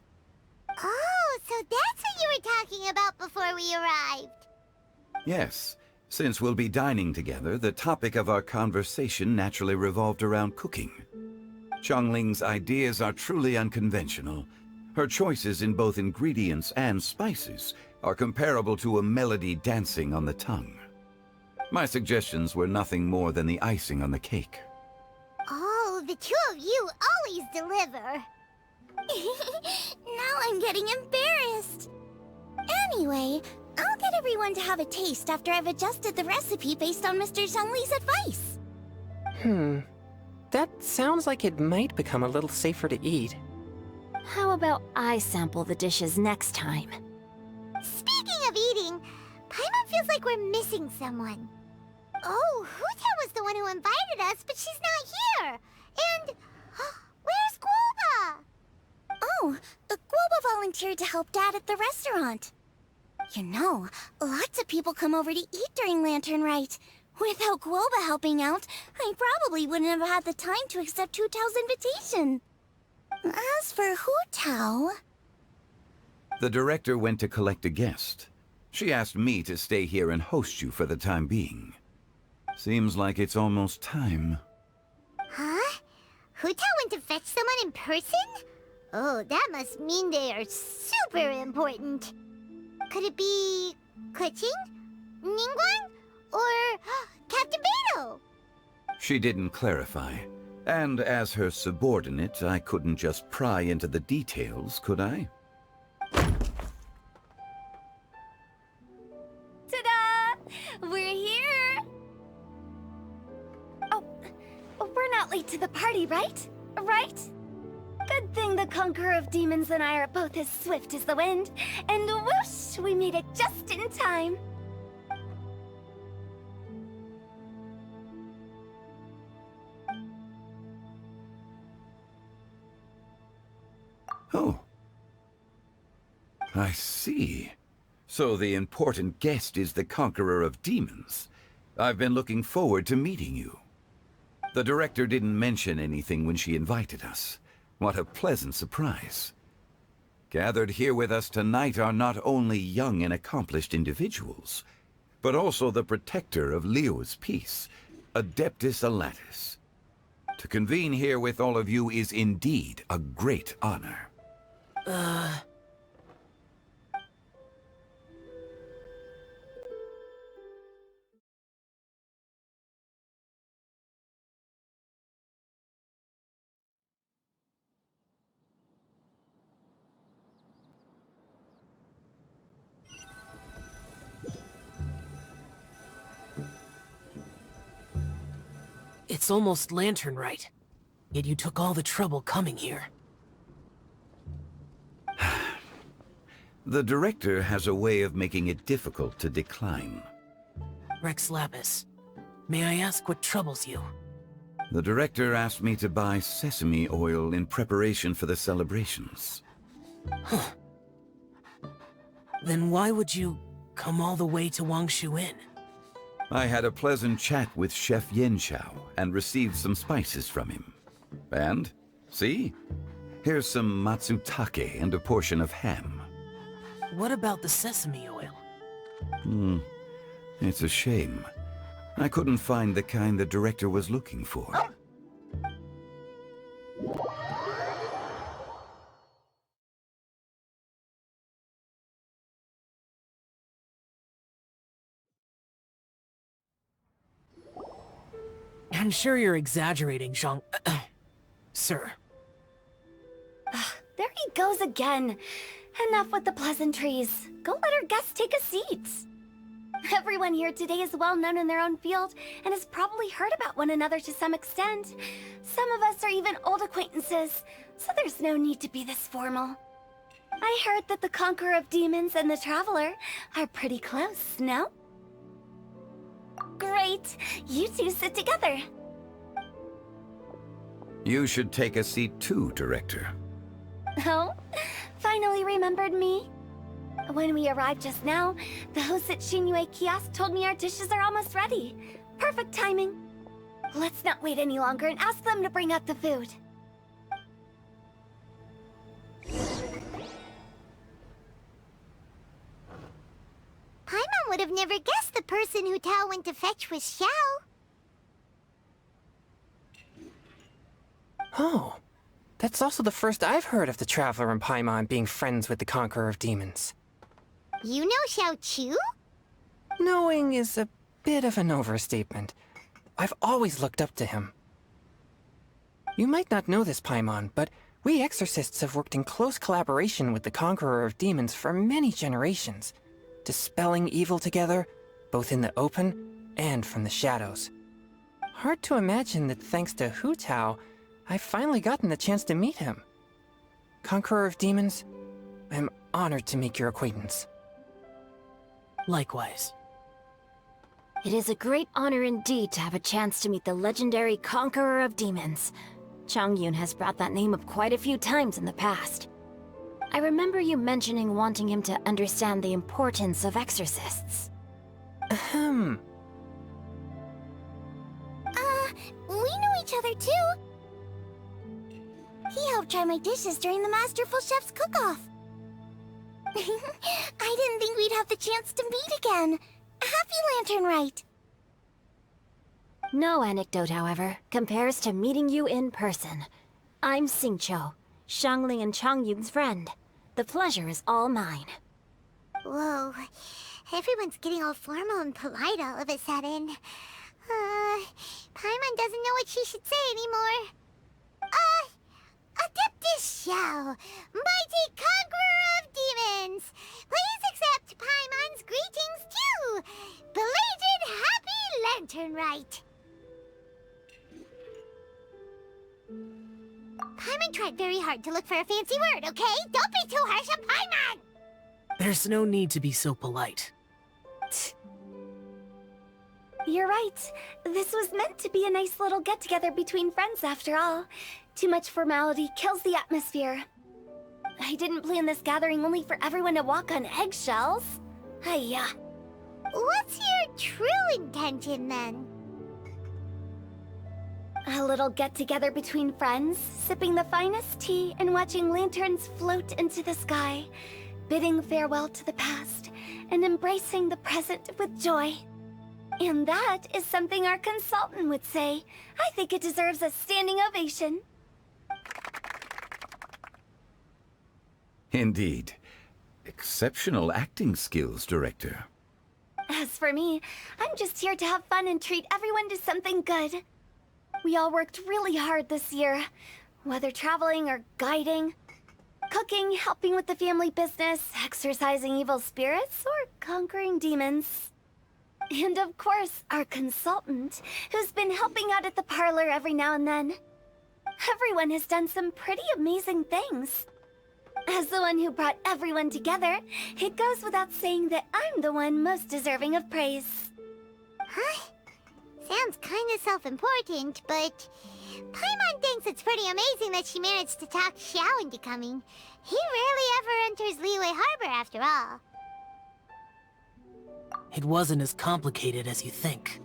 Oh, so that's what you were talking about before we arrived. Yes. Since we'll be dining together, the topic of our conversation naturally revolved around cooking. Qiangling's ideas are truly unconventional. Her choices in both ingredients and spices are comparable to a melody dancing on the tongue. My suggestions were nothing more than the icing on the cake. Oh, the two of you always deliver. Now I'm getting embarrassed. Anyway, I'll get everyone to have a taste after I've adjusted the recipe based on Mr. Zhongli's advice. That sounds like it might become a little safer to eat. How about I sample the dishes next time? Speaking of eating, Paimon feels like we're missing someone. Oh, Huta was the one who invited us, but she's not here. And where's Guoba? Oh, Guoba volunteered to help Dad at the restaurant. You know, lots of people come over to eat during Lantern Rite. Without Guoba helping out, I probably wouldn't have had the time to accept Hu Tao's invitation. As for Hu Tao... The director went to collect a guest. She asked me to stay here and host you for the time being. Seems like it's almost time. Huh? Hu Tao went to fetch someone in person? Oh, that must mean they are super important. Could it be... Kuching? Ningguang? Or Captain Beto? She didn't clarify. And as her subordinate, I couldn't just pry into the details, could I? Ta-da! We're here! Oh, we're not late to the party, right? Right? Good thing the Conqueror of Demons and I are both as swift as the wind. And whoosh, we made it just in time. Oh. I see. So the important guest is the Conqueror of Demons. I've been looking forward to meeting you. The director didn't mention anything when she invited us. What a pleasant surprise. Gathered here with us tonight are not only young and accomplished individuals, but also the protector of Liyue's peace, Adeptus Alatus. To convene here with all of you is indeed a great honor. It's almost Lantern Rite, yet you took all the trouble coming here. The director has a way of making it difficult to decline. Rex Lapis, may I ask what troubles you? The director asked me to buy sesame oil in preparation for the celebrations. Then why would you come all the way to Wangshu Inn? I had a pleasant chat with Chef Yanxiao and received some spices from him. And, see? Here's some matsutake and a portion of ham. What about the sesame oil? It's a shame. I couldn't find the kind the director was looking for. I'm sure you're exaggerating, Zhang... Sir. There he goes again. Enough with the pleasantries. Go let our guests take a seat. Everyone here today is well known in their own field and has probably heard about one another to some extent. Some of us are even old acquaintances, so there's no need to be this formal. I heard that the Conqueror of Demons and the Traveler are pretty close, no? Great! You two sit together. You should take a seat too, Director. Oh? Finally remembered me? When we arrived just now, the host at Xinyue Kiosk told me our dishes are almost ready. Perfect timing. Let's not wait any longer and ask them to bring out the food. Paimon would have never guessed the person Hu Tao went to fetch was Xiao. Oh, that's also the first I've heard of the Traveler and Paimon being friends with the Conqueror of Demons. You know Xiao Chu? Knowing is a bit of an overstatement. I've always looked up to him. You might not know this, Paimon, but we exorcists have worked in close collaboration with the Conqueror of Demons for many generations, dispelling evil together, both in the open and from the shadows. Hard to imagine that thanks to Hu Tao, I've finally gotten the chance to meet him. Conqueror of Demons, I'm honored to make your acquaintance. Likewise. It is a great honor indeed to have a chance to meet the legendary Conqueror of Demons. Changyun has brought that name up quite a few times in the past. I remember you mentioning wanting him to understand the importance of exorcists. Ahem. We know each other too. He helped try my dishes during the Masterful Chef's cook-off. I didn't think we'd have the chance to meet again. Happy Lantern Rite. No anecdote, however, compares to meeting you in person. I'm Xingqiu, Shangling and Changyun's friend. The pleasure is all mine. Whoa, everyone's getting all formal and polite all of a sudden. Paimon doesn't know what she should say anymore. Adeptus Xiao, mighty conqueror of demons, please accept Paimon's greetings too. Belated Happy Lantern Rite. Paimon tried very hard to look for a fancy word, okay? Don't be too harsh on Paimon! There's no need to be so polite. You're right. This was meant to be a nice little get-together between friends after all. Too much formality kills the atmosphere. I didn't plan this gathering only for everyone to walk on eggshells. Hiya. What's your true intention then? A little get-together between friends, sipping the finest tea and watching lanterns float into the sky, bidding farewell to the past and embracing the present with joy. And that is something our consultant would say. I think it deserves a standing ovation. Indeed. Exceptional acting skills, Director. As for me, I'm just here to have fun and treat everyone to something good. We all worked really hard this year, whether traveling or guiding, cooking, helping with the family business, exorcising evil spirits, or conquering demons. And of course, our consultant, who's been helping out at the parlor every now and then. Everyone has done some pretty amazing things. As the one who brought everyone together, it goes without saying that I'm the one most deserving of praise. Huh? Sounds kinda self-important, but Paimon thinks it's pretty amazing that she managed to talk Xiao into coming. He rarely ever enters Liyue Harbor after all. It wasn't as complicated as you think.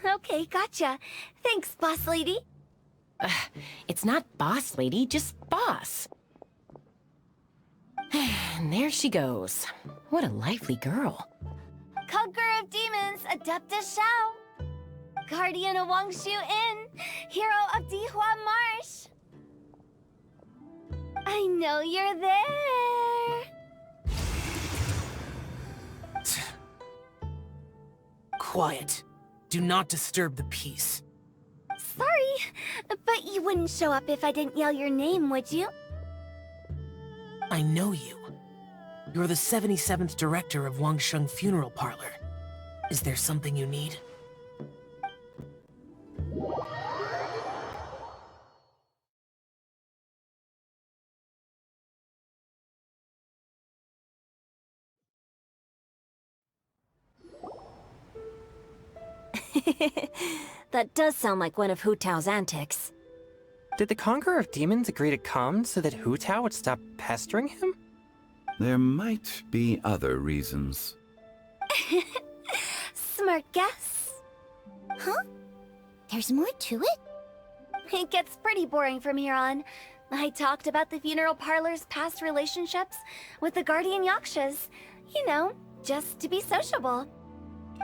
Okay, gotcha. Thanks, boss lady. It's not boss lady, just boss. And there she goes. What a lively girl. Conqueror of Demons, Adeptus Xiao. Guardian of Wangshu Inn, hero of Dihua Marsh. I know you're there. Quiet. Do not disturb the peace. Sorry, but you wouldn't show up if I didn't yell your name, would you? I know you. You're the 77th director of Wangsheng Funeral Parlor. Is there something you need? That does sound like one of Hu Tao's antics. Did the Conqueror of Demons agree to come so that Hu Tao would stop pestering him? There might be other reasons. Smart guess. Huh? There's more to it? It gets pretty boring from here on. I talked about the funeral parlor's past relationships with the Guardian Yakshas. You know, just to be sociable.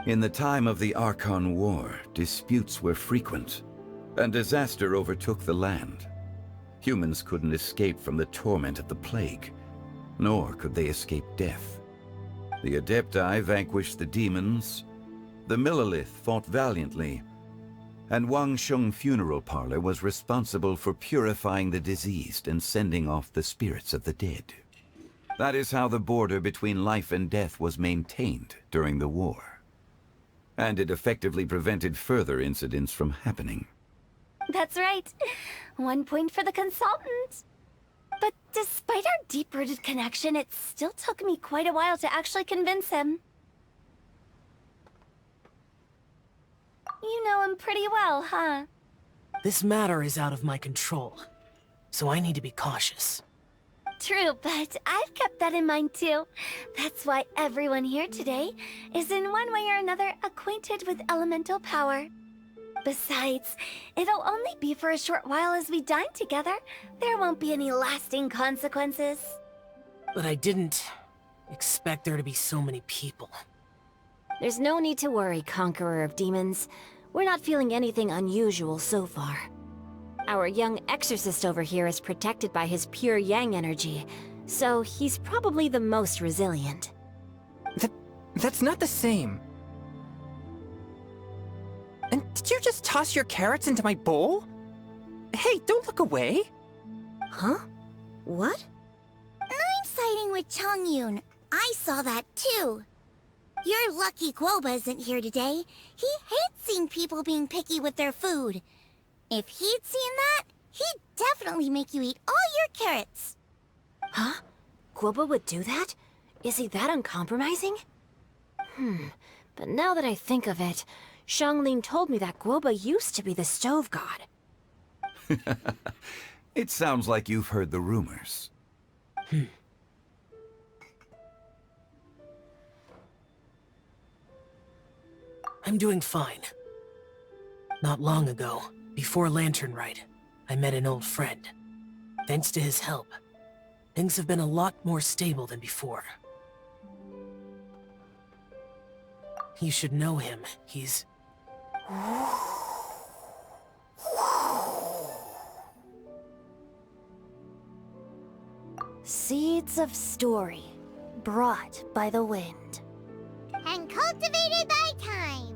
In the time of the Archon War, disputes were frequent, and disaster overtook the land. Humans couldn't escape from the torment of the plague, nor could they escape death. The Adepti vanquished the demons, the Millelith fought valiantly, and Wang Sheng Funeral Parlor was responsible for purifying the diseased and sending off the spirits of the dead. That is how the border between life and death was maintained during the war. And it effectively prevented further incidents from happening. That's right. 1 point for the consultant. But despite our deep-rooted connection, it still took me quite a while to actually convince him. You know him pretty well, huh? This matter is out of my control, so I need to be cautious. True, but I've kept that in mind too. That's why everyone here today is in one way or another acquainted with elemental power. Besides, it'll only be for a short while as we dine together. There won't be any lasting consequences. But I didn't expect there to be so many people. There's no need to worry, Conqueror of Demons. We're not feeling anything unusual so far. Our young exorcist over here is protected by his pure yang energy, so he's probably the most resilient. That's not the same. And did you just toss your carrots into my bowl? Hey, don't look away! Huh? What? I'm siding with Chongyun. I saw that too. You're lucky Guoba isn't here today. He hates seeing people being picky with their food. If he'd seen that, he'd definitely make you eat all your carrots. Huh? Guoba would do that? Is he that uncompromising? But now that I think of it, Xianglin told me that Guoba used to be the stove god. It sounds like you've heard the rumors. I'm doing fine. Not long ago, before Lantern Rite, I met an old friend. Thanks to his help, things have been a lot more stable than before. You should know him. He's... Seeds of story, brought by the wind. And cultivated by time.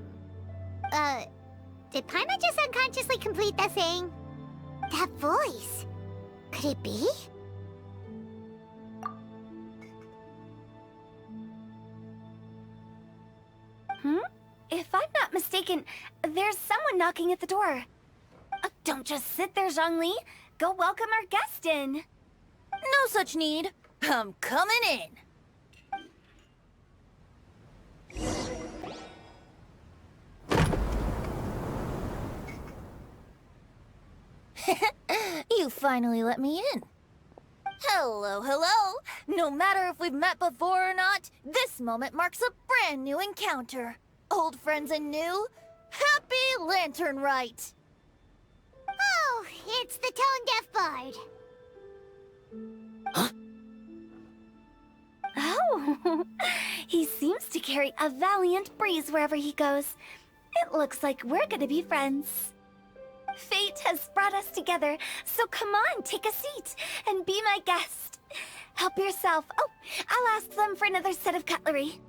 Did Paimon just unconsciously complete that saying? That voice. Could it be? If I'm not mistaken, there's someone knocking at the door. Don't just sit there, Zhongli. Go welcome our guest in. No such need. I'm coming in. You finally let me in. Hello, hello. No matter if we've met before or not, this moment marks a brand new encounter. Old friends and new. Happy Lantern Rite. Oh, it's the tone-deaf bard. Oh, he seems to carry a valiant breeze wherever he goes. It looks like we're gonna be friends. Fate has brought us together, so come on, take a seat and be my guest. Help yourself. Oh, I'll ask them for another set of cutlery.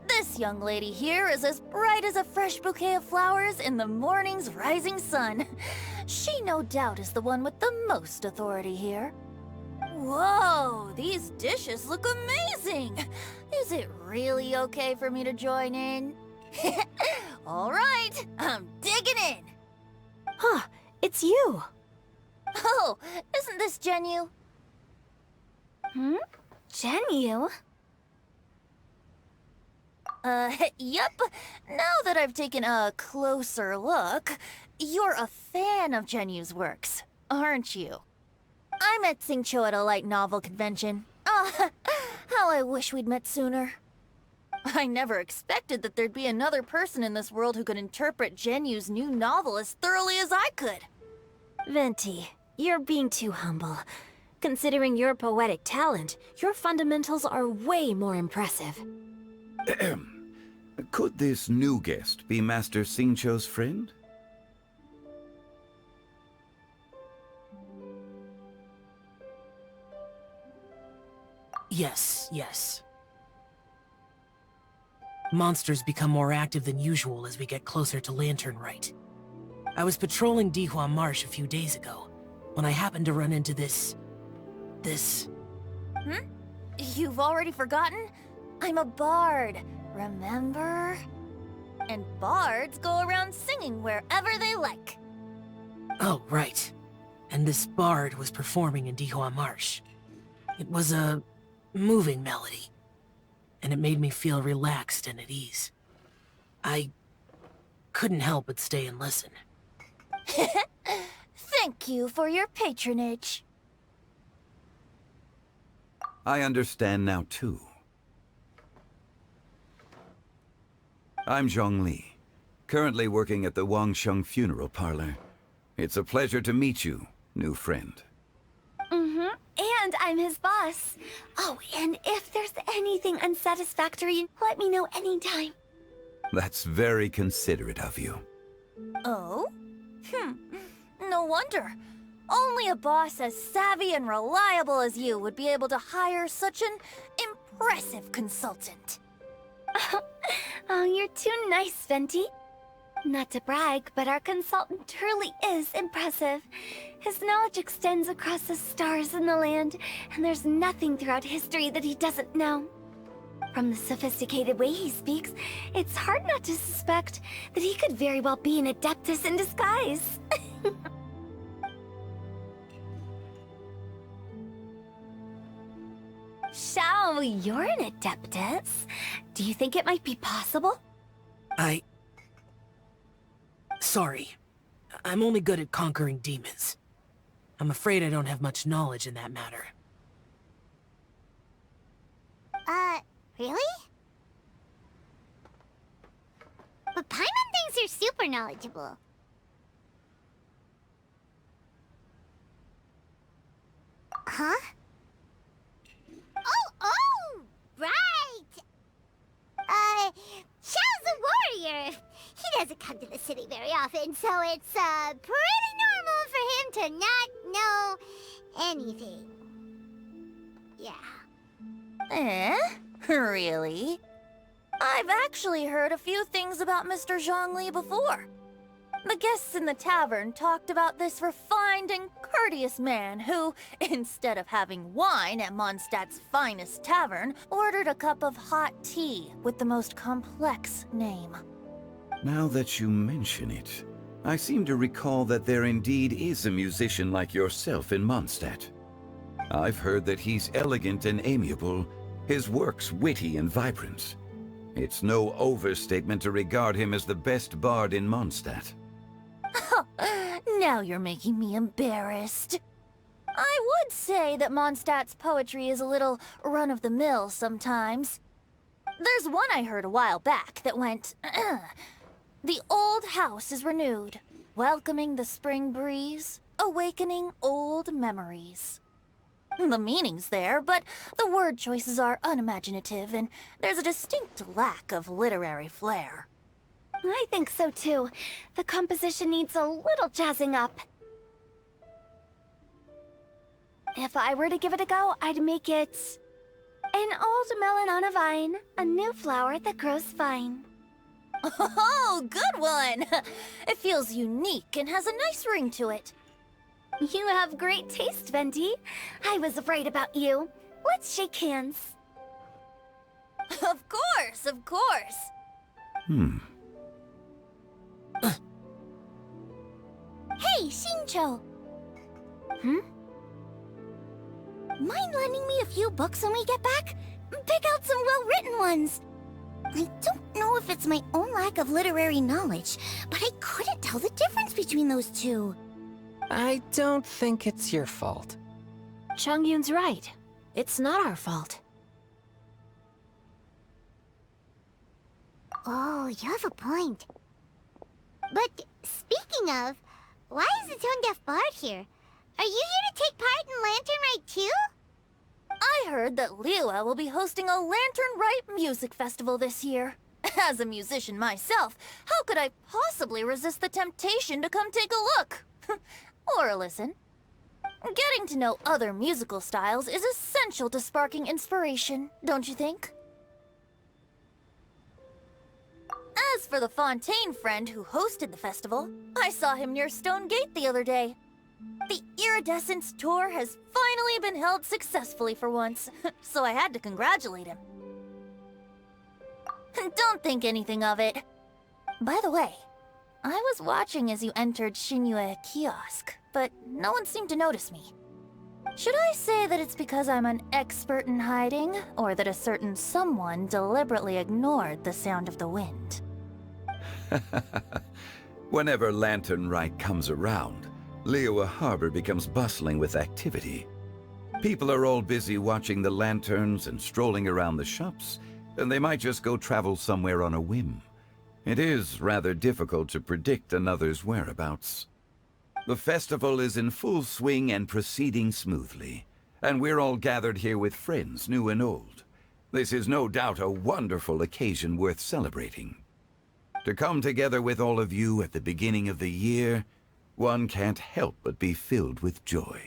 This young lady here is as bright as a fresh bouquet of flowers in the morning's rising sun. She no doubt is the one with the most authority here. Whoa, these dishes look amazing! Is it really okay for me to join in? All right, I'm digging in! Huh, it's you! Oh, isn't this Genyu? Genyu? Yep. Now that I've taken a closer look, you're a fan of Genyu's works, aren't you? I met Xingqiu at a light novel convention. How I wish we'd met sooner. I never expected that there'd be another person in this world who could interpret Genyu's new novel as thoroughly as I could. Venti, you're being too humble. Considering your poetic talent, your fundamentals are way more impressive. Could this new guest be Master Xingqiu's friend? Yes. Monsters become more active than usual as we get closer to Lantern Rite. I was patrolling Dihua Marsh a few days ago, when I happened to run into this... You've already forgotten? I'm a bard, remember? And bards go around singing wherever they like. Oh, right. And this bard was performing in Dihua Marsh. It was a moving melody, and it made me feel relaxed and at ease. I couldn't help but stay and listen. Thank you for your patronage. I understand now, too. I'm Zhongli, currently working at the Wangsheng Funeral Parlor. It's a pleasure to meet you, new friend. And I'm his boss. Oh, and if there's anything unsatisfactory, let me know anytime. That's very considerate of you. Oh? No wonder. Only a boss as savvy and reliable as you would be able to hire such an impressive consultant. Oh, you're too nice, Venti. Not to brag, but our consultant truly is impressive. His knowledge extends across the stars and the land, and there's nothing throughout history that he doesn't know. From the sophisticated way he speaks, it's hard not to suspect that he could very well be an adeptus in disguise. Shao, you're an adeptus. Do you think it might be possible? Sorry. I'm only good at conquering demons. I'm afraid I don't have much knowledge in that matter. Really? But Paimon thinks you're super knowledgeable. Huh? Oh, right! Xiao's a warrior. He doesn't come to the city very often, so it's, pretty normal for him to not know anything. Yeah. Really? I've actually heard a few things about Mr. Zhongli before. The guests in the tavern talked about this refined and courteous man who, instead of having wine at Mondstadt's finest tavern, ordered a cup of hot tea with the most complex name. Now that you mention it, I seem to recall that there indeed is a musician like yourself in Mondstadt. I've heard that he's elegant and amiable, his works witty and vibrant. It's no overstatement to regard him as the best bard in Mondstadt. Now you're making me embarrassed. I would say that Mondstadt's poetry is a little run-of-the-mill sometimes. There's one I heard a while back that went, The old house is renewed, welcoming the spring breeze, awakening old memories. The meaning's there, but the word choices are unimaginative, and there's a distinct lack of literary flair. I think so too. The composition needs a little jazzing up. If I were to give it a go, I'd make it... An old melon on a vine, a new flower that grows fine. Oh, good one! It feels unique and has a nice ring to it. You have great taste, Venti. I was right about you. Let's shake hands. Of course, of course. Hey, Xingqiu! Mind lending me a few books when we get back? Pick out some well-written ones. I don't know if it's my own lack of literary knowledge, but I couldn't tell the difference between those two. I don't think it's your fault. Chongyun's right. It's not our fault. Oh, you have a point. But speaking of, why is the tone-deaf bard here? Are you here to take part in Lantern Rite too? I heard that Liyue will be hosting a Lantern Rite music festival this year. As a musician myself, how could I possibly resist the temptation to come take a look? Or listen. Getting to know other musical styles is essential to sparking inspiration, don't you think? As for the Fontaine friend who hosted the festival, I saw him near Stone Gate the other day. The Iridescence tour has finally been held successfully for once, so I had to congratulate him. Don't think anything of it. By the way, I was watching as you entered Shinyue Kiosk, but no one seemed to notice me. Should I say that it's because I'm an expert in hiding, or that a certain someone deliberately ignored the sound of the wind? Whenever Lantern Rite comes around, Liyue Harbor becomes bustling with activity. People are all busy watching the lanterns and strolling around the shops, and they might just go travel somewhere on a whim. It is rather difficult to predict another's whereabouts. The festival is in full swing and proceeding smoothly, and we're all gathered here with friends, new and old. This is no doubt a wonderful occasion worth celebrating. To come together with all of you at the beginning of the year, one can't help but be filled with joy.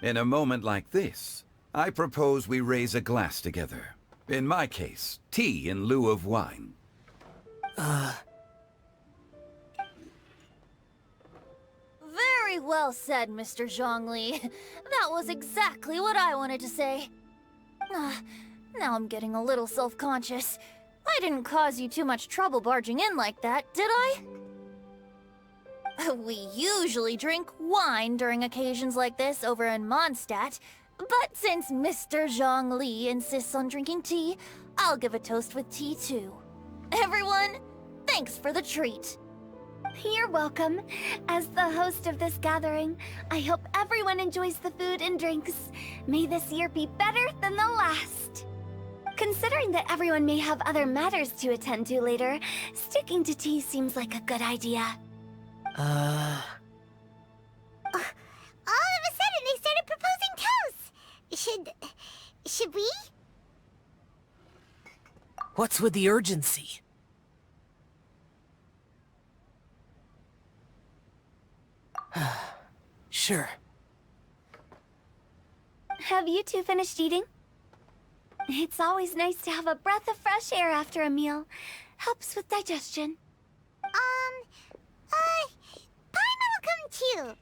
In a moment like this, I propose we raise a glass together. In my case, tea in lieu of wine. Very well said, Mr. Zhongli. That was exactly what I wanted to say. Now I'm getting a little self-conscious. I didn't cause you too much trouble barging in like that, did I? We usually drink wine during occasions like this over in Mondstadt, but since Mr. Zhongli insists on drinking tea, I'll give a toast with tea too. Everyone, thanks for the treat. You're welcome. As the host of this gathering, I hope everyone enjoys the food and drinks. May this year be better than the last. Considering that everyone may have other matters to attend to later, sticking to tea seems like a good idea. All of a sudden, they started proposing toasts. Should we? What's with the urgency? Sure. Have you two finished eating? It's always nice to have a breath of fresh air after a meal. Helps with digestion. Paimon will come too.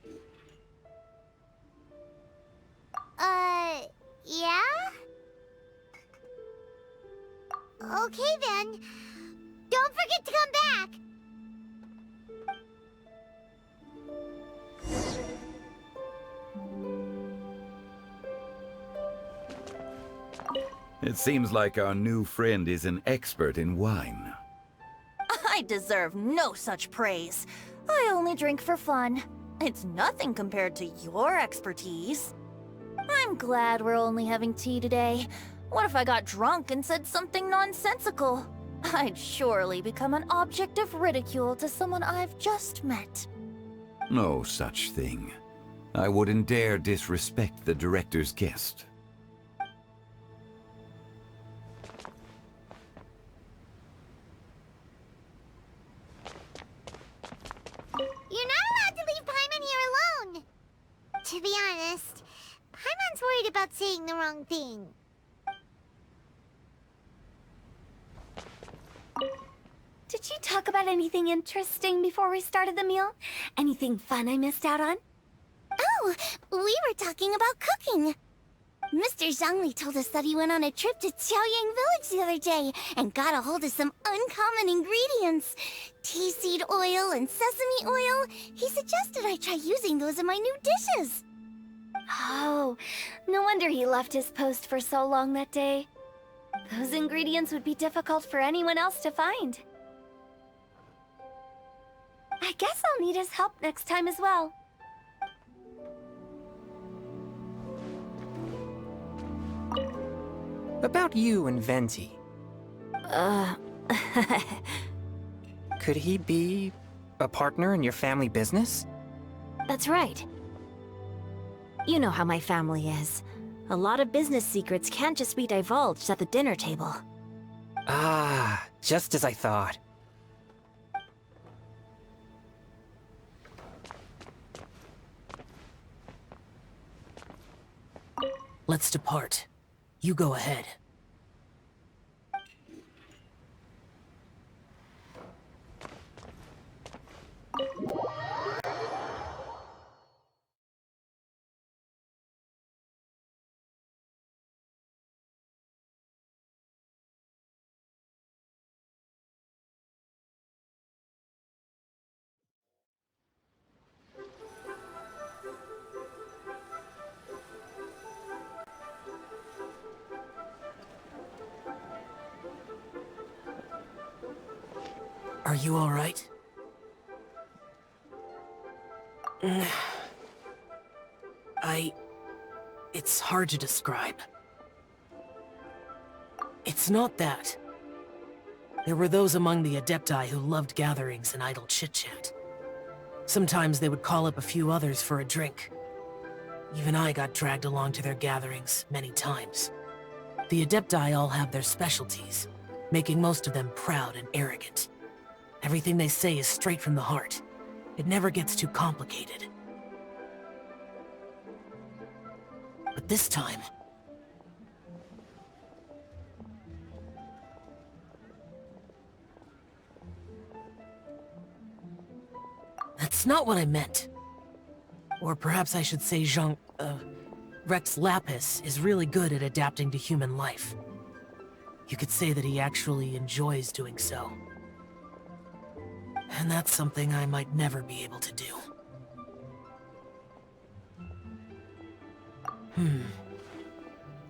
Yeah? Okay then. Don't forget to come back. It seems like our new friend is an expert in wine. I deserve no such praise. I only drink for fun. It's nothing compared to your expertise. I'm glad we're only having tea today. What if I got drunk and said something nonsensical? I'd surely become an object of ridicule to someone I've just met. No such thing. I wouldn't dare disrespect the director's guest. You're not allowed to leave Paimon here alone. To be honest, Paimon's worried about saying the wrong thing. Did you talk about anything interesting before we started the meal? Anything fun I missed out on? Oh, we were talking about cooking. Mr. Zhongli told us that he went on a trip to Qiaoyang Village the other day and got a hold of some uncommon ingredients. Tea seed oil and sesame oil. He suggested I try using those in my new dishes. Oh, no wonder he left his post for so long that day. Those ingredients would be difficult for anyone else to find. I guess I'll need his help next time as well. About you and Venti. Could he be a partner in your family business? That's right. You know how my family is. A lot of business secrets can't just be divulged at the dinner table. Ah, just as I thought. Let's depart. You go ahead. Are you all right? It's hard to describe. It's not that. There were those among the Adepti who loved gatherings and idle chit-chat. Sometimes they would call up a few others for a drink. Even I got dragged along to their gatherings many times. The Adepti all have their specialties, making most of them proud and arrogant. Everything they say is straight from the heart. It never gets too complicated. But this time... That's not what I meant. Or perhaps I should say Rex Lapis is really good at adapting to human life. You could say that he actually enjoys doing so. And that's something I might never be able to do.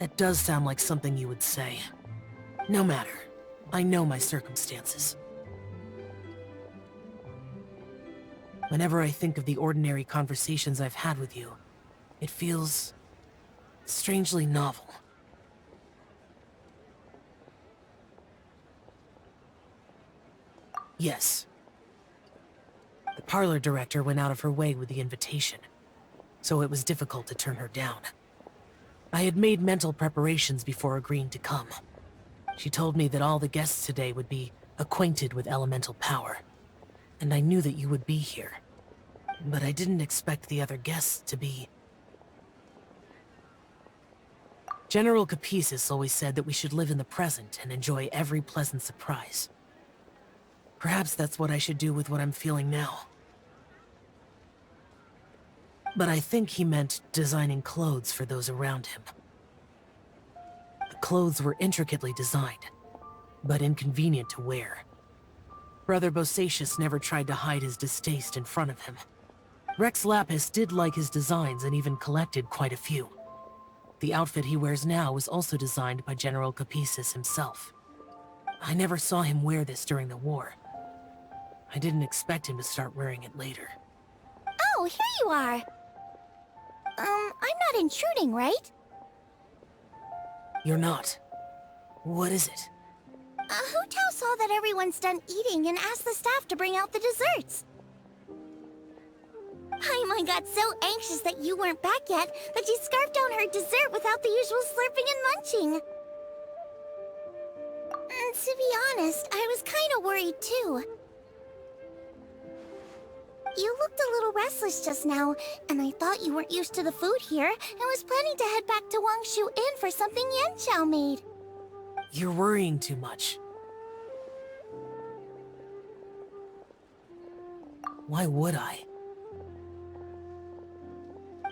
That does sound like something you would say. No matter. I know my circumstances. Whenever I think of the ordinary conversations I've had with you, it feels strangely novel. Yes. The parlor director went out of her way with the invitation, so it was difficult to turn her down. I had made mental preparations before agreeing to come. She told me that all the guests today would be acquainted with elemental power, and I knew that you would be here. But I didn't expect the other guests to be... General Capisis always said that we should live in the present and enjoy every pleasant surprise. Perhaps that's what I should do with what I'm feeling now. But I think he meant designing clothes for those around him. The clothes were intricately designed, but inconvenient to wear. Brother Bosacius never tried to hide his distaste in front of him. Rex Lapis did like his designs and even collected quite a few. The outfit he wears now was also designed by General Capisis himself. I never saw him wear this during the war. I didn't expect him to start wearing it later. Oh, here you are. I'm not intruding, right? You're not. What is it? Hu Tao saw that everyone's done eating and asked the staff to bring out the desserts. Paimon got so anxious that you weren't back yet that she scarfed down her dessert without the usual slurping and munching. And to be honest, I was kind of worried too. You looked a little restless just now, and I thought you weren't used to the food here and was planning to head back to Wangshu Inn for something Yanqiao made. You're worrying too much. Why would I?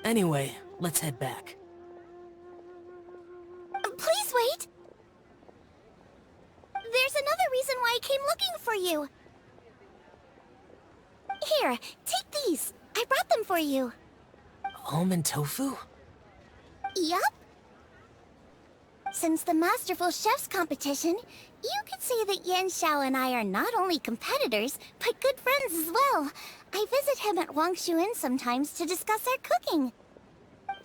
Anyway, let's head back. Please wait! There's another reason why I came looking for you. Here, take these. I brought them for you. Almond tofu? Yup. Since the Masterful Chef's competition, you could say that Yan Xiao and I are not only competitors, but good friends as well. I visit him at Wangshu Inn sometimes to discuss our cooking.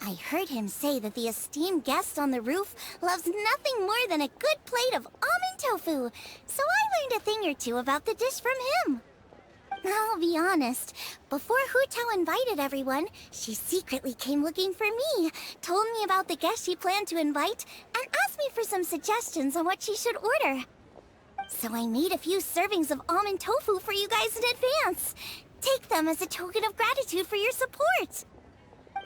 I heard him say that the esteemed guest on the roof loves nothing more than a good plate of almond tofu, so I learned a thing or two about the dish from him. I'll be honest, before Hu Tao invited everyone, she secretly came looking for me, told me about the guests she planned to invite, and asked me for some suggestions on what she should order. So I made a few servings of almond tofu for you guys in advance. Take them as a token of gratitude for your support.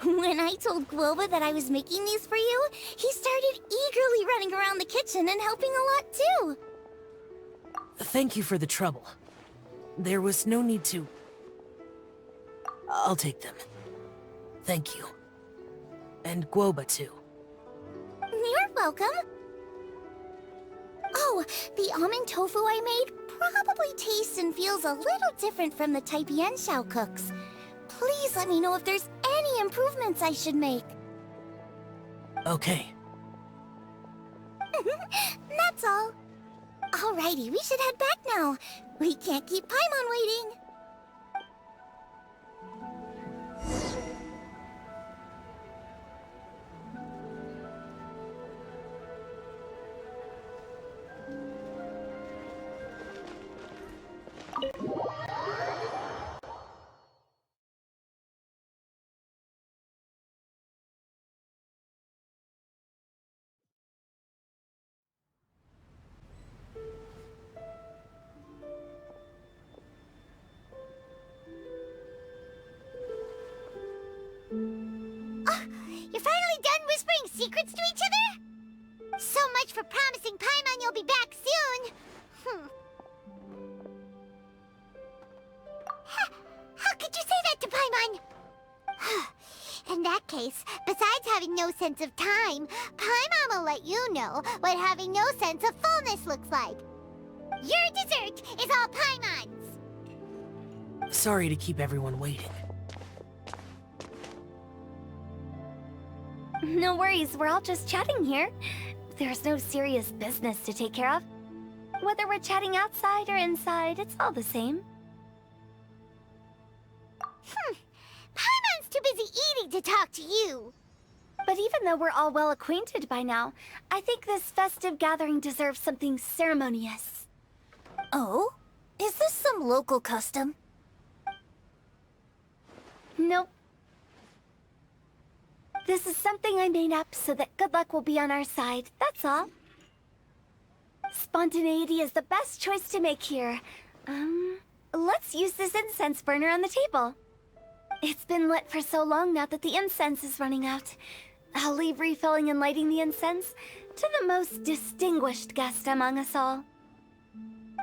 When I told Guoba that I was making these for you, he started eagerly running around the kitchen and helping a lot too. Thank you for the trouble. There was no need to... I'll take them. Thank you. And Guoba too. You're welcome. Oh, the almond tofu I made probably tastes and feels a little different from the type Yan Xiao cooks. Please let me know if there's any improvements I should make. Okay. That's all. Alrighty, we should head back now. We can't keep Paimon waiting. You're finally done whispering secrets to each other? So much for promising Paimon you'll be back soon. How could you say that to Paimon? In that case, besides having no sense of time, Paimon will let you know what having no sense of fullness looks like. Your dessert is all Paimon's. Sorry to keep everyone waiting. No worries, we're all just chatting here. There's no serious business to take care of. Whether we're chatting outside or inside, it's all the same. Paimon's too busy eating to talk to you. But even though we're all well acquainted by now, I think this festive gathering deserves something ceremonious. Oh? Is this some local custom? Nope. This is something I made up so that good luck will be on our side, that's all. Spontaneity is the best choice to make here. Let's use this incense burner on the table. It's been lit for so long now that the incense is running out. I'll leave refilling and lighting the incense to the most distinguished guest among us all.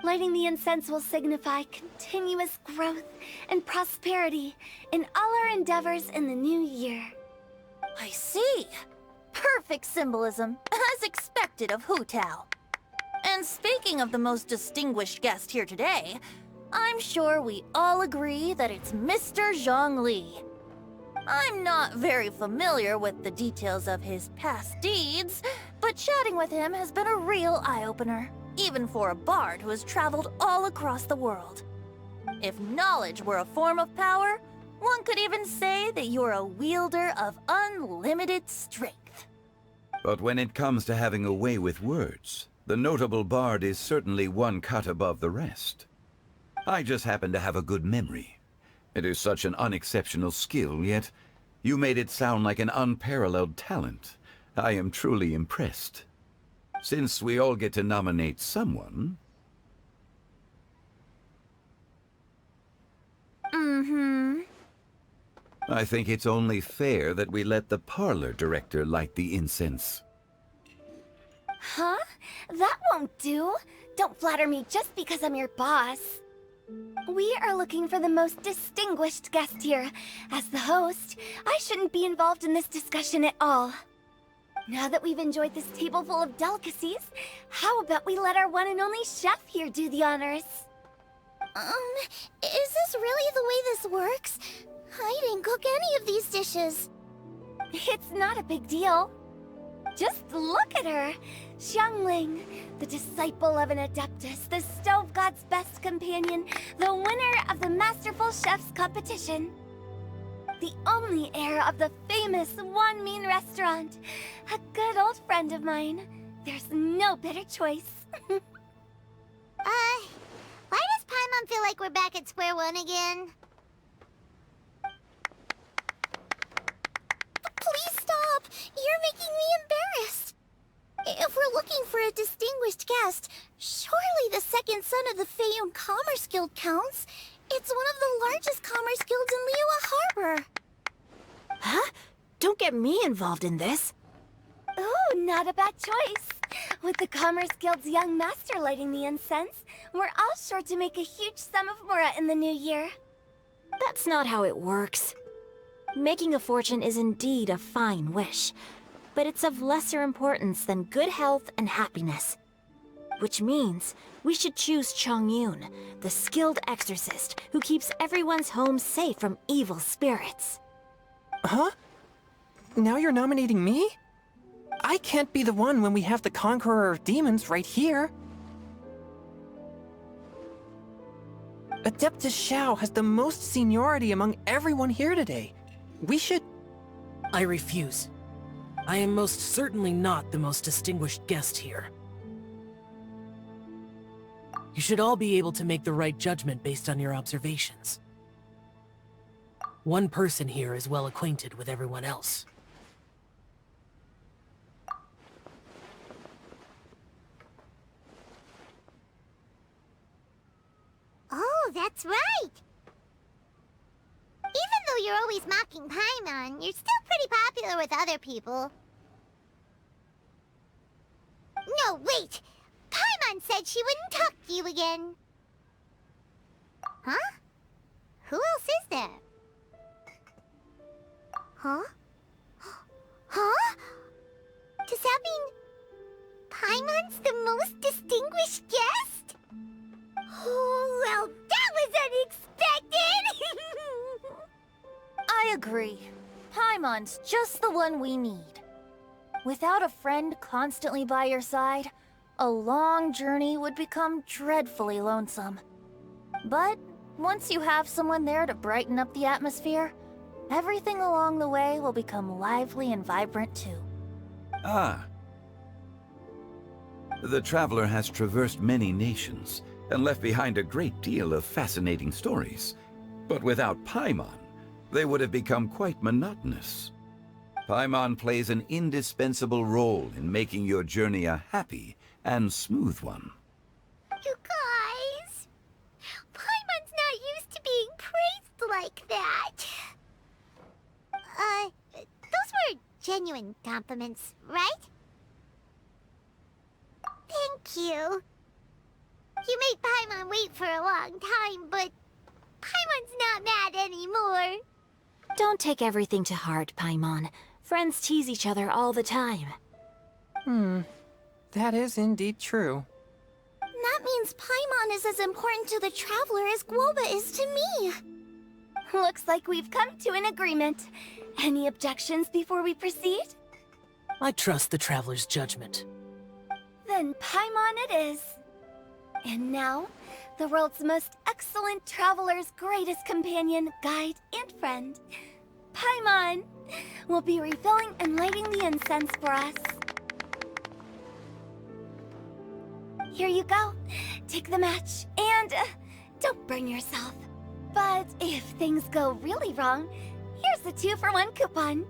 Lighting the incense will signify continuous growth and prosperity in all our endeavors in the new year. I see. Perfect symbolism, as expected of Hu Tao. And speaking of the most distinguished guest here today, I'm sure we all agree that it's Mr. Zhongli. I'm not very familiar with the details of his past deeds, but chatting with him has been a real eye-opener, even for a bard who has traveled all across the world. If knowledge were a form of power, one could even say that you're a wielder of unlimited strength. But when it comes to having a way with words, the notable bard is certainly one cut above the rest. I just happen to have a good memory. It is such an unexceptional skill, yet you made it sound like an unparalleled talent. I am truly impressed. Since we all get to nominate someone... I think it's only fair that we let the parlor director light the incense. Huh? That won't do. Don't flatter me just because I'm your boss. We are looking for the most distinguished guest here. As the host, I shouldn't be involved in this discussion at all. Now that we've enjoyed this table full of delicacies, how about we let our one and only chef here do the honors? Is this really the way this works? I didn't cook any of these dishes. It's not a big deal. Just look at her! Xiangling, the disciple of an adeptus, the stove god's best companion, the winner of the Masterful Chef's competition. The only heir of the famous Wanmin restaurant. A good old friend of mine. There's no better choice. Why does Paimon feel like we're back at square one again? Please stop! You're making me embarrassed. If we're looking for a distinguished guest, surely the second son of the Feiyun Commerce Guild counts. It's one of the largest commerce guilds in Liyue Harbor. Huh? Don't get me involved in this. Ooh, not a bad choice. With the Commerce Guild's young master lighting the incense, we're all sure to make a huge sum of mora in the new year. That's not how it works. Making a fortune is indeed a fine wish, but it's of lesser importance than good health and happiness. Which means we should choose Chongyun, the skilled exorcist who keeps everyone's home safe from evil spirits. Huh? Now you're nominating me? I can't be the one when we have the Conqueror of Demons right here. Adeptus Xiao has the most seniority among everyone here today. We should... I refuse. I am most certainly not the most distinguished guest here. You should all be able to make the right judgment based on your observations. One person here is well acquainted with everyone else. Oh, that's right! Even though you're always mocking Paimon, you're still pretty popular with other people. No, wait! Paimon said she wouldn't talk to you again. Huh? Who else is there? Huh? Huh? Does that mean Paimon's the most distinguished guest? Oh, well, that was unexpected! I agree. Paimon's just the one we need. Without a friend constantly by your side, a long journey would become dreadfully lonesome. But once you have someone there to brighten up the atmosphere, everything along the way will become lively and vibrant too. Ah. The traveler has traversed many nations and left behind a great deal of fascinating stories. But without Paimon, they would have become quite monotonous. Paimon plays an indispensable role in making your journey a happy and smooth one. You guys, Paimon's not used to being praised like that. Those were genuine compliments, right? Thank you. You made Paimon wait for a long time, but Paimon's not mad anymore. Don't take everything to heart, Paimon. Friends tease each other all the time. That is indeed true. That means Paimon is as important to the Traveler as Guoba is to me. Looks like we've come to an agreement. Any objections before we proceed? I trust the Traveler's judgment. Then Paimon it is. And now, the world's most excellent Traveler's greatest companion, guide, and friend, Paimon, will be refilling and lighting the incense for us. Here you go. Take the match, and don't burn yourself. But if things go really wrong, here's the 2-for-1 coupon.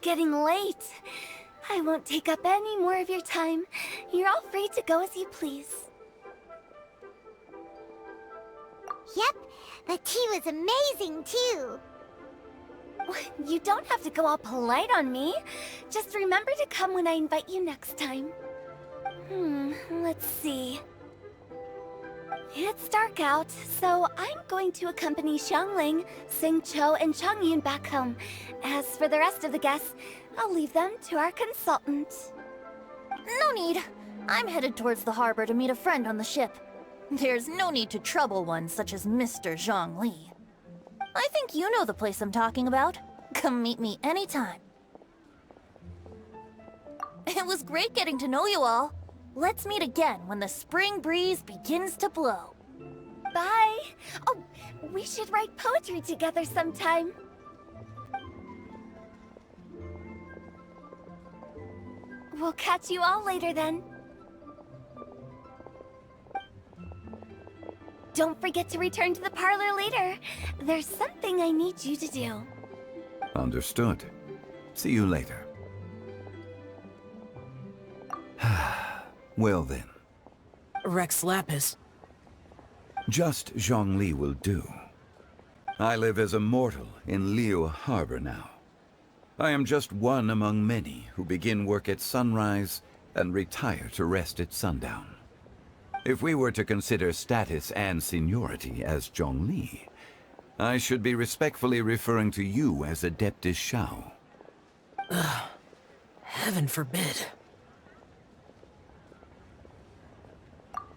getting late. I won't take up any more of your time. You're all free to go as you please. Yep, the tea was amazing too. You don't have to go all polite on me. Just remember to come when I invite you next time. Let's see. It's dark out, so I'm going to accompany Xiangling, Xingqiu, and Changyun back home. As for the rest of the guests, I'll leave them to our consultant. No need. I'm headed towards the harbor to meet a friend on the ship. There's no need to trouble one such as Mr. Zhongli. I think you know the place I'm talking about. Come meet me anytime. It was great getting to know you all. Let's meet again when the spring breeze begins to blow. Bye! Oh, we should write poetry together sometime. We'll catch you all later then. Don't forget to return to the parlor later. There's something I need you to do. Understood. See you later. Well then. Rex Lapis. Just Zhongli will do. I live as a mortal in Liu Harbor now. I am just one among many who begin work at sunrise and retire to rest at sundown. If we were to consider status and seniority as Zhongli, I should be respectfully referring to you as Adeptus Shao. Heaven forbid.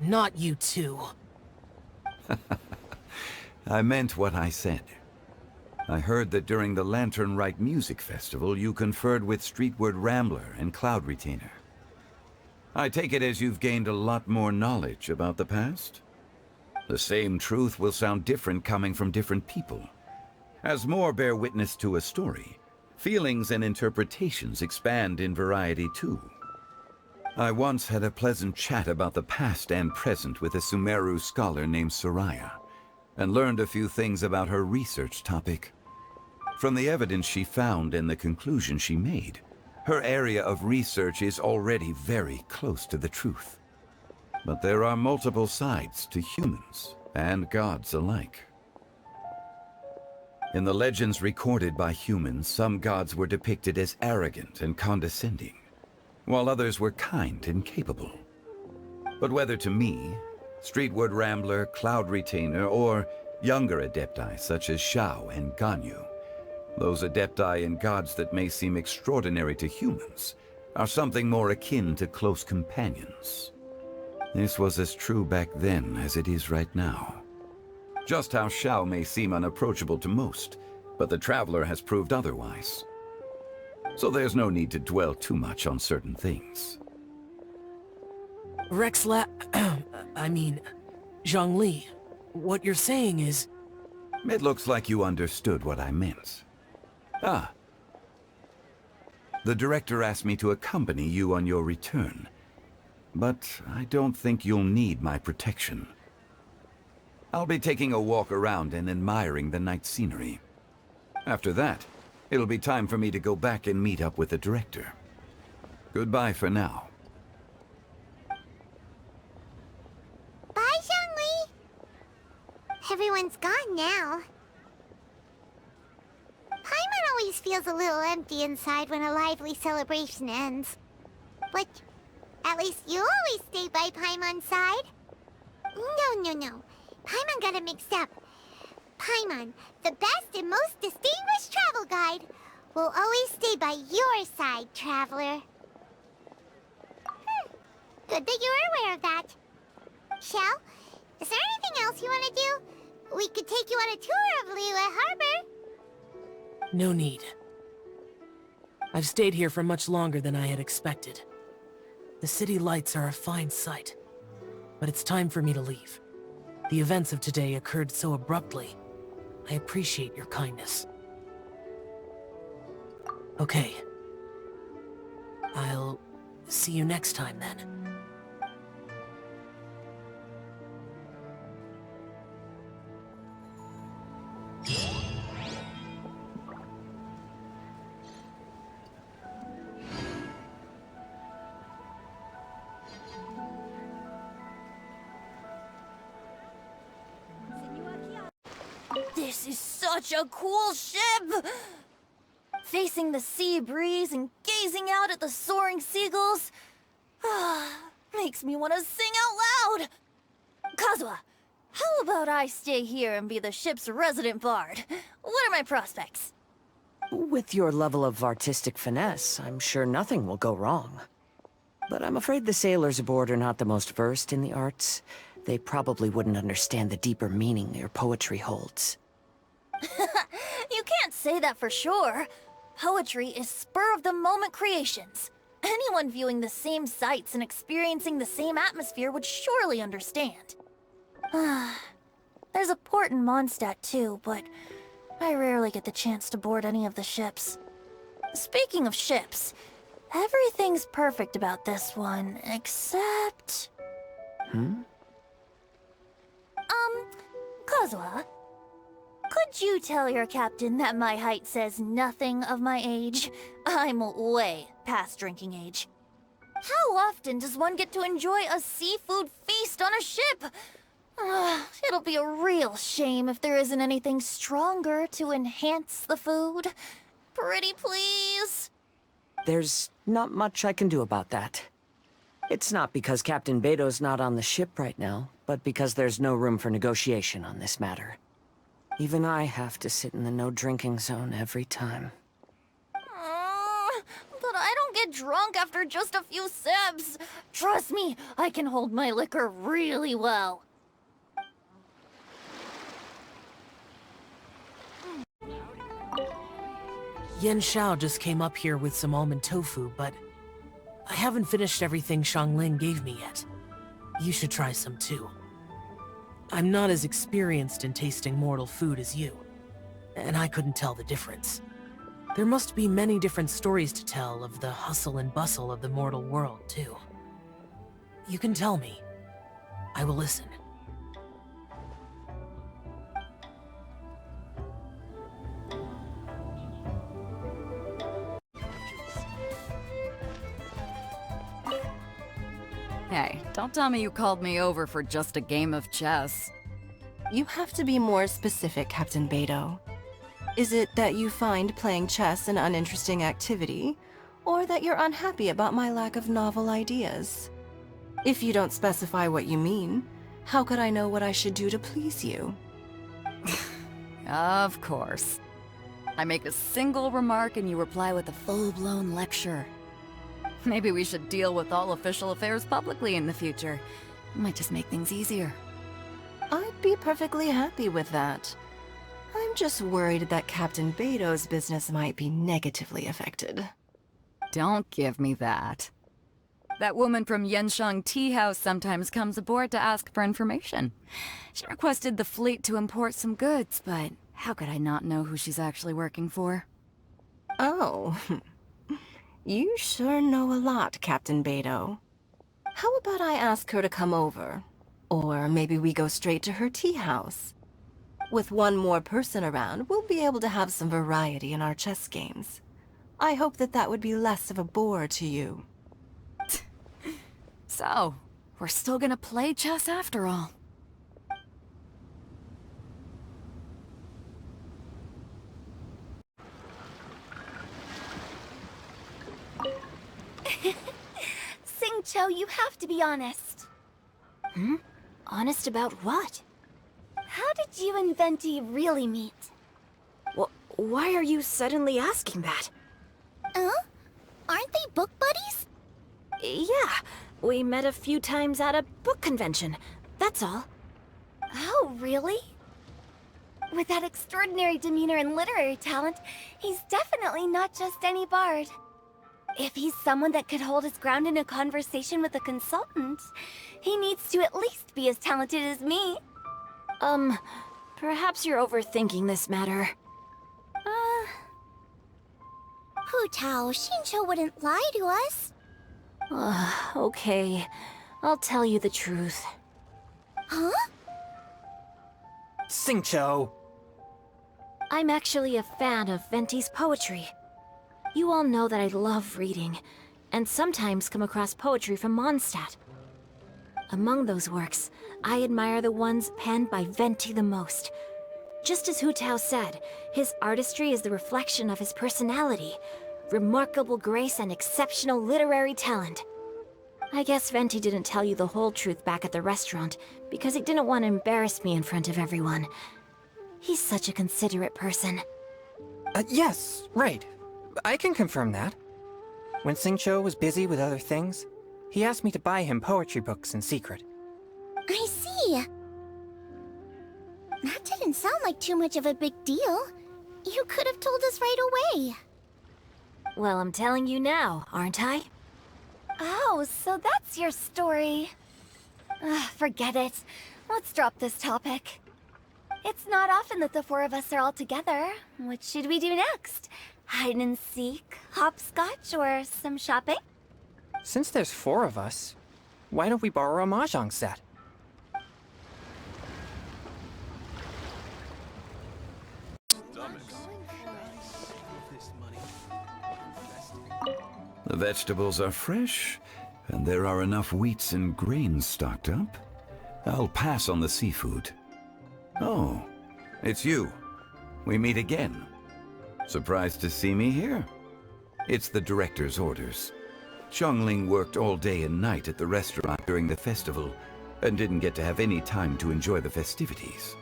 Not you too. I meant what I said. I heard that during the Lantern Rite music festival you conferred with Streetward Rambler and Cloud Retainer. I take it as you've gained a lot more knowledge about the past? The same truth will sound different coming from different people. As more bear witness to a story, feelings and interpretations expand in variety too. I once had a pleasant chat about the past and present with a Sumeru scholar named Soraya, and learned a few things about her research topic. From the evidence she found and the conclusion she made, her area of research is already very close to the truth. But there are multiple sides to humans and gods alike. In the legends recorded by humans, some gods were depicted as arrogant and condescending, while others were kind and capable. But whether to me, Streetward Rambler, Cloud Retainer, or younger adepti such as Shao and Ganyu, those adepti and gods that may seem extraordinary to humans are something more akin to close companions. This was as true back then as it is right now. Just how Shao may seem unapproachable to most, but the Traveler has proved otherwise. So there's no need to dwell too much on certain things. Zhongli, what you're saying is... It looks like you understood what I meant. Ah. The director asked me to accompany you on your return, but I don't think you'll need my protection. I'll be taking a walk around and admiring the night scenery. After that, it'll be time for me to go back and meet up with the director. Goodbye for now. Bye, Zhongli! Everyone's gone now. Paimon always feels a little empty inside when a lively celebration ends. But at least you always stay by Paimon's side. No. Paimon got it mixed up. Paimon, the best and most distinguished travel guide, will always stay by your side, Traveler. Good that you're aware of that. Shell, is there anything else you want to do? We could take you on a tour of Liyue Harbor. No need. I've stayed here for much longer than I had expected. The city lights are a fine sight, but it's time for me to leave. The events of today occurred so abruptly. I appreciate your kindness. Okay. I'll see you next time then. This is such a cool ship! Facing the sea breeze and gazing out at the soaring seagulls, makes me want to sing out loud! Kazuha, how about I stay here and be the ship's resident bard? What are my prospects? With your level of artistic finesse, I'm sure nothing will go wrong. But I'm afraid the sailors aboard are not the most versed in the arts. They probably wouldn't understand the deeper meaning your poetry holds. You can't say that for sure. Poetry is spur-of-the-moment creations. Anyone viewing the same sights and experiencing the same atmosphere would surely understand. There's a port in Mondstadt too, but I rarely get the chance to board any of the ships. Speaking of ships, everything's perfect about this one, except... Kazuha, could you tell your captain that my height says nothing of my age? I'm way past drinking age. How often does one get to enjoy a seafood feast on a ship? It'll be a real shame if there isn't anything stronger to enhance the food. Pretty please? There's not much I can do about that. It's not because Captain Beto's not on the ship right now, but because there's no room for negotiation on this matter. Even I have to sit in the no-drinking zone every time. But I don't get drunk after just a few sips. Trust me, I can hold my liquor really well. Yen Xiao just came up here with some almond tofu, but I haven't finished everything Xiangling gave me yet. You should try some too. I'm not as experienced in tasting mortal food as you, and I couldn't tell the difference. There must be many different stories to tell of the hustle and bustle of the mortal world, too. You can tell me. I will listen. Hey, don't tell me you called me over for just a game of chess. You have to be more specific, Captain Beto. Is it that you find playing chess an uninteresting activity, or that you're unhappy about my lack of novel ideas? If you don't specify what you mean, how could I know what I should do to please you? Of course. I make a single remark and you reply with a full-blown lecture. Maybe we should deal with all official affairs publicly in the future. It might just make things easier. I'd be perfectly happy with that. I'm just worried that Captain Beto's business might be negatively affected. Don't give me that. That woman from Yenshang Tea House sometimes comes aboard to ask for information. She requested the fleet to import some goods, but how could I not know who she's actually working for? Oh. You sure know a lot, Captain Beto. How about I ask her to come over? Or maybe we go straight to her tea house. With one more person around, we'll be able to have some variety in our chess games. I hope that would be less of a bore to you. So, we're still gonna play chess after all. Xingqiu, you have to be honest. Honest about what? How did you and Venti really meet? Why are you suddenly asking that? Aren't they book buddies? Yeah, we met a few times at a book convention. That's all. Oh, really? With that extraordinary demeanor and literary talent, he's definitely not just any bard. If he's someone that could hold his ground in a conversation with a consultant, he needs to at least be as talented as me. Perhaps you're overthinking this matter. Hu Tao, Xingqiu wouldn't lie to us. Okay. I'll tell you the truth. Huh? Xingqiu! I'm actually a fan of Venti's poetry. You all know that I love reading, and sometimes come across poetry from Mondstadt. Among those works, I admire the ones penned by Venti the most. Just as Hu Tao said, his artistry is the reflection of his personality. Remarkable grace and exceptional literary talent. I guess Venti didn't tell you the whole truth back at the restaurant, because he didn't want to embarrass me in front of everyone. He's such a considerate person. Yes, right. I can confirm that. When Xingqiu was busy with other things, he asked me to buy him poetry books in secret. I see. That didn't sound like too much of a big deal. You could have told us right away. Well, I'm telling you now, aren't I? Oh, so that's your story. Forget it. Let's drop this topic. It's not often that the four of us are all together. What should we do next? Hide and seek, hopscotch, or some shopping? Since there's 4 of us, why don't we borrow a mahjong set? The vegetables are fresh, and there are enough wheats and grains stocked up. I'll pass on the seafood. Oh, it's you. We meet again. Surprised to see me here? It's the director's orders. Xiangling worked all day and night at the restaurant during the festival, and didn't get to have any time to enjoy the festivities.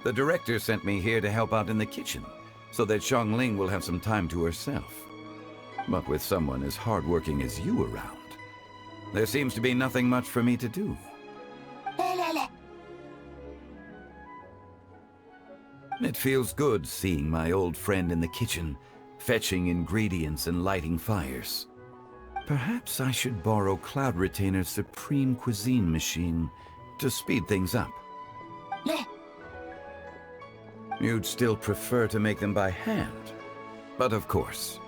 The director sent me here to help out in the kitchen, so that Xiangling will have some time to herself. But with someone as hardworking as you around, there seems to be nothing much for me to do. It feels good seeing my old friend in the kitchen, fetching ingredients and lighting fires. Perhaps I should borrow Cloud Retainer's Supreme Cuisine machine to speed things up. You'd still prefer to make them by hand, but of course,